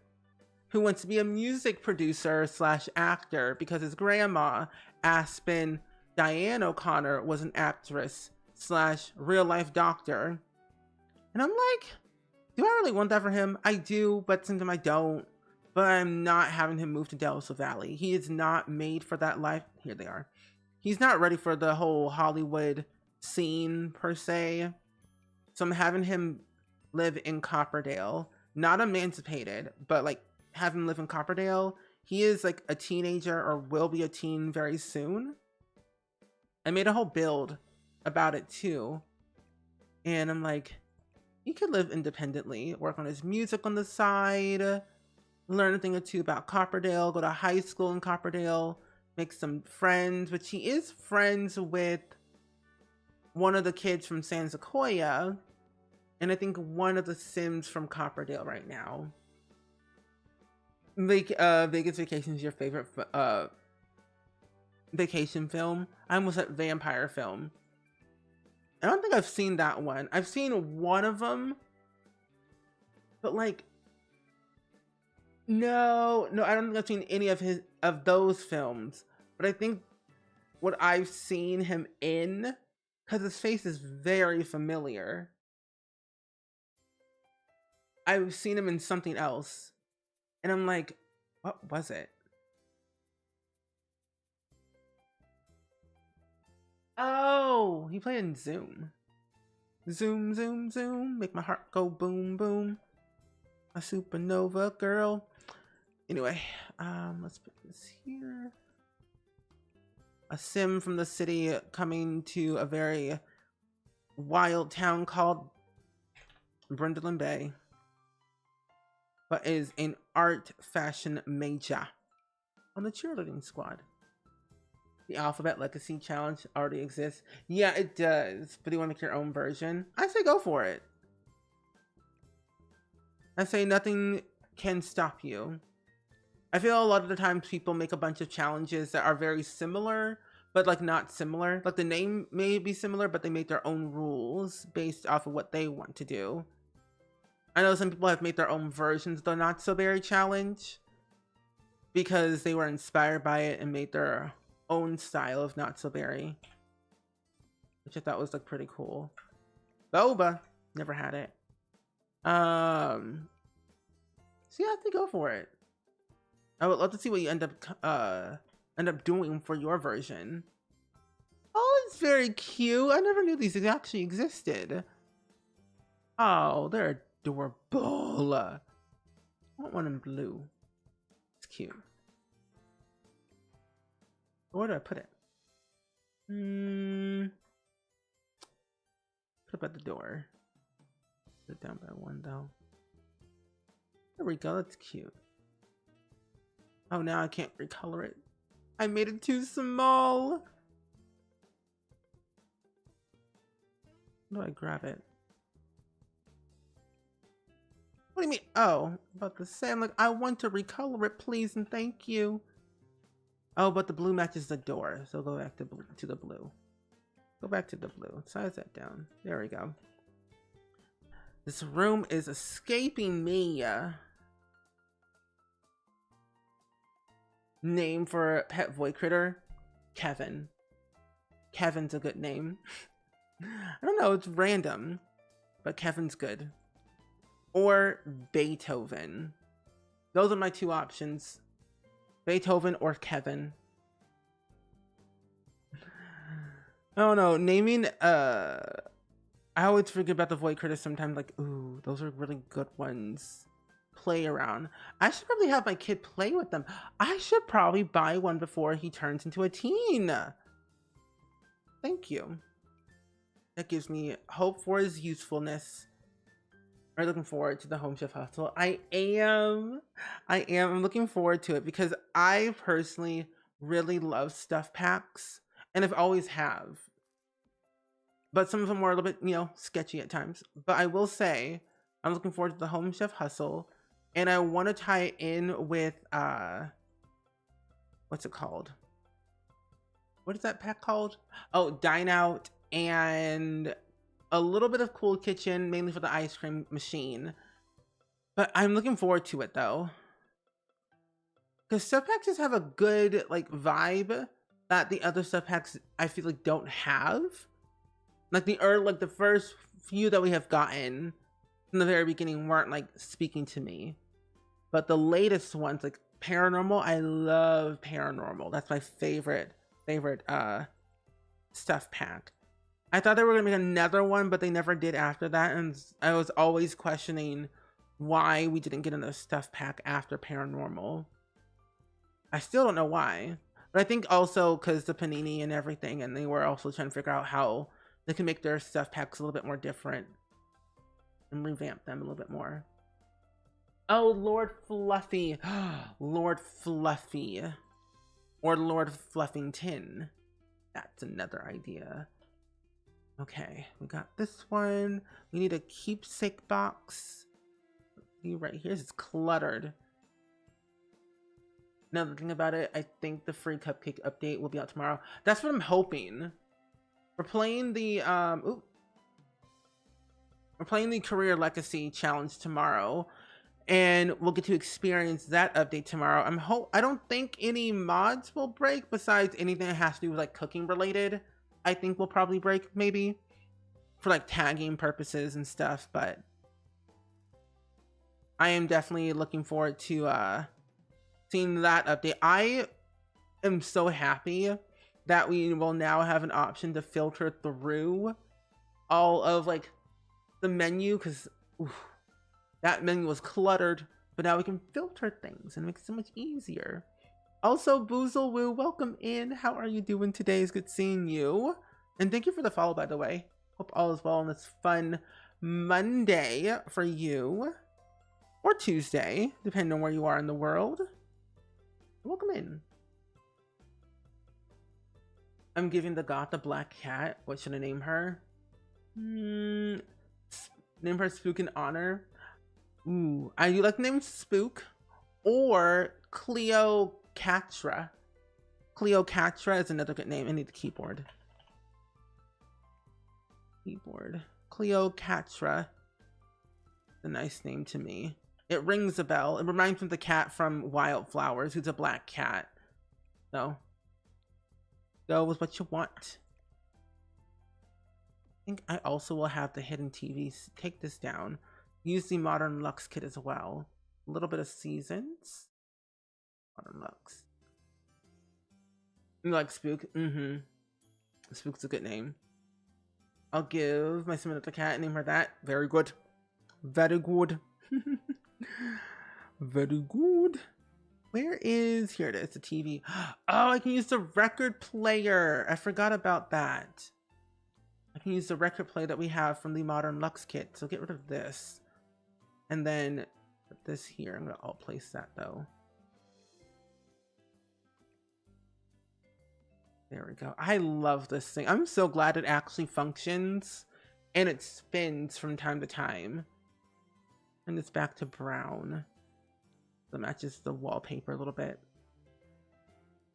S1: who wants to be a music producer / actor because his grandma, Aspen Diane O'Connor, was an actress / real life doctor. And I'm like, do I really want that for him? I do, but sometimes I don't. But I'm not having him move to Del Sol Valley. He is not made for that life. Here they are. He's not ready for the whole Hollywood scene, per se. So I'm having him live in Copperdale. Not emancipated, but like have him live in Copperdale. He is like a teenager, or will be a teen very soon. I made a whole build about it too. And I'm like, he could live independently, work on his music on the side, learn a thing or two about Copperdale, go to high school in Copperdale, make some friends, which he is friends with one of the kids from San Sequoia, and I think one of the Sims from Copperdale right now. Vegas Vacation is your favorite vacation film? I almost said vampire film. I don't think I've seen that one. I've seen one of them, but like, no, I don't think I've seen any of those films. But I think what I've seen him in, because his face is very familiar, I've seen him in something else, and I'm like, what was it? Oh, he played in Zoom. Zoom, zoom, zoom, make my heart go boom, boom. A supernova girl. Anyway, let's put this here. A sim from the city coming to a very wild town called Brindleton Bay, but is an art fashion major on the cheerleading squad. The Alphabet Legacy Challenge already exists. Yeah, it does. But do you want to make your own version? I say go for it. I say nothing can stop you. I feel a lot of the times people make a bunch of challenges that are very similar, but like not similar. Like the name may be similar, but they make their own rules based off of what they want to do. I know some people have made their own versions of the Not So Berry challenge because they were inspired by it and made their own style of Not So Berry, which I thought was like pretty cool. Boba, never had it. So yeah, I think go for it. I would love to see what you end up doing for your version. Oh, it's very cute. I never knew these actually existed. Oh, they're adorable. I want one in blue. It's cute. Where do I put it? Put it at the door. Put it down by one though. There we go. That's cute. Oh, now I can't recolor it. I made it too small. How do I grab it? What do you mean? Oh, about to say, I'm like, I want to recolor it, please and thank you. Oh, but the blue matches the door, so go back to the blue. Go back to the blue. Size that down. There we go. This room is escaping me. Name for a pet void critter? Kevin. Kevin's a good name. I don't know, it's random, but Kevin's good. Or Beethoven. Those are my two options. Beethoven or Kevin. I don't know, naming, I always forget about the void critters sometimes, like, ooh, those are really good ones. Play around. I should probably have my kid play with them. I should probably buy one before he turns into a teen. Thank you. That gives me hope for his usefulness. I'm looking forward to the Home Chef Hustle. I am. I'm looking forward to it because I personally really love stuff packs, and I've always have. But some of them were a little bit, sketchy at times. But I will say, I'm looking forward to the Home Chef Hustle, and I want to tie it in with what's it called? What is that pack called? Oh, Dine Out and a little bit of Cool Kitchen, mainly for the ice cream machine. But I'm looking forward to it though, because stuff packs just have a good vibe that the other stuff packs I feel like don't have. Like the first few that we have gotten from the very beginning weren't speaking to me, but the latest ones like Paranormal, I love Paranormal. That's my favorite stuff pack. I thought they were gonna make another one, but they never did after that, and I was always questioning why we didn't get another stuff pack after Paranormal. I still don't know why, but I think also because the Panini and everything, and they were also trying to figure out how they can make their stuff packs a little bit more different and revamp them a little bit more. Oh, Lord Fluffy. Lord Fluffy. Or Lord Fluffington. That's another idea. Okay, we got this one. We need a keepsake box. See right here, it's cluttered. Another thing about it, I think the free cupcake update will be out tomorrow. That's what I'm hoping. We're playing the Career Legacy Challenge tomorrow, and we'll get to experience that update tomorrow. I don't think any mods will break besides anything that has to do with cooking related. I think we'll probably break maybe for tagging purposes and stuff, but I am definitely looking forward to seeing that update. I am so happy that we will now have an option to filter through all of the menu, because that menu was cluttered, but now we can filter things and make it so much easier. Also, Boozlewoo, welcome in. How are you doing today? It's good seeing you. And thank you for the follow, by the way. Hope all is well on this fun Monday for you. Or Tuesday, depending on where you are in the world. Welcome in. I'm giving the goth a black cat. What should I name her? Name her Spook in honor. Ooh, I do like the name Spook or Cleocatra. Cleocatra is another good name. I need the keyboard. Cleocatra. A nice name to me. It rings a bell. It reminds me of the cat from Wildflowers, who's a black cat. So, go with what you want. I think I also will have the hidden TVs. Take this down. Use the Modern Lux kit as well. A little bit of Seasons. Modern Lux. You like Spook? Mm-hmm. Spook's a good name. I'll give my Samantha cat, name her that. Very good. Very good. Very good. Where is... Here it is, the TV. Oh, I can use the record player. I forgot about that. I can use the record player that we have from the Modern Lux kit. So get rid of this. And then put this here. I'm going to alt place that though. There we go. I love this thing. I'm so glad it actually functions. And it spins from time to time. And it's back to brown. That matches the wallpaper a little bit.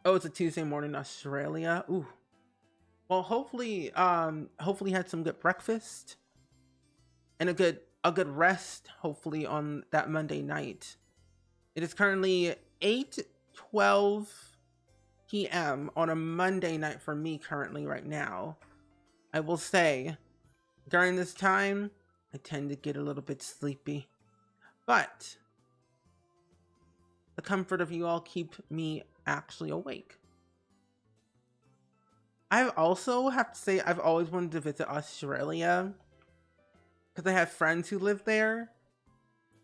S1: Oh, it's a Tuesday morning in Australia. Ooh. Well, hopefully had some good breakfast. And a good rest, hopefully, on that Monday night. It is currently 8:12 p.m. on a Monday night for me currently right now. I will say, during this time, I tend to get a little bit sleepy. But the comfort of you all keep me actually awake. I also have to say I've always wanted to visit Australia because I have friends who live there.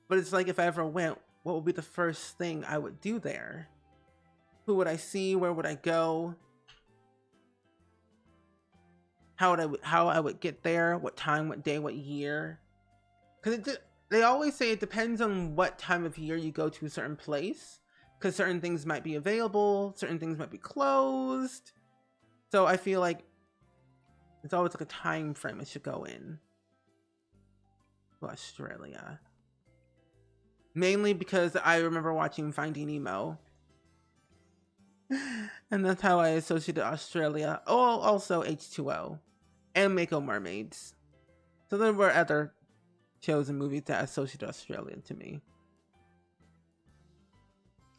S1: But it's like if I ever went, what would be the first thing I would do there? Who would I see? Where would I go? How I would get there? What time? What day? What year? Because they always say it depends on what time of year you go to a certain place. Because certain things might be available, certain things might be closed. So I feel like it's always like a time frame it should go in. To Australia. Mainly because I remember watching Finding Nemo. And that's how I associated Australia. Oh, also H2O. And Mako Mermaids. So there were other shows and movies that associated Australia to me.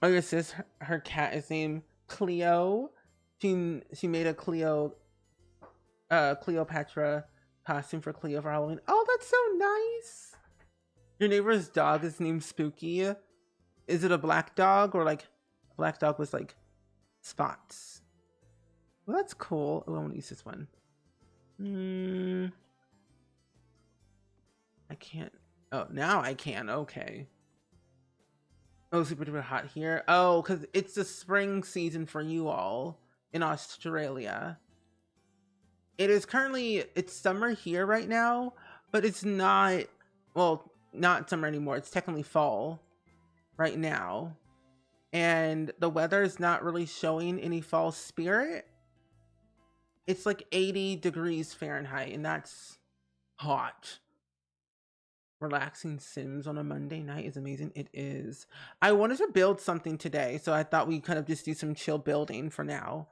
S1: Oh, your sis, her cat is named Cleo. She made a Cleopatra costume for Cleo for Halloween. Oh, that's so nice. Your neighbor's dog is named Spooky. Is it a black dog or like a black dog with like spots? Well, that's cool. Oh, I want to use this one. I can't. Oh, now I can. Okay. Oh, super duper hot here. Oh, because it's the spring season for you all in Australia. It is currently, it's summer here right now, but it's not, well, not summer anymore. It's technically fall right now. And the weather is not really showing any fall spirit. It's like 80 degrees Fahrenheit, and that's hot. Relaxing Sims on a Monday night is amazing. It is. I wanted to build something today, so I thought we'd kind of just do some chill building for now.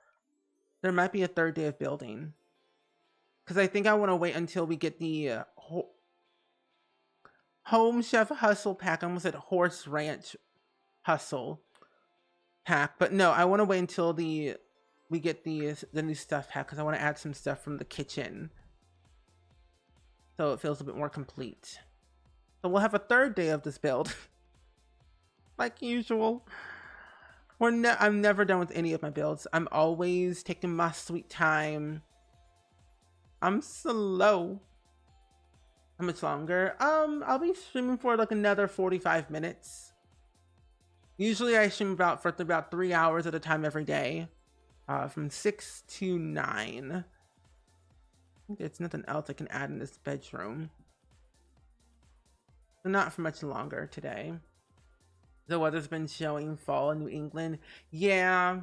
S1: There might be a third day of building. Because I think I want to wait until we get the Home Chef Hustle pack. I almost said Horse Ranch Hustle pack. But no, I want to wait until we get the new stuff pack because I want to add some stuff from the kitchen. So it feels a bit more complete. So we'll have a third day of this build. Like usual. I'm never done with any of my builds. I'm always taking my sweet time. I'm slow. How much longer? I'll be streaming for like another 45 minutes. Usually I stream for about 3 hours at a time every day. From 6 to 9. I think there's nothing else I can add in this bedroom. So not for much longer today. The weather's been showing fall in New England. Yeah.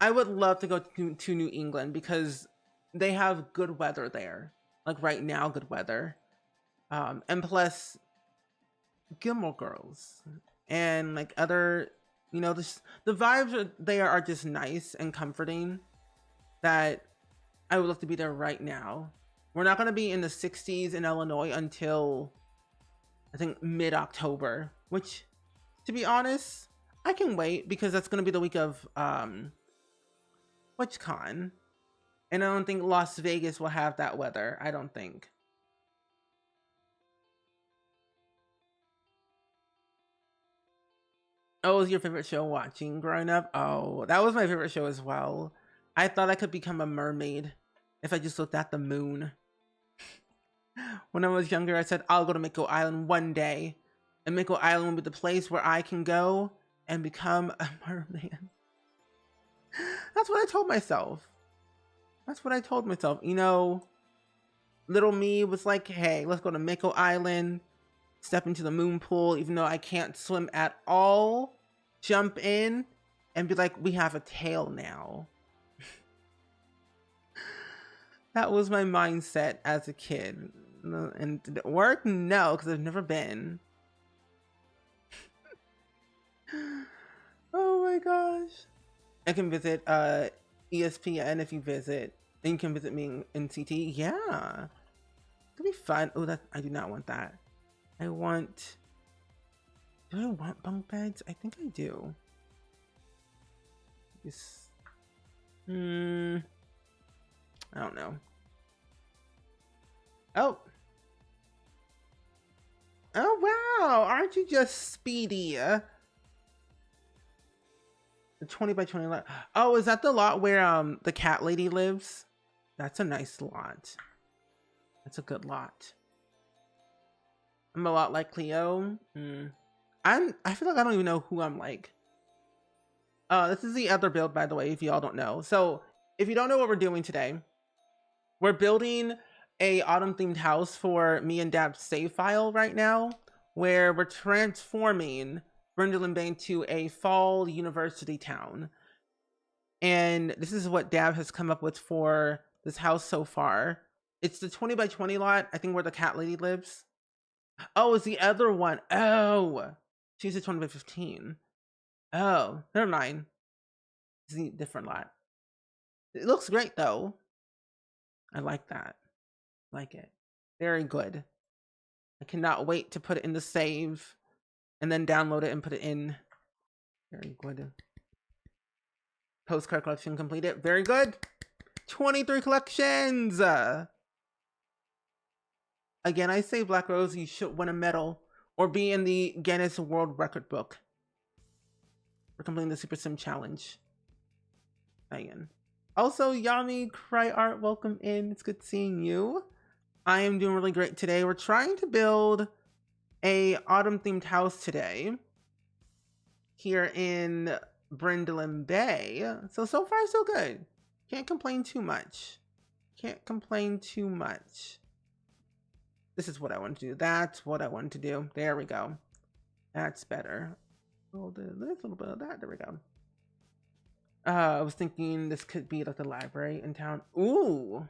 S1: I would love to go to New England because they have good weather there. Like right now, good weather. And plus Gilmore Girls and like other, this the vibes there are just nice and comforting that I would love to be there right now. We're not going to be in the 60s in Illinois until I think mid-October, which to be honest, I can wait because that's going to be the week of WitchCon. And I don't think Las Vegas will have that weather. I don't think. Oh, was your favorite show watching growing up? Oh, that was my favorite show as well. I thought I could become a mermaid if I just looked at the moon. When I was younger, I said, I'll go to Mako Island one day. And Mako Island will be the place where I can go and become a mermaid. That's what I told myself. That's what I told myself. Little me was like, hey, let's go to Mako Island, step into the moon pool, even though I can't swim at all, jump in, and be like, we have a tail now. That was my mindset as a kid. And did it work? No, because I've never been. Oh my gosh. I can visit ESPN if you visit. And you can visit me in CT. Yeah. It'll be fun. Oh, I do not want that. Do I want bunk beds? I think I do. I don't know. Oh. Oh, wow. Aren't you just speedy? The 20 by 20 lot. Oh, is that the lot where the cat lady lives? That's a nice lot. That's a good lot. I'm a lot like Cleo. I feel like I don't even know who I'm like. This is the other build, by the way, if y'all don't know. So if you don't know what we're doing today, we're building a autumn themed house for me and Dab's save file right now, where we're transforming Brindle Bay into a fall university town. And this is what Dab has come up with for this house so far. It's the 20 by 20 lot, I think, where the cat lady lives. Oh, it's the other one. Oh, she's a 20 by 15. Oh, never mind. It's a different lot. It looks great though. I like that. Like it. Very good. I cannot wait to put it in the save and then download it and put it in. Very good. Postcard collection completed. Very good. 23 collections. Again, I say Black Rose, you should win a medal or be in the Guinness World Record book for completing the Super Sim Challenge. Again. Also, Yami Cry Art, welcome in. It's good seeing you. I am doing really great today. We're trying to build a autumn themed house today here in Brindle Bay. So far so good. Can't complain too much. Can't complain too much. This is what I want to do. That's what I wanted to do. There we go. That's better. Oh, there's a little bit of that. There we go. I was thinking this could be like the library in town. Ooh.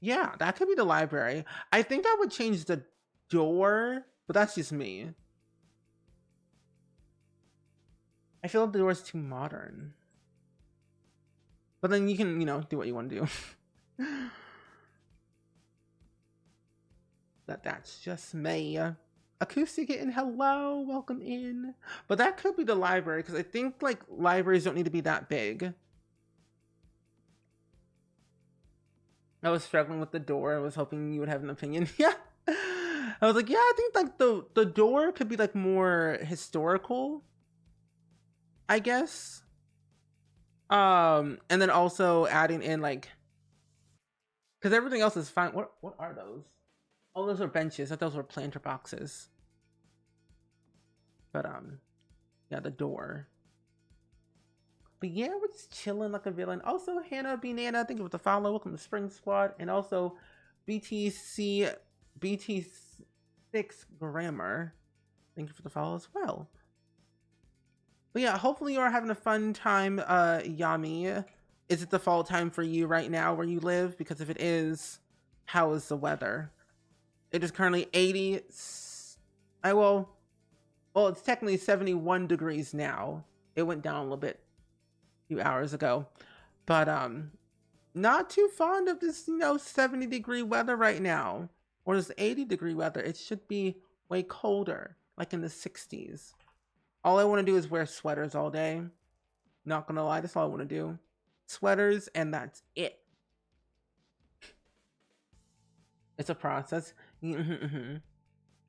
S1: Yeah, that could be the library. I think I would change the door, but that's just me. I feel like the door is too modern. But then you can, do what you want to do. That's just me. Acoustic and hello, welcome in. But that could be the library, because I think like libraries don't need to be that big. I was struggling with the door. I was hoping you would have an opinion. Yeah. I was like, yeah, I think like the door could be like more historical, I guess. And then also adding in like, because everything else is fine. What are those? Oh, those are benches. I thought those were planter boxes. But yeah, the door. But yeah, we're just chilling like a villain. Also, Hannah B Nana, thank you for the follow. Welcome to Spring Squad. And also BT6 Grammar. Thank you for the follow as well. But yeah, hopefully you are having a fun time, Yami. Is it the fall time for you right now where you live? Because if it is, how is the weather? It is currently 80. Well, it's technically 71 degrees now. It went down a little bit a few hours ago. But not too fond of this, 70-degree weather right now. Or this 80-degree weather. It should be way colder, like in the 60s. All I want to do is wear sweaters all day. Not gonna lie, that's all I want to do. Sweaters, and that's it. It's a process. I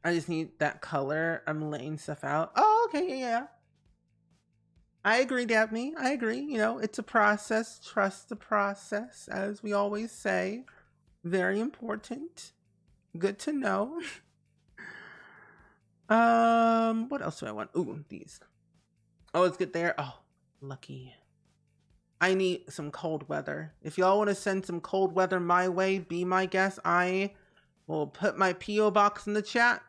S1: just need that color. I'm laying stuff out. Oh, okay, yeah. I agree, Dabney. I agree. It's a process. Trust the process, as we always say. Very important. Good to know. What else do I want? Ooh, these. Oh, let's get there. Oh, lucky. I need some cold weather. If y'all want to send some cold weather my way, be my guest. I will put my P.O. box in the chat.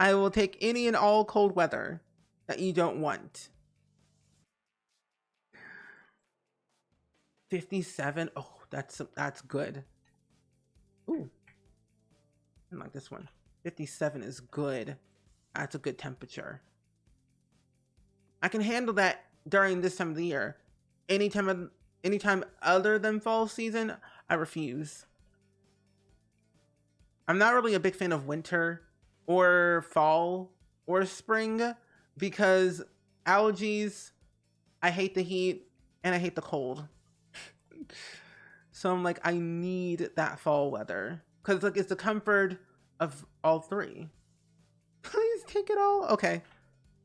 S1: I will take any and all cold weather that you don't want. 57. Oh, that's good. Ooh. I like this one. 57 is good. That's a good temperature. I can handle that during this time of the year. Anytime other than fall season, I refuse. I'm not really a big fan of winter or fall or spring because allergies, I hate the heat, and I hate the cold. So I'm like, I need that fall weather because it's the comfort of all three. Please take it all. Okay,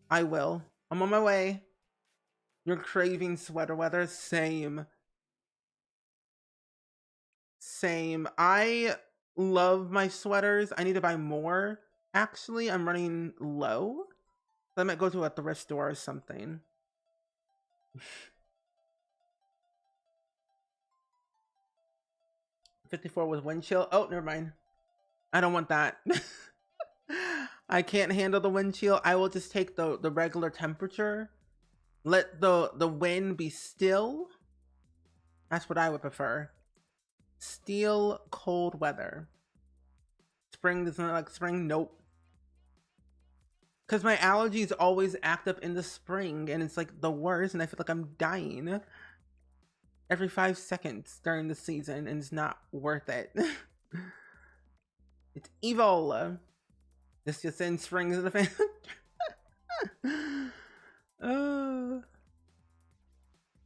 S1: I will. I'm on my way. You're craving sweater weather. Same. I love my sweaters. I need to buy more. Actually, I'm running low. I might go to a thrift store or something. 54 with wind chill. Oh, never mind. I don't want that. I can't handle the wind chill. I will just take the regular temperature. Let the wind be still. That's what I would prefer. Still cold weather. Spring doesn't like spring. Nope. Because my allergies always act up in the spring, and it's like the worst, and I feel like I'm dying every 5 seconds during the season, and it's not worth it. It's evil. This just in spring is the fan.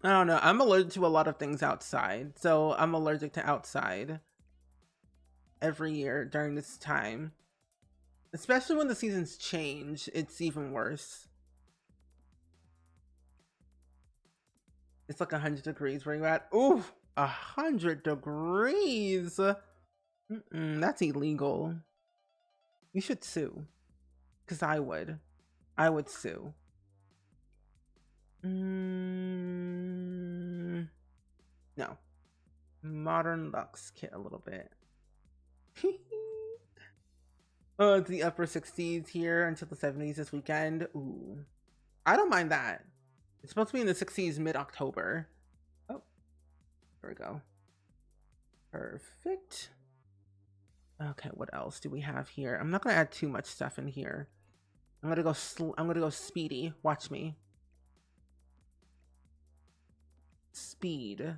S1: I don't know. I'm allergic to a lot of things outside, so I'm allergic to outside every year during this time. Especially when the seasons change, it's even worse. It's like 100 degrees where you're at. Ooh, 100 degrees. That's illegal. You should sue. Because I would. I would sue. No. Modern Luxe kit a little bit. Oh, it's the upper 60s here until the 70s this weekend. Ooh. I don't mind that. It's supposed to be in the 60s mid-October. Oh. There we go. Perfect. Okay, what else do we have here? I'm not gonna add too much stuff in here. I'm gonna go speedy. Watch me. Speed.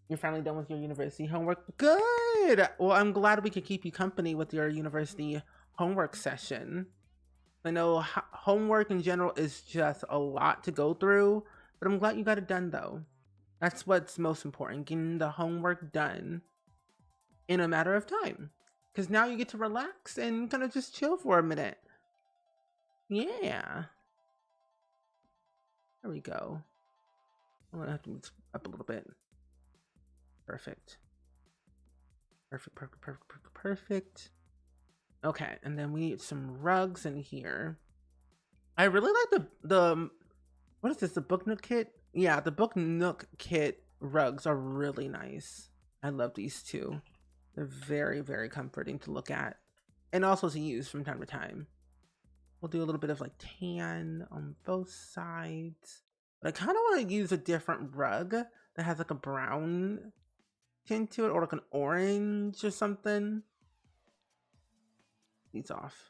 S1: You're finally done with your university homework? Good! Well, I'm glad we could keep you company with your university homework session. I know homework in general is just a lot to go through, but I'm glad you got it done though. That's what's most important, getting the homework done in a matter of time. Because now you get to relax and kind of just chill for a minute. Yeah. There we go. I'm gonna have to move up a little bit. Perfect. Perfect. Okay, and then we need some rugs in here. I really like the what is this, the Book Nook kit? Yeah, the Book Nook kit rugs are really nice. I love these two. They're very, very comforting to look at. And also to use from time to time. We'll do a little bit of like tan on both sides. But I kind of want to use a different rug that has like a brown tint to it, or like an orange or something. These off.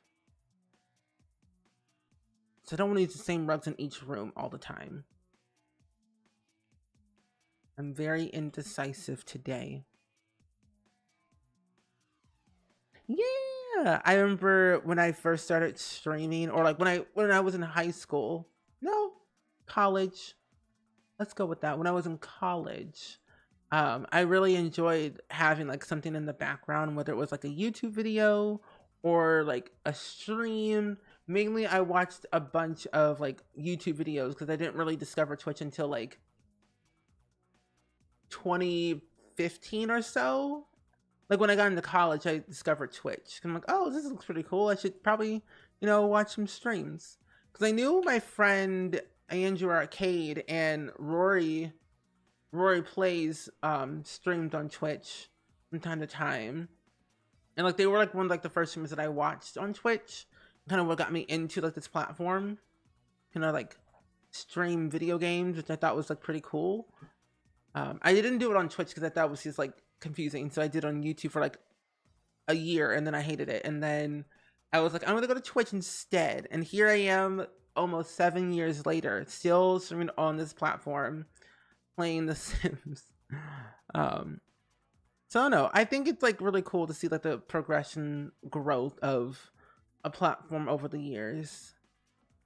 S1: So I don't want to use the same rugs in each room all the time. I'm very indecisive today. Yeah, I remember when I first started streaming, or like when I was in high school. No, college. Let's go with that. When I was in college, I really enjoyed having like something in the background, whether it was like a YouTube video or like a stream. Mainly, I watched a bunch of like YouTube videos because I didn't really discover Twitch until like 2015 or so. Like when I got into college, I discovered Twitch. I'm like, oh, this looks pretty cool. I should probably, watch some streams. Because I knew my friend Andrew Arcade and Rory Plays streamed on Twitch from time to time. And like they were like one of like the first streamers that I watched on Twitch. Kind of what got me into like this platform. Kind of like stream video games, which I thought was like pretty cool. I didn't do it on Twitch because I thought it was just like confusing, so I did it on YouTube for like a year, and then I hated it, and then I was like, I'm gonna go to Twitch instead, and here I am almost 7 years later, still streaming on this platform, playing The Sims. So no, I think it's like really cool to see like the progression growth of a platform over the years.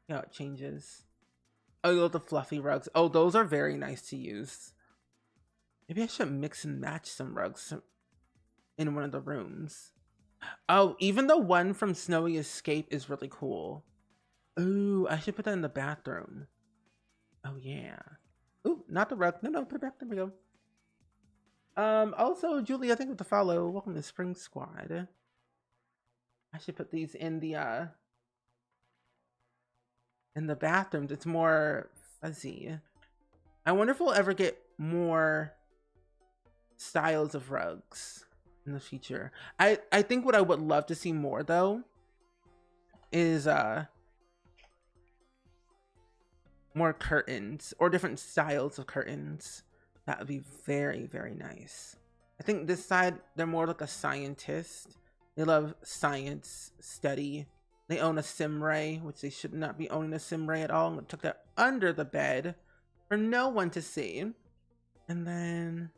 S1: Yeah, it changes. Oh, you love the fluffy rugs. Oh, those are very nice to use. Maybe I should mix and match some rugs in one of the rooms. Oh, even the one from Snowy Escape is really cool. Ooh, I should put that in the bathroom. Oh, yeah. Ooh, not the rug. No, put it back. There we go. Also, Julie, I think with the follow. Welcome to Spring Squad. I should put these in the bathrooms. It's more fuzzy. I wonder if we'll ever get more styles of rugs in the future. I think what I would love to see more though is more curtains or different styles of curtains. That would be very, very nice. I think this side, they're more like a scientist. They love science study. They own a Simray, which they should not be owning a Simray at all. I'm gonna tuck that under the bed for no one to see. And then,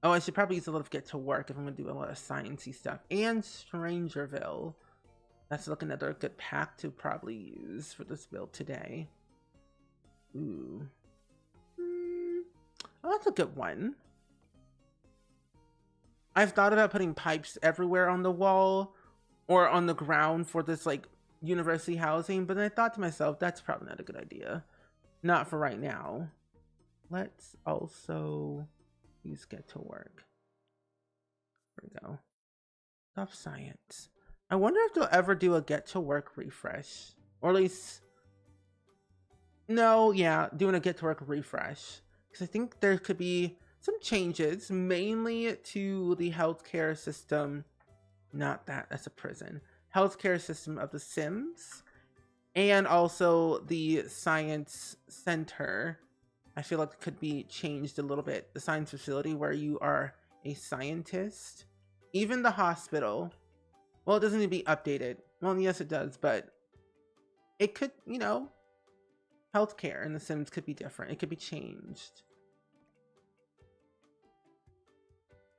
S1: oh, I should probably use a little Get to Work if I'm gonna do a lot of sciencey stuff. And Strangerville. That's like another good pack to probably use for this build today. Ooh. Oh, that's a good one. I've thought about putting pipes everywhere on the wall or on the ground for this like university housing, but then I thought to myself, that's probably not a good idea. Not for right now. Let's also use Get to Work. There we go. Stop science. I wonder if they'll ever do a Get to Work refresh. Or at least... No, yeah, doing a Get to Work refresh. Because I think there could be some changes, mainly to the healthcare system. Not that, that's a prison. Healthcare system of The Sims. And also the science center. I feel like it could be changed a little bit. The science facility where you are a scientist. Even the hospital. Well, it doesn't need to be updated. Well, yes, it does, but it could, healthcare in The Sims could be different. It could be changed.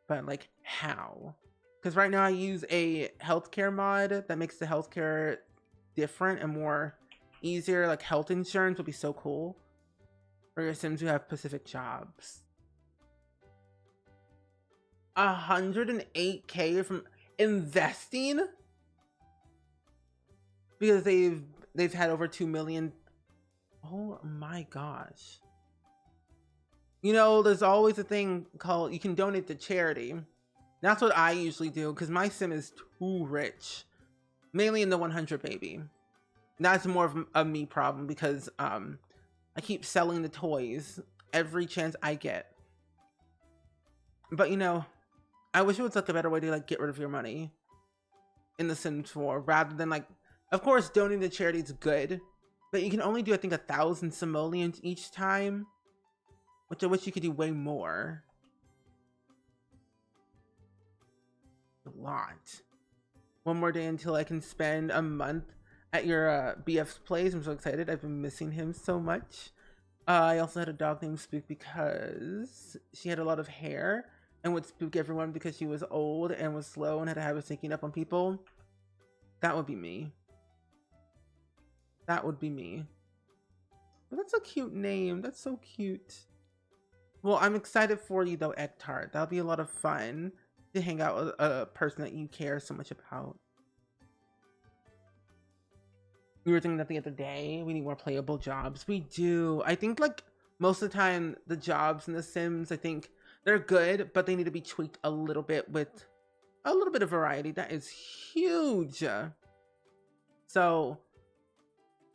S1: But, like, how? Because right now I use a healthcare mod that makes the healthcare different and more easier. Like, health insurance would be so cool for your Sims who have specific jobs. 108K from investing? Because they've had over 2 million. Oh my gosh. There's always a thing called you can donate to charity. That's what I usually do because my Sim is too rich. Mainly in the 100 baby. That's more of a me problem because I keep selling the toys every chance I get. But I wish it was like a better way to like get rid of your money in The Sims 4 rather than like Of course, donating to charity is good, but you can only do, I think, 1,000 simoleons each time, which I wish you could do way more. A lot. One more day until I can spend a month at your BF's place. I'm so excited. I've been missing him so much. I also had a dog named Spook because she had a lot of hair and would spook everyone because she was old and was slow and had a habit of sneaking up on people. That would be me. That would be me. But that's a cute name. That's so cute. Well, I'm excited for you though, Ektart. That'll be a lot of fun to hang out with a person that you care so much about. We were thinking that the other day, we need more playable jobs. We do. I think like most of the time, the jobs in The Sims, I think they're good, but they need to be tweaked a little bit with a little bit of variety. That is huge. So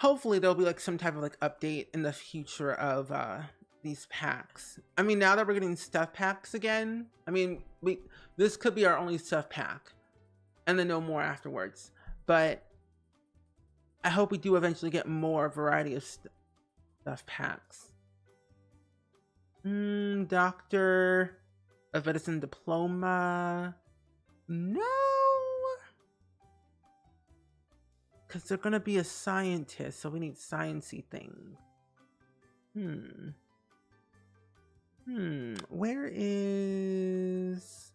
S1: hopefully there'll be like some type of like update in the future of these packs. I mean, now that we're getting stuff packs again, I mean, this could be our only stuff pack and then no more afterwards. But I hope we do eventually get more variety of stuff packs. Doctor of Medicine diploma. No. Because they're going to be a scientist, so we need sciencey things. Where is...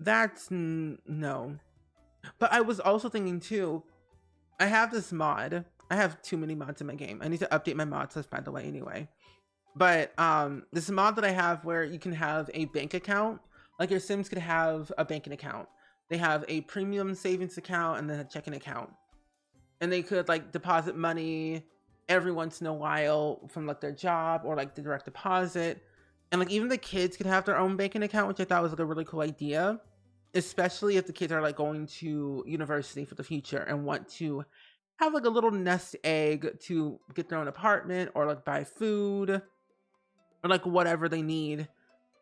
S1: That's... No. But I was also thinking, too, I have this mod. I have too many mods in my game. I need to update my mods list, by the way, anyway. But this mod that I have where you can have a bank account. Like your Sims could have a banking account. They have a premium savings account and then a checking account. And they could like deposit money every once in a while from like their job or like the direct deposit. And like even the kids could have their own banking account, which I thought was like a really cool idea. Especially if the kids are like going to university for the future and want to have like a little nest egg to get their own apartment or like buy food or like whatever they need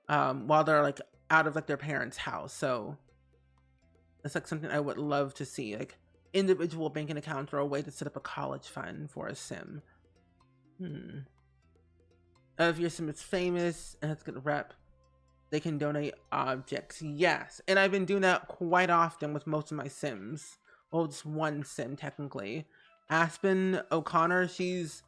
S1: while they're like out of like their parents' house. So it's like something I would love to see, like individual banking accounts or a way to set up a college fund for a Sim. If your Sim is famous and has good rep, they can donate objects. Yes, and I've been doing that quite often with most of my Sims. Well, just one Sim technically. Aspen O'Connor, she's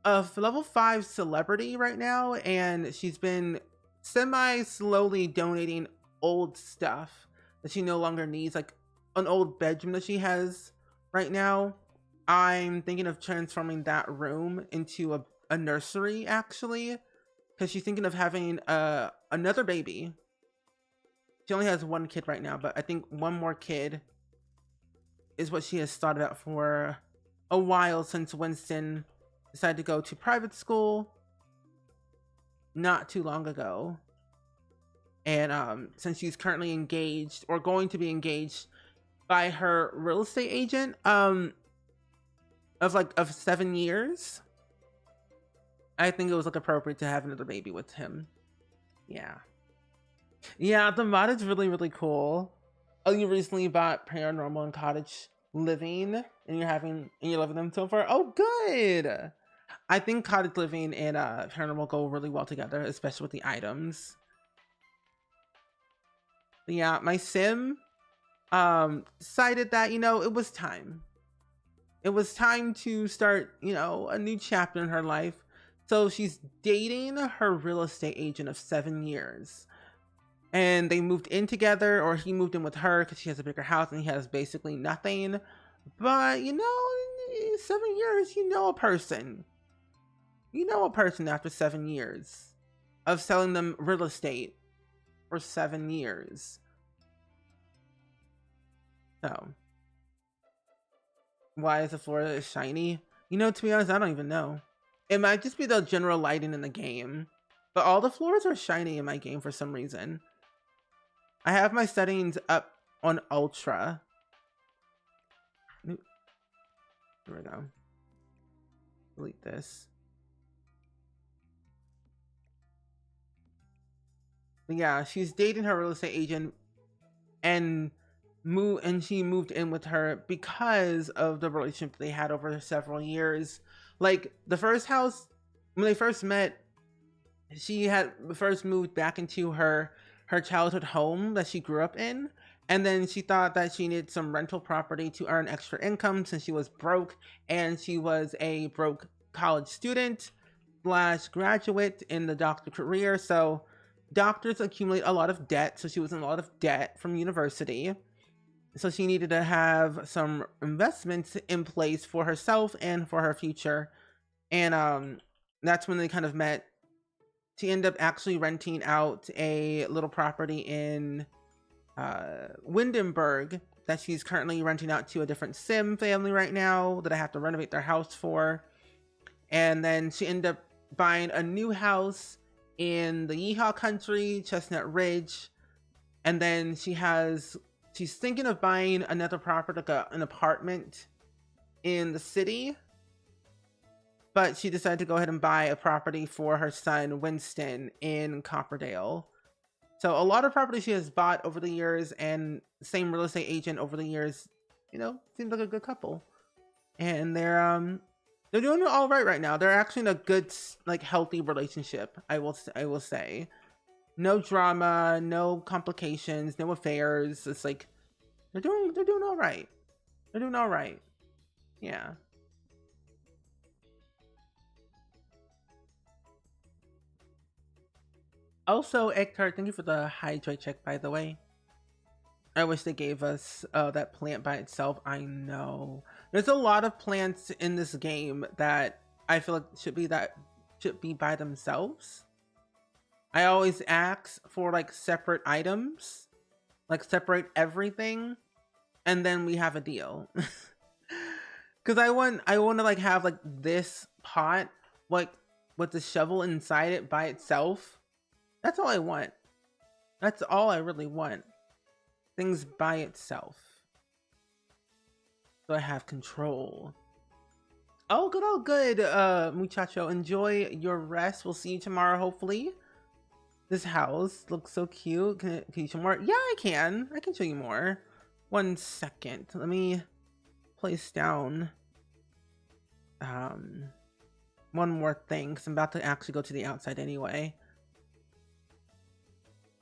S1: a level 5 celebrity right now, and she's been slowly donating old stuff that she no longer needs, like an old bedroom that she has right now. I'm thinking of transforming that room into a nursery, actually, because she's thinking of having another baby. She only has one kid right now, but I think one more kid is what she has started out for a while since Winston decided to go to private school not too long ago. And since she's currently engaged or going to be engaged by her real estate agent of 7 years, I think it was like appropriate to have another baby with him. Yeah, the mod is really, really cool. Oh, you recently bought Paranormal and Cottage Living and you're loving them so far. Oh, good. I think Cottage Living and Paranormal go really well together, especially with the items. But yeah, my Sim decided that, it was time. It was time to start, a new chapter in her life. So she's dating her real estate agent of 7 years. And they moved in together, or he moved in with her because she has a bigger house and he has basically nothing. But, 7 years, a person. A person after 7 years of selling them real estate for 7 years. So, why is the floor shiny? To be honest, I don't even know. It might just be the general lighting in the game. But all the floors are shiny in my game for some reason. I have my settings up on ultra. Here we go. Delete this. But yeah, she's dating her real estate agent, and she moved in with her because of the relationship they had over several years. Like the first house, when they first met, she had first moved back into her childhood home that she grew up in, and then she thought that she needed some rental property to earn extra income since she was broke, and she was a broke college student slash graduate in the doctor career. So doctors accumulate a lot of debt, so she was in a lot of debt from university. So she needed to have some investments in place for herself and for her future. And that's when they kind of met. She ended up actually renting out a little property in Windenburg that she's currently renting out to a different sim family right now that I have to renovate their house for. And then she ended up buying a new house in the Yeehaw country, Chestnut Ridge. And then she's thinking of buying another property, like an apartment in the city. But she decided to go ahead and buy a property for her son, Winston, in Copperdale. So a lot of property she has bought over the years, and same real estate agent over the years, seems like a good couple. And they're doing all right now. They're actually in a good, like, healthy relationship, I will say. No drama, no complications, no affairs. It's like they're doing all right. They're doing all right. Yeah. Also, Eckhart, thank you for the hydrate check, by the way. I wish they gave us that plant by itself. I know. There's a lot of plants in this game that I feel like should be by themselves. I always ask for like separate items, like separate everything, and then we have a deal. Cause I want to like have like this pot, like with the shovel inside it by itself. That's all I want. That's all I really want. Things by itself. So I have control. Oh, good, muchacho. Enjoy your rest. We'll see you tomorrow, hopefully. This house looks so cute. Can you show more? Yeah, I can. I can show you more. 1 second. Let me place down one more thing, because I'm about to actually go to the outside anyway.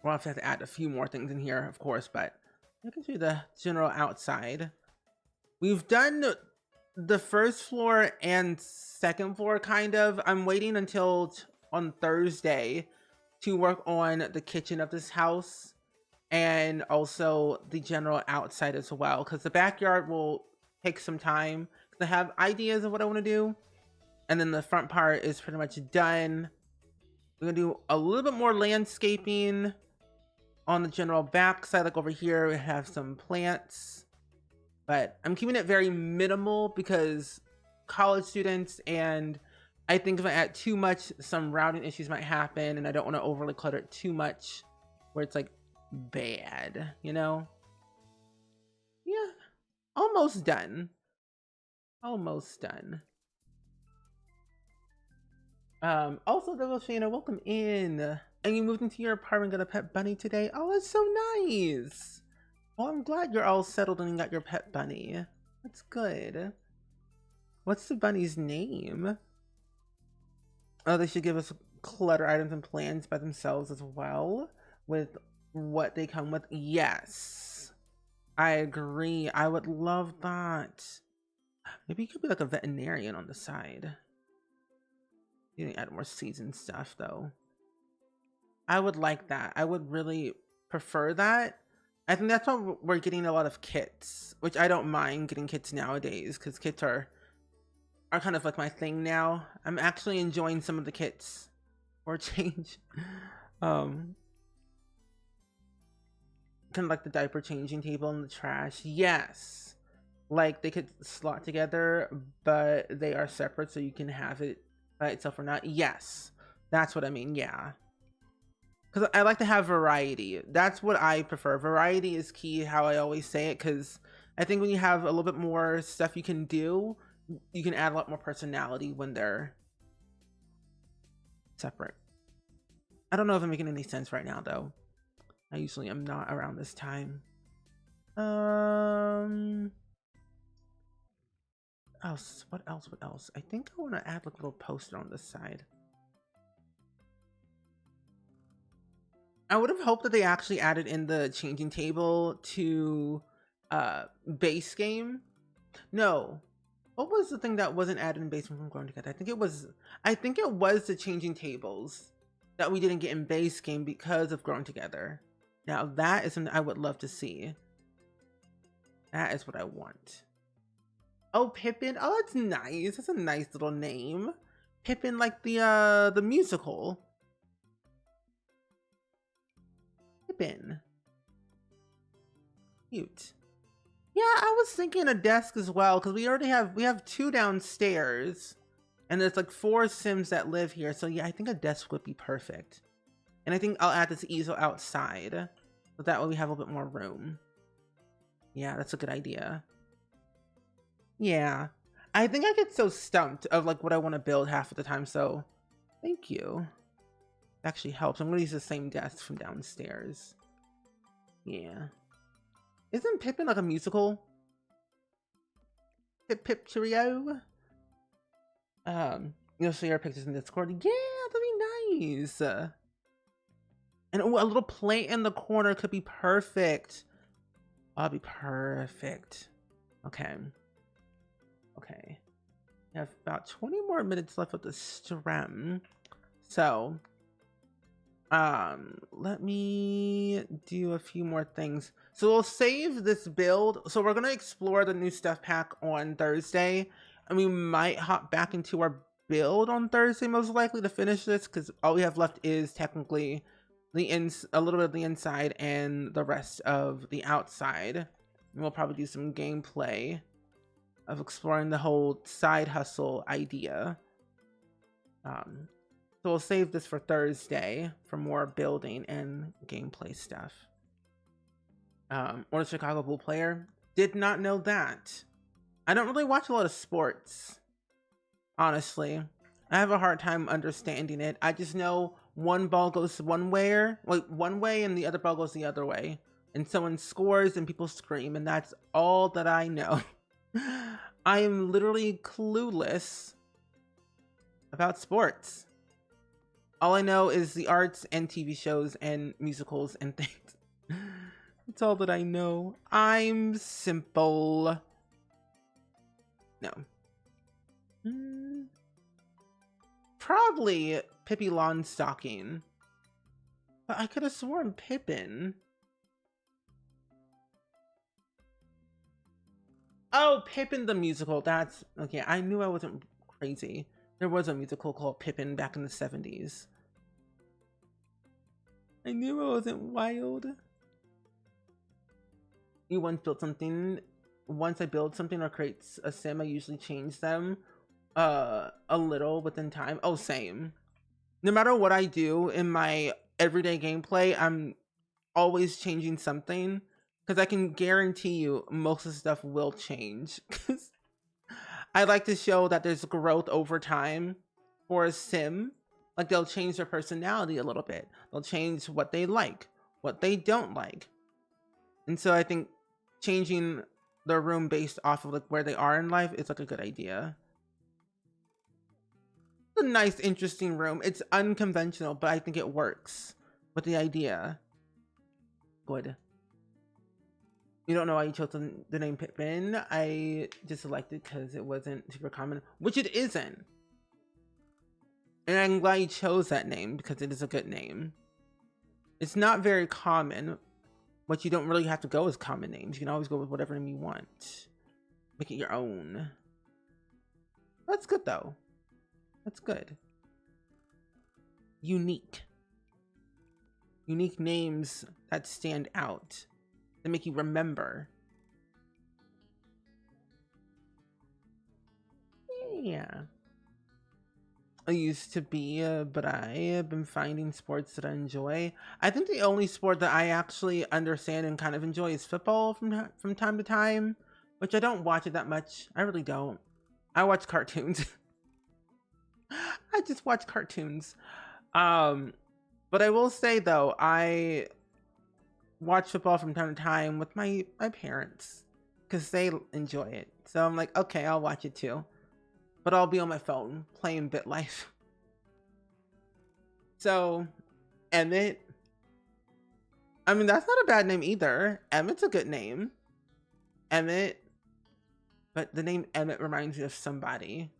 S1: We'll have to add a few more things in here, of course, but I can show you the general outside. We've done the first floor and second floor, kind of. I'm waiting until on Thursday to work on the kitchen of this house and also the general outside as well, because the backyard will take some time. I have ideas of what I want to do, and then the front part is pretty much done. We're gonna do a little bit more landscaping on the general back side. Like over here we have some plants, but I'm keeping it very minimal because college students, and I think if I add too much, some routing issues might happen, and I don't want to overly clutter it too much where it's like bad, Yeah, almost done. Almost done. Also, Shana, welcome in. And you moved into your apartment, got a pet bunny today. Oh, that's so nice. Well, I'm glad you're all settled and you got your pet bunny. That's good. What's the bunny's name? Oh, they should give us clutter items and plans by themselves as well with what they come with. Yes, I agree. I would love that. Maybe you could be like a veterinarian on the side. You need to add more season stuff though. I would like that. I would really prefer that. I think that's why we're getting a lot of kits, which I don't mind getting kits nowadays, because kits are kind of like my thing now. I'm actually enjoying some of the kits for a change. Kind of like the diaper changing table and the trash. Yes. Like they could slot together, but they are separate, so you can have it by itself or not. Yes. That's what I mean. Yeah. Because I like to have variety. That's what I prefer. Variety is key, how I always say it, because I think when you have a little bit more stuff you can do, you can add a lot more personality when they're separate. I don't know if I'm making any sense right now, though. I usually am not around this time. Um, else, what else? What else? I think I want to add like a little poster on this side. I would have hoped that they actually added in the changing table to base game. No. What was the thing that wasn't added in base from Growing Together? I think it was the changing tables that we didn't get in base game because of Growing Together. Now that is something I would love to see. That is what I want. Oh, Pippin. Oh, that's nice. That's a nice little name. Pippin, like the musical. Pippin. Cute. Yeah, I was thinking a desk as well, because we have 2 downstairs. And there's like 4 Sims that live here. So yeah, I think a desk would be perfect. And I think I'll add this easel outside. So that way we have a little bit more room. Yeah, that's a good idea. Yeah. I think I get so stumped of like what I want to build half of the time, so thank you. It actually helps. I'm gonna use the same desk from downstairs. Yeah. Isn't Pippin like a musical? Pip Pip Cheerio? You'll see our pictures in Discord. Yeah, that'd be nice. And oh, a little plant in the corner could be perfect. That'll be perfect. Okay. Okay. We have about 20 more minutes left with the stream. So, let me do a few more things. So we'll save this build. So we're going to explore the new stuff pack on Thursday. And we might hop back into our build on Thursday, most likely, to finish this. Because all we have left is technically a little bit of the inside and the rest of the outside. And we'll probably do some gameplay of exploring the whole side hustle idea. So we'll save this for Thursday for more building and gameplay stuff. Or a Chicago Bull player. Did not know that. I don't really watch a lot of sports, honestly. I have a hard time understanding it. I just know one ball goes one way and the other ball goes the other way. And someone scores and people scream, and that's all that I know. I am literally clueless about sports. All I know is the arts and TV shows and musicals and things. That's all that I know. I'm simple. No. Probably Pippi Longstocking. But I could have sworn Pippin. Oh, Pippin the musical. That's okay. I knew I wasn't crazy. There was a musical called Pippin back in the 70s. I knew I wasn't wild. You once built something. Once I build something or create a sim, I usually change them a little within time. Oh, same. No matter what I do in my everyday gameplay, I'm always changing something. Because I can guarantee you most of the stuff will change. Because I like to show that there's growth over time for a sim. Like they'll change their personality a little bit. They'll change what they like, what they don't like. And so I think changing their room based off of like where they are in life is like a good idea. It's a nice, interesting room. It's unconventional, but I think it works with the idea. Good. You don't know why you chose the name Pippin. I just selected because it wasn't super common, which it isn't. And I'm glad you chose that name because it is a good name. It's not very common, but you don't really have to go with common names. You can always go with whatever name you want. Make it your own. That's good though. That's good. Unique. Unique names that stand out. That make you remember. Yeah. I used to be, but I have been finding sports that I enjoy. I think the only sport that I actually understand and kind of enjoy is football from time to time, which I don't watch it that much. I really don't. I watch cartoons. I just watch cartoons. But I will say though, watch football from time to time with my parents because they enjoy it. So I'm like, okay, I'll watch it too, but I'll be on my phone playing BitLife. So Emmett, I mean, that's not a bad name either. Emmett's a good name. Emmett, but the name Emmett reminds me of somebody,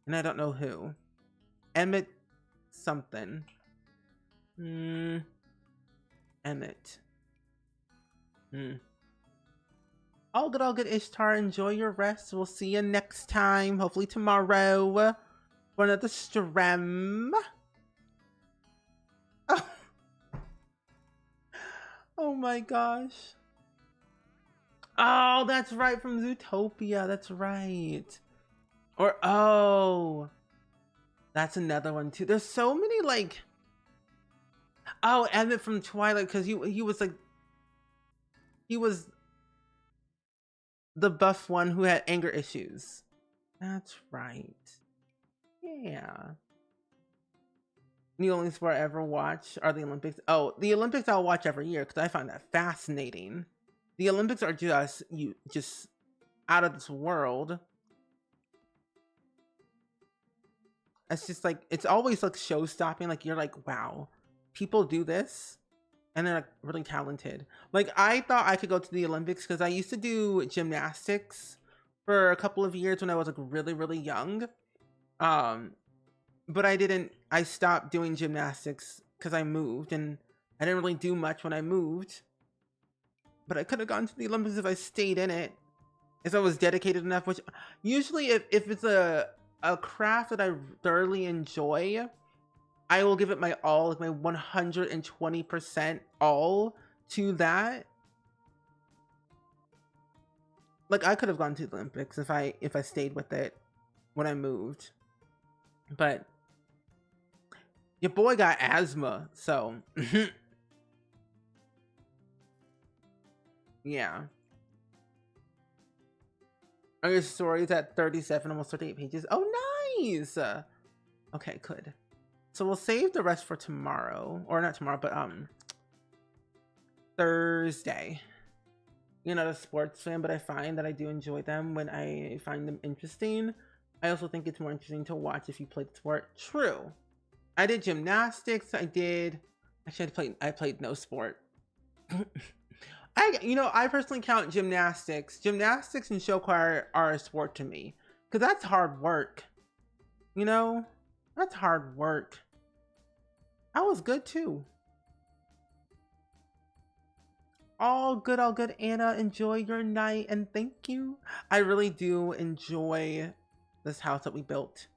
S1: and I don't know who. Emmett something. Emmett. All good, Ishtar. Enjoy your rest. We'll see you next time. Hopefully tomorrow for another stream. Oh, oh my gosh. Oh, that's right, from Zootopia. That's right. Or, oh, that's another one too. There's so many, like, oh, Emmett from Twilight, because he was like, he was the buff one who had anger issues. That's right. Yeah. The only sport I ever watch are the Olympics. Oh, the Olympics I'll watch every year because I find that fascinating. The Olympics are just out of this world. It's just like, it's always like show stopping. Like, you're like, wow, people do this and they're like really talented. Like, I thought I could go to the Olympics because I used to do gymnastics for a couple of years when I was like really, really young. But I stopped doing gymnastics because I moved and I didn't really do much when I moved. But I could have gone to the Olympics if I stayed in it, if I was dedicated enough, which usually if it's a craft that I thoroughly enjoy, I will give it my all, like my 120% all to that. Like, I could have gone to the Olympics if I stayed with it when I moved. But your boy got asthma, so yeah. Are your stories at 37, almost 38 pages? Oh, nice! Okay, good. So we'll save the rest for tomorrow. Or not tomorrow, but Thursday. You're not a sports fan, but I find that I do enjoy them when I find them interesting. I also think it's more interesting to watch if you play the sport. True. I did gymnastics. Actually, I played no sport. I personally count gymnastics and show choir are a sport to me, because that's hard work. That's hard work. I was good too. All good, Anna. Enjoy your night and thank you. I really do enjoy this house that we built.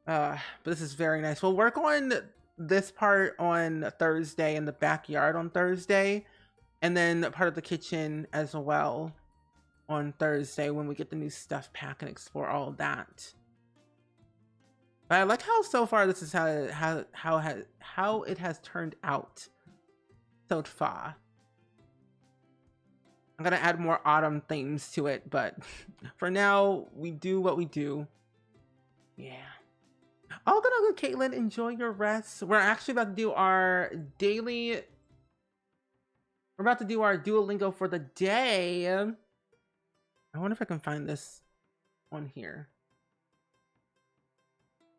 S1: But this is very nice. We'll work on this part on Thursday in the backyard on Thursday, and then part of the kitchen as well on Thursday when we get the new stuff pack and explore all of that. But I like how so far this is how it has turned out so far. I'm gonna add more autumn themes to it, but for now we do what we do. Yeah. All good, Caitlin. Enjoy your rest. We're actually about to do our daily. We're about to do our Duolingo for the day. I wonder if I can find this on here.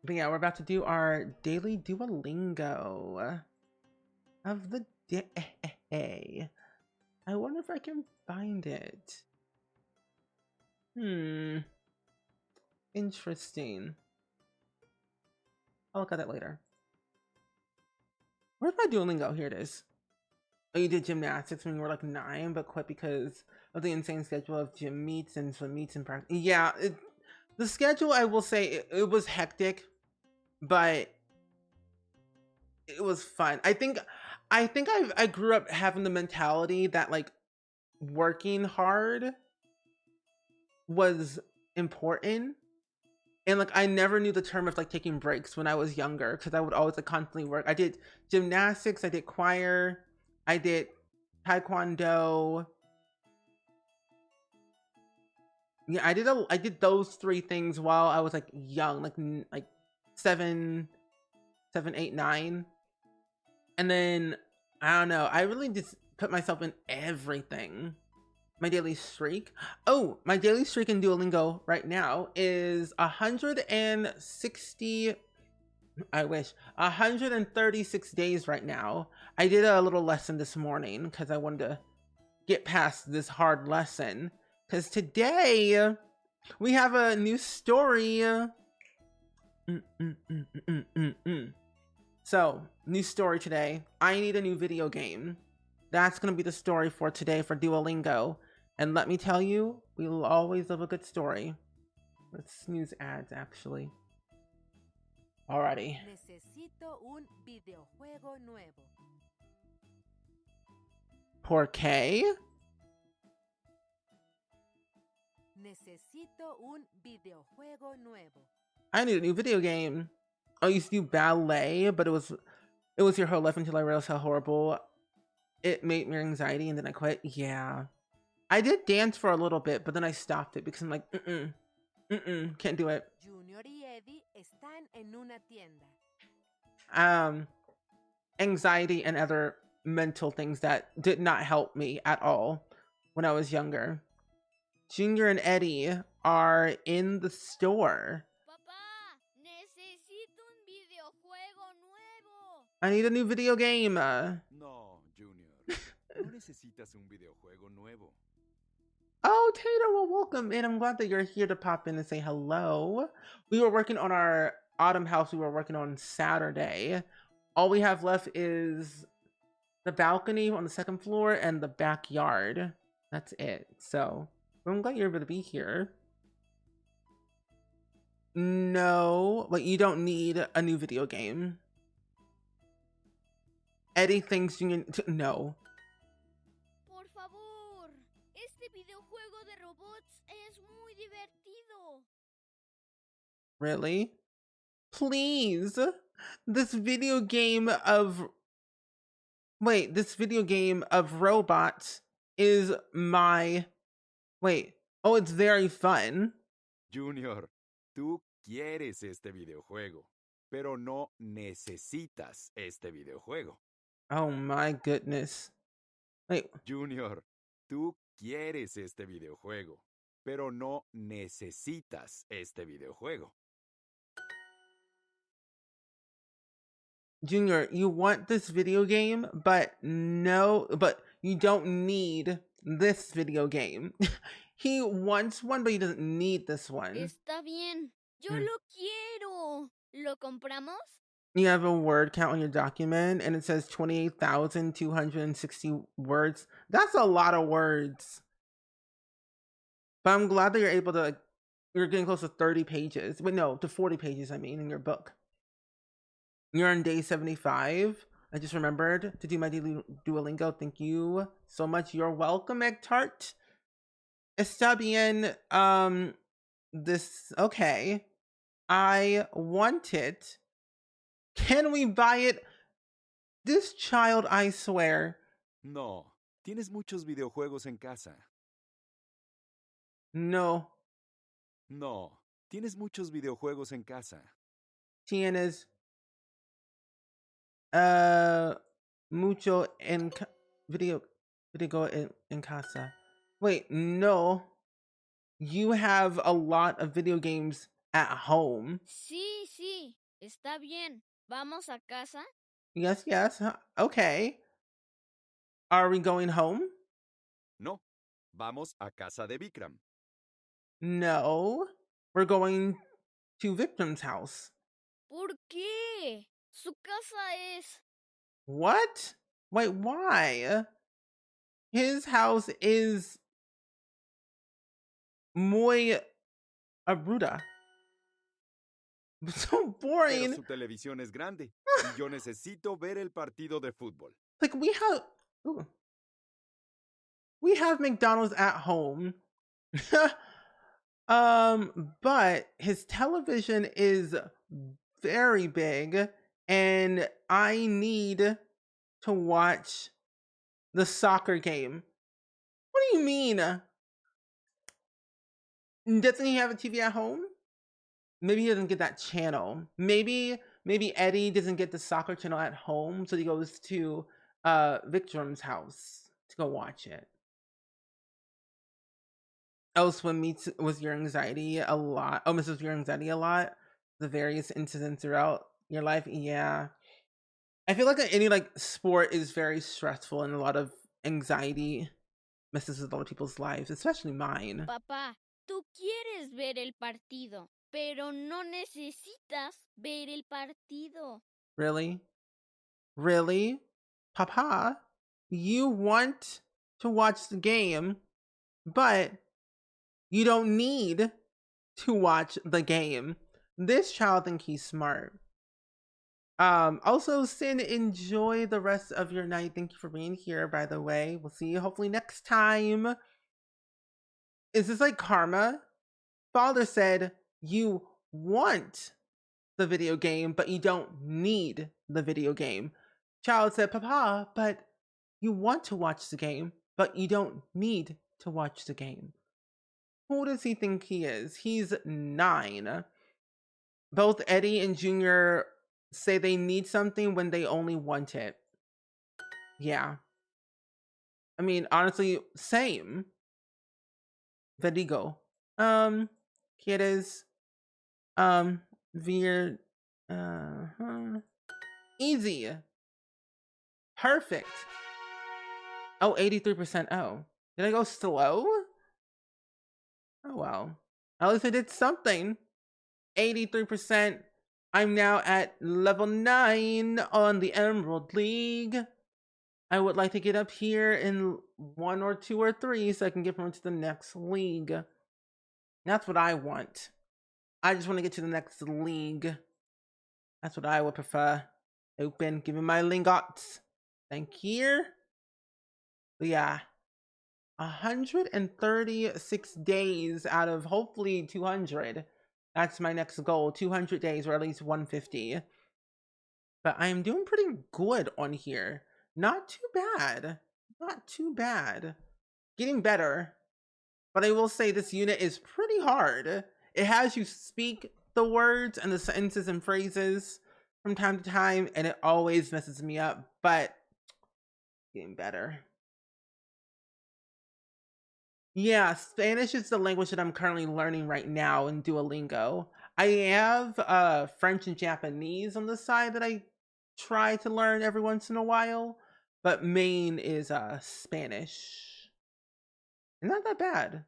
S1: But yeah, we're about to do our daily Duolingo of the day. I wonder if I can find it. Interesting. I'll look at that later. Where's my Duolingo? Here it is. Oh, you did gymnastics when you were like 9, but quit because of the insane schedule of gym meets and swim meets and practice. Yeah, the schedule, I will say, it was hectic, but it was fun. I think I grew up having the mentality that like working hard was important. And like, I never knew the term of like taking breaks when I was younger, because I would always like constantly work. I did gymnastics, I did choir, I did taekwondo. Yeah, I did those 3 things while I was like young, like 7, 8, 9. And then I don't know, I really just put myself in everything. My daily streak. Oh, my daily streak in Duolingo right now is 160. I wish 136 days right now. I did a little lesson this morning because I wanted to get past this hard lesson. Because today we have a new story. So, new story today. I need a new video game. That's going to be the story for today for Duolingo. And let me tell you, we will always love a good story. Let's snooze ads, actually. Alrighty.
S2: Necesito un videojuego nuevo.
S1: ¿Por qué?
S2: Necesito un videojuego nuevo.
S1: I need a new video game. I used to do ballet, but it was your whole life until I realized how horrible it made me anxiety, and then I quit. Yeah. I did dance for a little bit, but then I stopped it because I'm like, can't do it.
S2: Junior y Eddie están en una tienda.
S1: Anxiety and other mental things that did not help me at all when I was younger. Junior and Eddie are in the store.
S3: Papá, necesito un videojuego nuevo.
S1: I need a new video game.
S4: No, Junior. No necesitas un videojuego nuevo.
S1: Oh, Tater, well, welcome in. I'm glad that you're here to pop in and say hello. We were working on our autumn house. We were working on Saturday. All we have left is the balcony on the second floor and the backyard. That's it. So I'm glad you're able to be here. No, but you don't need a new video game. Eddie thinks you need to, no.
S3: Por favor, este videojuego de robots es muy divertido.
S1: Really? Please. This video game of robots is my... Wait. Oh, it's very fun.
S4: Junior, tú quieres este videojuego, pero no necesitas este videojuego.
S1: Oh my goodness. Wait.
S4: Junior, tú quieres este videojuego, pero no necesitas este videojuego.
S1: Junior, you want this video game, but you don't need this video game. He wants one, but he doesn't need this one.
S3: Está bien, yo lo quiero. ¿Lo compramos?
S1: You have a word count on your document, and it says 28,260 words. That's a lot of words. But I'm glad that you're getting close to 30 pages. Wait, no, to 40 pages, I mean, in your book. You're on day 75. I just remembered to do my daily Duolingo. Thank you so much. You're welcome, Egg Tart. Está bien. Okay. I want it. Can we buy it? This child, I swear.
S4: No, tienes muchos videojuegos en casa.
S1: No.
S4: No, tienes muchos videojuegos en casa.
S1: Tienes mucho en video en casa. Wait, no. You have a lot of video games at home.
S3: Sí, está bien. ¿Vamos a casa?
S1: Yes. Okay. Are we going home?
S4: No, vamos a casa de Vikram.
S1: No. We're going to Victim's house.
S3: ¿Por qué? Su casa es...
S1: What? Wait, why? His house is muy abrupta. So boring.
S4: Pero su televisión es grande y yo necesito ver el partido de fútbol.
S1: Like we have McDonald's at home. But his television is very big and I need to watch the soccer game. What do you mean? Doesn't he have a TV at home? Maybe he doesn't get that channel. Maybe Eddie doesn't get the soccer channel at home, so he goes to Victor's house. to go watch it. Oh, swim meets with your anxiety a lot. Oh, messes with your anxiety a lot. The various incidents throughout your life. Yeah. I feel like any like sport is very stressful and a lot of anxiety messes with a lot of people's lives, especially mine.
S3: Papá, tú quieres ver el partido, pero no necesitas ver el partido.
S1: Really? Really? Papa, you want to watch the game, but you don't need to watch the game. This child thinks he's smart. Also, Sin, enjoy the rest of your night. Thank you for being here, by the way. We'll see you hopefully next time. Is this like karma? Father said you want the video game, but you don't need the video game. Child said, Papa, but you want to watch the game, but you don't need to watch the game. Who does he think he is? He's 9. Both Eddie and Junior say they need something when they only want it. Yeah. I mean, honestly, same. Vertigo. Kiddos. Veer. Easy. Perfect. Oh, 83%. Oh. Did I go slow? Oh, well. At least I did something. 83%. I'm now at level 9 on the Emerald League. I would like to get up here in 1 or 2 or 3 so I can get promoted to the next league. That's what I want. I just want to get to the next league. That's what I would prefer. Open, give me my lingots. Thank you. But yeah. 136 days out of hopefully 200. That's my next goal. 200 days or at least 150. But I am doing pretty good on here. Not too bad. Not too bad. Getting better. But I will say this unit is pretty hard. It has you speak the words and the sentences and phrases from time to time, and it always messes me up, but getting better. Yeah, Spanish is the language that I'm currently learning right now in Duolingo. I have French and Japanese on the side that I try to learn every once in a while, but main is Spanish. And not that bad.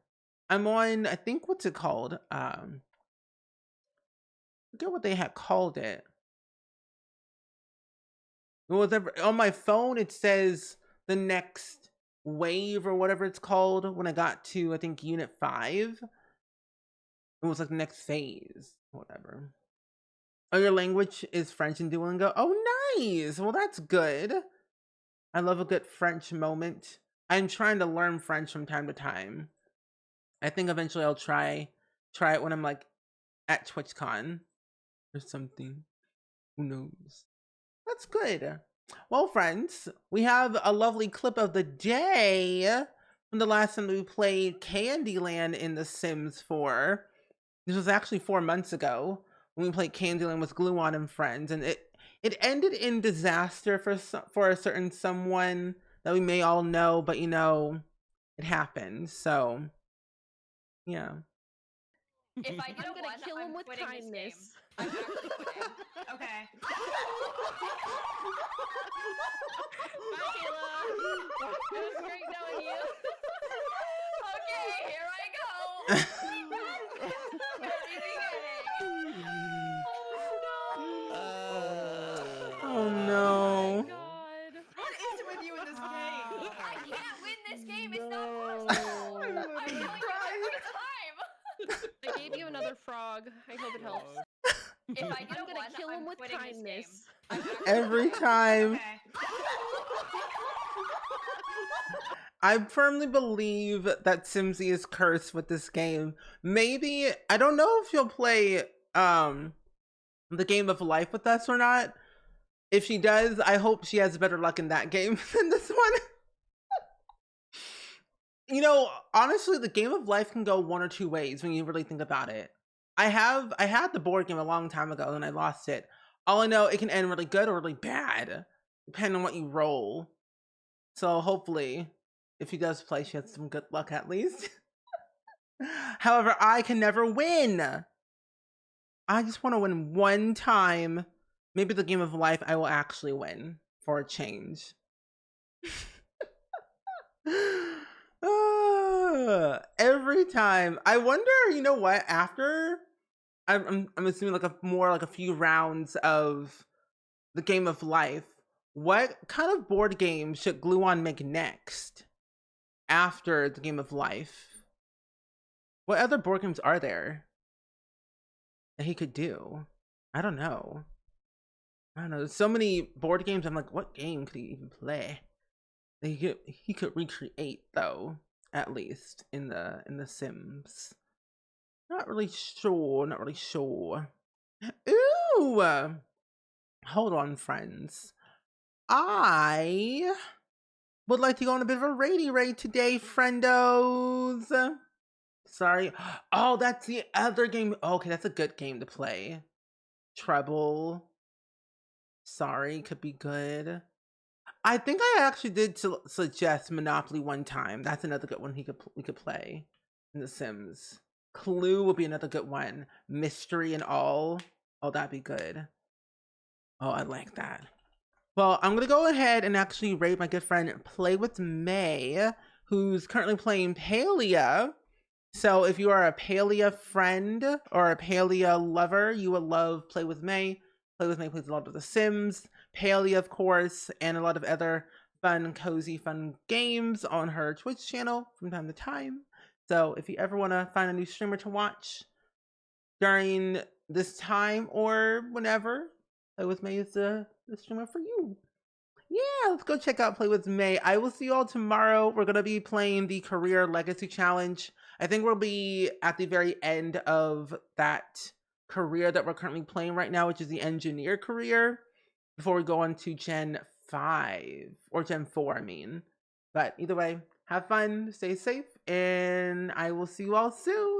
S1: I'm on, I think, what's it called? Forget what they had called it. It was on my phone. It says the next wave or whatever it's called. When I got to, I think, Unit 5, it was like the next phase, whatever. Oh, your language is French and Duolingo. Oh, nice. Well, that's good. I love a good French moment. I'm trying to learn French from time to time. I think eventually I'll try it when I'm like at TwitchCon or something. Who knows? That's good. Well, friends, we have a lovely clip of the day from the last time we played Candyland in The Sims 4. This was actually 4 months ago when we played Candyland with Gluon and friends, and it ended in disaster for a certain someone that we may all know, but you know, it happened. So, yeah.
S5: If I get
S6: I'm gonna
S5: one,
S6: kill him
S5: I'm
S6: with
S5: quitting this
S6: kindness.
S5: game. I'm actually quitting. Okay.
S6: Bye, Kayla. It was great knowing you.
S5: Okay, here I go. Very beginning.
S1: Oh no.
S6: God.
S5: What is it with you in this game? I can't win this game. It's not
S6: No.
S5: possible. I'm killing you every time.
S6: I gave you another frog. I hope it helps.
S5: If I get
S6: I'm
S5: a
S6: gonna
S5: one,
S6: kill him
S5: I'm
S6: with
S5: quitting
S6: kindness.
S5: this game. I'm actually
S1: Every
S5: quitting.
S1: time.
S5: Okay.
S1: I firmly believe that Simsy is cursed with this game. Maybe, I don't know if she'll play the game of life with us or not. If she does, I hope she has better luck in that game than this one. You know, honestly, the game of life can go one or two ways when you really think about it. I had the board game a long time ago and I lost it. All I know, it can end really good or really bad, depending on what you roll. So hopefully if he does play, she has some good luck at least. However, I can never win. I just want to win one time. Maybe the game of life I will actually win for a change. Every time. I wonder, you know what, after I'm assuming like a few rounds of the game of life, what kind of board game should Gluon make next after the game of life? What other board games are there that he could do? I don't know. There's so many board games. I'm like, what game could he even play? He could recreate though, at least in the Sims. Not really sure. Ooh! Hold on, friends. I would like to go on a bit of a rainy raid today, friendos. Sorry. Oh, that's the other game. Okay, that's a good game to play. Treble. Sorry, could be good. I think I actually did suggest Monopoly one time. That's another good one we could play in The Sims. Clue would be another good one. Mystery and all. Oh, that'd be good. Oh, I like that. Well, I'm gonna go ahead and actually rate my good friend Play with May, who's currently playing Palia. So if you are a Palia friend or a Palia lover, you will love Play with May. Play with May plays a lot of The Sims, Palia, of course, and a lot of other fun, cozy, fun games on her Twitch channel from time to time. So if you ever want to find a new streamer to watch during this time or whenever, Play with May is the streamer for you. Yeah, let's go check out Play with May. I will see you all tomorrow. We're going to be playing the Career Legacy Challenge. I think we'll be at the very end of that career that we're currently playing right now, which is the engineer career, before we go on to Gen 5, or Gen 4, I mean. But either way, have fun, stay safe, and I will see you all soon.